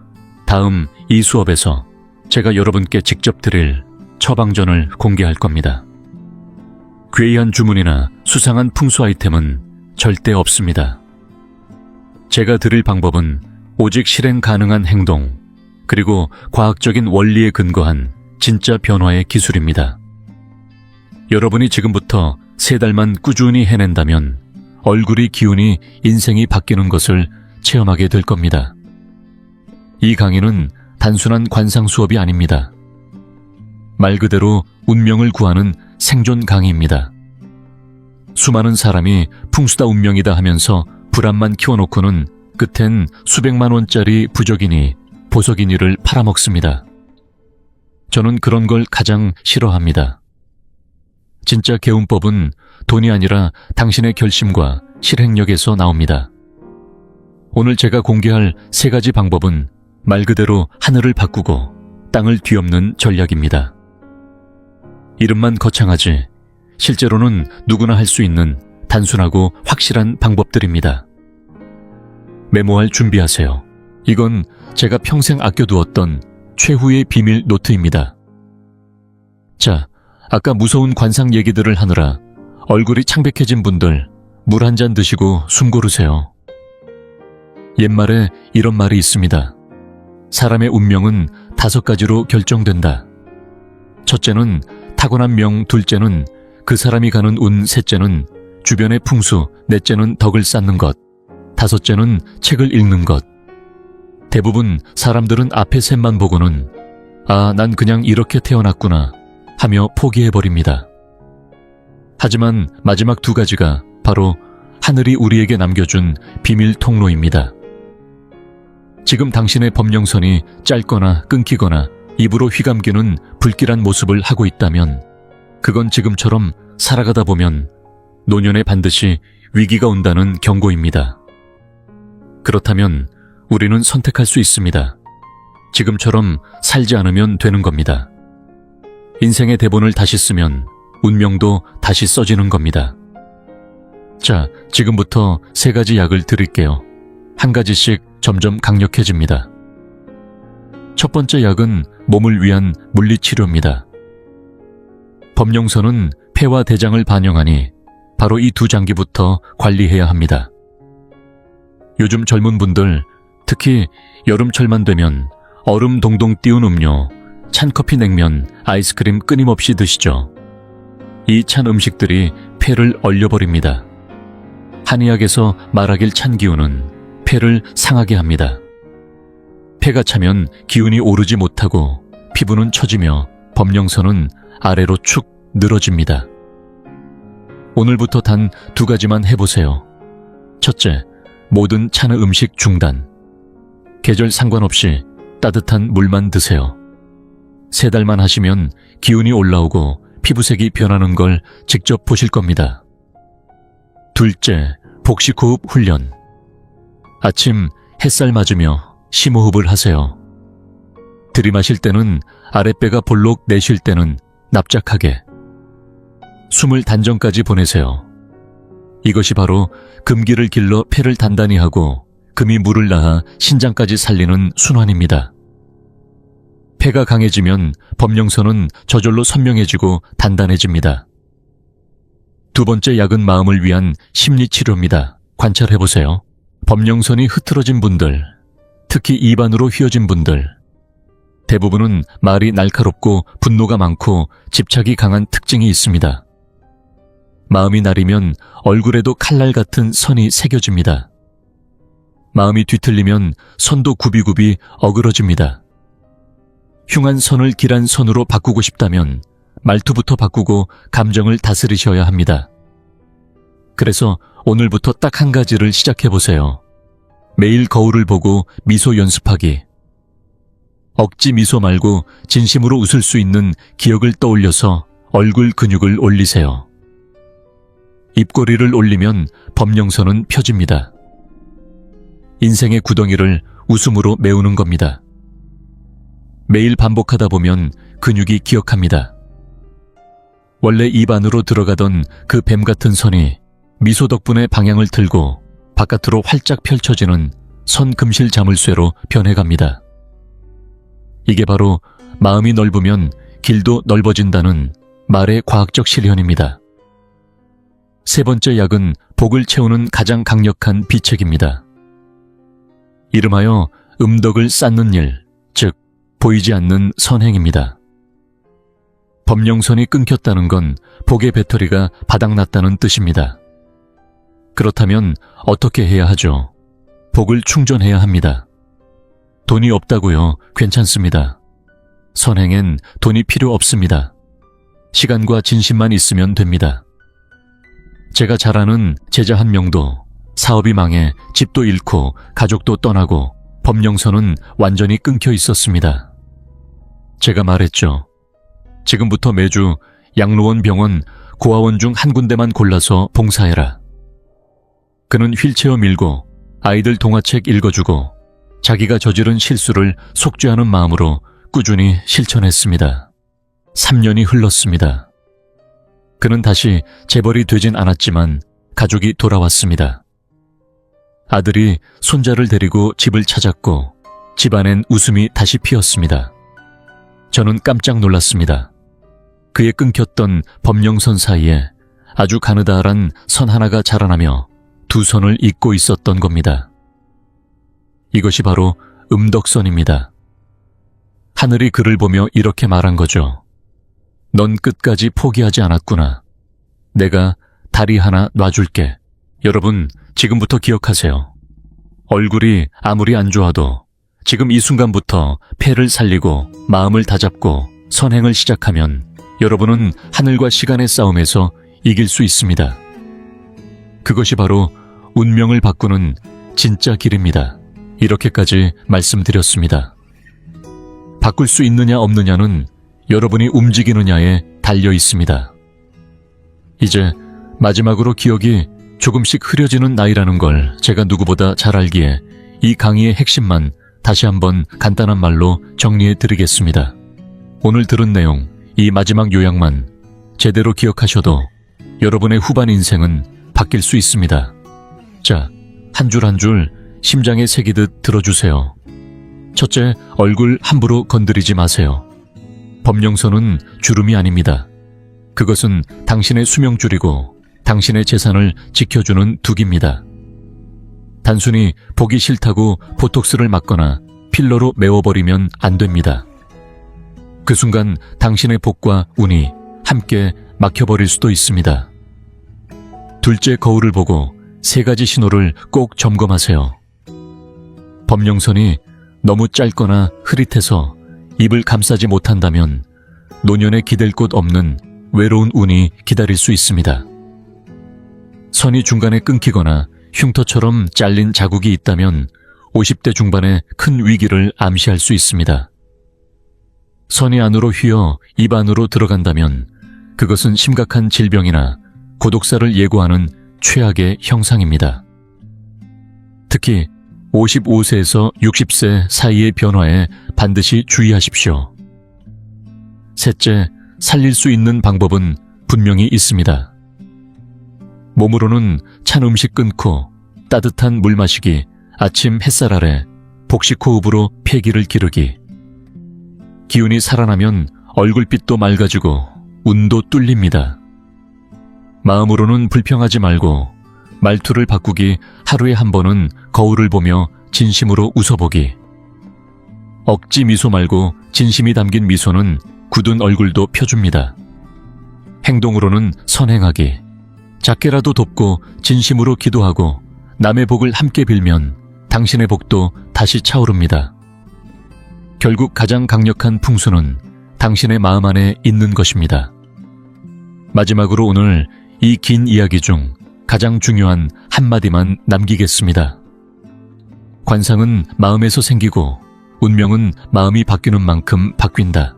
S1: 다음 이 수업에서 제가 여러분께 직접 드릴 처방전을 공개할 겁니다. 괴이한 주문이나 수상한 풍수 아이템은 절대 없습니다. 제가 드릴 방법은 오직 실행 가능한 행동, 그리고 과학적인 원리에 근거한 진짜 변화의 기술입니다. 여러분이 지금부터 3달만 꾸준히 해낸다면 얼굴이 기운이 인생이 바뀌는 것을 체험하게 될 겁니다. 이 강의는 단순한 관상 수업이 아닙니다. 말 그대로 운명을 구하는 생존 강의입니다. 수많은 사람이 풍수다 운명이다 하면서 불안만 키워놓고는 끝엔 수백만 원짜리 부적이니 보석이니를 팔아먹습니다. 저는 그런 걸 가장 싫어합니다. 진짜 개운법은 돈이 아니라 당신의 결심과 실행력에서 나옵니다. 오늘 제가 공개할 3가지 방법은 말 그대로 하늘을 바꾸고 땅을 뒤엎는 전략입니다. 이름만 거창하지 실제로는 누구나 할 수 있는 단순하고 확실한 방법들입니다. 메모할 준비하세요. 이건 제가 평생 아껴두었던 최후의 비밀 노트입니다. 자, 아까 무서운 관상 얘기들을 하느라 얼굴이 창백해진 분들 물 한 잔 드시고 숨 고르세요. 옛말에 이런 말이 있습니다. 사람의 운명은 5가지로 결정된다. 첫째는 타고난 명, 둘째는 그 사람이 가는 운, 셋째는 주변의 풍수, 넷째는 덕을 쌓는 것, 다섯째는 책을 읽는 것. 대부분 사람들은 앞에 셋만 보고는 아, 난 그냥 이렇게 태어났구나 하며 포기해버립니다. 하지만 마지막 2가지가 바로 하늘이 우리에게 남겨준 비밀 통로입니다. 지금 당신의 법령선이 짧거나 끊기거나 입으로 휘감기는 불길한 모습을 하고 있다면 그건 지금처럼 살아가다 보면 노년에 반드시 위기가 온다는 경고입니다. 그렇다면 우리는 선택할 수 있습니다. 지금처럼 살지 않으면 되는 겁니다. 인생의 대본을 다시 쓰면 운명도 다시 써지는 겁니다. 자, 지금부터 3가지 약을 드릴게요. 한 가지씩 점점 강력해집니다. 첫 번째 약은 몸을 위한 물리치료입니다. 법령선은 폐와 대장을 반영하니 바로 이 2장기부터 관리해야 합니다. 요즘 젊은 분들, 특히 여름철만 되면 얼음 동동 띄운 음료, 찬 커피, 냉면, 아이스크림 끊임없이 드시죠. 이 찬 음식들이 폐를 얼려버립니다. 한의학에서 말하길 찬 기운은 폐를 상하게 합니다. 폐가 차면 기운이 오르지 못하고 피부는 처지며 법령선은 아래로 축 늘어집니다. 오늘부터 단 2가지만 해보세요. 첫째, 모든 찬 음식 중단. 계절 상관없이 따뜻한 물만 드세요. 3달만 하시면 기운이 올라오고 피부색이 변하는 걸 직접 보실 겁니다. 둘째, 복식호흡 훈련. 아침 햇살 맞으며 심호흡을 하세요. 들이마실 때는 아랫배가 볼록, 내쉴 때는 납작하게. 숨을 단전까지 보내세요. 이것이 바로 금기를 길러 폐를 단단히 하고 금이 물을 낳아 신장까지 살리는 순환입니다. 폐가 강해지면 법령선은 저절로 선명해지고 단단해집니다. 2번째 약은 마음을 위한 심리치료입니다. 관찰해보세요. 법령선이 흐트러진 분들, 특히 입안으로 휘어진 분들, 대부분은 말이 날카롭고 분노가 많고 집착이 강한 특징이 있습니다. 마음이 나리면 얼굴에도 칼날 같은 선이 새겨집니다. 마음이 뒤틀리면 선도 굽이굽이 어그러집니다. 흉한 선을 길한 선으로 바꾸고 싶다면 말투부터 바꾸고 감정을 다스리셔야 합니다. 그래서 오늘부터 딱 한 가지를 시작해보세요. 매일 거울을 보고 미소 연습하기. 억지 미소 말고 진심으로 웃을 수 있는 기억을 떠올려서 얼굴 근육을 올리세요. 입꼬리를 올리면 법령선은 펴집니다. 인생의 구덩이를 웃음으로 메우는 겁니다. 매일 반복하다 보면 근육이 기억합니다. 원래 입 안으로 들어가던 그 뱀 같은 선이 미소 덕분에 방향을 틀고 바깥으로 활짝 펼쳐지는 선금실 자물쇠로 변해갑니다. 이게 바로 마음이 넓으면 길도 넓어진다는 말의 과학적 실현입니다. 3번째 약은 복을 채우는 가장 강력한 비책입니다. 이름하여 음덕을 쌓는 일, 즉 보이지 않는 선행입니다. 법령선이 끊겼다는 건 복의 배터리가 바닥났다는 뜻입니다. 그렇다면 어떻게 해야 하죠? 복을 충전해야 합니다. 돈이 없다고요? 괜찮습니다. 선행엔 돈이 필요 없습니다. 시간과 진심만 있으면 됩니다. 제가 잘 아는 제자 한 명도 사업이 망해 집도 잃고 가족도 떠나고 법령선은 완전히 끊겨 있었습니다. 제가 말했죠. 지금부터 매주 양로원 병원 고아원 중 한 군데만 골라서 봉사해라. 그는 휠체어 밀고 아이들 동화책 읽어주고 자기가 저지른 실수를 속죄하는 마음으로 꾸준히 실천했습니다. 3년이 흘렀습니다. 그는 다시 재벌이 되진 않았지만 가족이 돌아왔습니다. 아들이 손자를 데리고 집을 찾았고 집안엔 웃음이 다시 피었습니다. 저는 깜짝 놀랐습니다. 그의 끊겼던 법령선 사이에 아주 가느다란 선 하나가 자라나며 두 선을 잇고 있었던 겁니다. 이것이 바로 음덕선입니다. 하늘이 그를 보며 이렇게 말한 거죠. 넌 끝까지 포기하지 않았구나. 내가 다리 하나 놔줄게. 여러분, 지금부터 기억하세요. 얼굴이 아무리 안 좋아도 지금 이 순간부터 폐를 살리고 마음을 다잡고 선행을 시작하면 여러분은 하늘과 시간의 싸움에서 이길 수 있습니다. 그것이 바로 운명을 바꾸는 진짜 길입니다. 이렇게까지 말씀드렸습니다. 바꿀 수 있느냐 없느냐는 여러분이 움직이느냐에 달려 있습니다. 이제 마지막으로 기억이 조금씩 흐려지는 나이라는 걸 제가 누구보다 잘 알기에 이 강의의 핵심만 다시 한번 간단한 말로 정리해 드리겠습니다. 오늘 들은 내용, 이 마지막 요약만 제대로 기억하셔도 여러분의 후반 인생은 바뀔 수 있습니다. 자, 한 줄 한 줄 심장에 새기듯 들어주세요. 첫째, 얼굴 함부로 건드리지 마세요. 법령선은 주름이 아닙니다. 그것은 당신의 수명줄이고 당신의 재산을 지켜주는 둑입니다. 단순히 보기 싫다고 보톡스를 맞거나 필러로 메워버리면 안 됩니다. 그 순간 당신의 복과 운이 함께 막혀버릴 수도 있습니다. 둘째, 거울을 보고 세 가지 신호를 꼭 점검하세요. 법령선이 너무 짧거나 흐릿해서 입을 감싸지 못한다면 노년에 기댈 곳 없는 외로운 운이 기다릴 수 있습니다. 선이 중간에 끊기거나 흉터처럼 잘린 자국이 있다면 50대 중반의 큰 위기를 암시할 수 있습니다. 선이 안으로 휘어 입 안으로 들어간다면 그것은 심각한 질병이나 고독사를 예고하는 최악의 형상입니다. 특히 55세에서 60세 사이의 변화에 반드시 주의하십시오. 셋째, 살릴 수 있는 방법은 분명히 있습니다. 몸으로는 찬 음식 끊고 따뜻한 물 마시기, 아침 햇살 아래 복식 호흡으로 폐기를 기르기. 기운이 살아나면 얼굴빛도 맑아지고 운도 뚫립니다. 마음으로는 불평하지 말고 말투를 바꾸기, 하루에 한 번은 거울을 보며 진심으로 웃어보기. 억지 미소 말고 진심이 담긴 미소는 굳은 얼굴도 펴줍니다. 행동으로는 선행하기. 작게라도 돕고 진심으로 기도하고 남의 복을 함께 빌면 당신의 복도 다시 차오릅니다. 결국 가장 강력한 풍수는 당신의 마음 안에 있는 것입니다. 마지막으로 오늘 이 긴 이야기 중 가장 중요한 한마디만 남기겠습니다. 관상은 마음에서 생기고 운명은 마음이 바뀌는 만큼 바뀐다.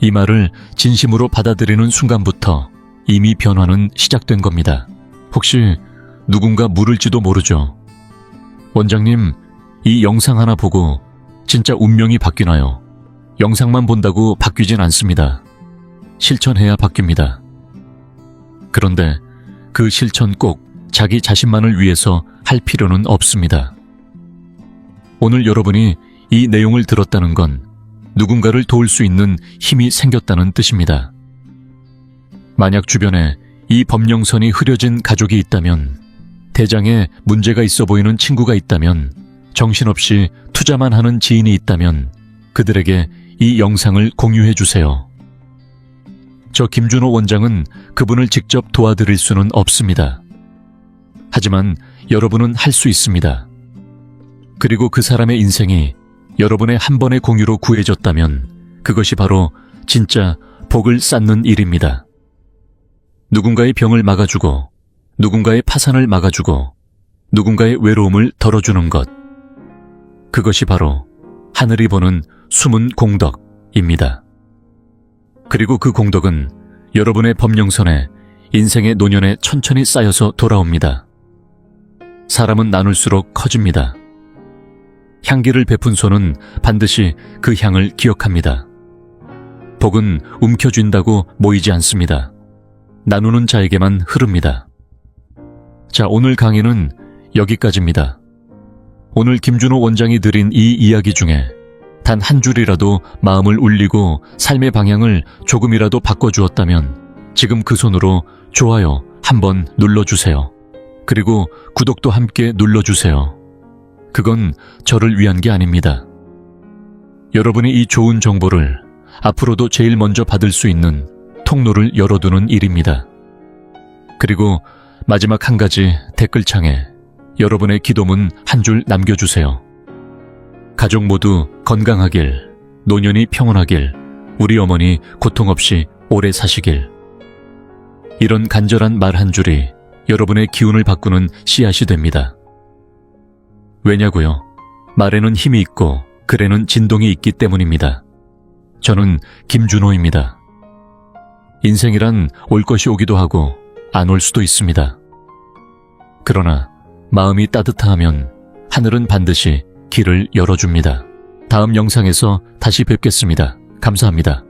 S1: 이 말을 진심으로 받아들이는 순간부터 이미 변화는 시작된 겁니다. 혹시 누군가 물을지도 모르죠. 원장님, 이 영상 하나 보고 진짜 운명이 바뀌나요? 영상만 본다고 바뀌진 않습니다. 실천해야 바뀝니다. 그런데 그 실천 꼭 자기 자신만을 위해서 할 필요는 없습니다. 오늘 여러분이 이 내용을 들었다는 건 누군가를 도울 수 있는 힘이 생겼다는 뜻입니다. 만약 주변에 이 법령선이 흐려진 가족이 있다면, 대장에 문제가 있어 보이는 친구가 있다면, 정신없이 투자만 하는 지인이 있다면 그들에게 이 영상을 공유해 주세요. 저 김준호 원장은 그분을 직접 도와드릴 수는 없습니다. 하지만 여러분은 할 수 있습니다. 그리고 그 사람의 인생이 여러분의 한 번의 공유로 구해졌다면 그것이 바로 진짜 복을 쌓는 일입니다. 누군가의 병을 막아주고 누군가의 파산을 막아주고 누군가의 외로움을 덜어주는 것. 그것이 바로 하늘이 보는 숨은 공덕입니다. 그리고 그 공덕은 여러분의 법령선에 인생의 노년에 천천히 쌓여서 돌아옵니다. 사람은 나눌수록 커집니다. 향기를 베푼 손은 반드시 그 향을 기억합니다. 복은 움켜쥔다고 모이지 않습니다. 나누는 자에게만 흐릅니다. 자, 오늘 강의는 여기까지입니다. 오늘 김준호 원장이 드린 이 이야기 중에 단 한 줄이라도 마음을 울리고 삶의 방향을 조금이라도 바꿔주었다면 지금 그 손으로 좋아요 한번 눌러주세요. 그리고 구독도 함께 눌러주세요. 그건 저를 위한 게 아닙니다. 여러분이 이 좋은 정보를 앞으로도 제일 먼저 받을 수 있는 통로를 열어두는 일입니다. 그리고 마지막 한 가지, 댓글창에 여러분의 기도문 한 줄 남겨주세요. 가족 모두 건강하길, 노년이 평온하길, 우리 어머니 고통 없이 오래 사시길. 이런 간절한 말 한 줄이 여러분의 기운을 바꾸는 씨앗이 됩니다. 왜냐고요? 말에는 힘이 있고 글에는 진동이 있기 때문입니다. 저는 김준호입니다. 인생이란 올 것이 오기도 하고 안 올 수도 있습니다. 그러나 마음이 따뜻하면 하늘은 반드시 길을 열어줍니다. 다음 영상에서 다시 뵙겠습니다. 감사합니다.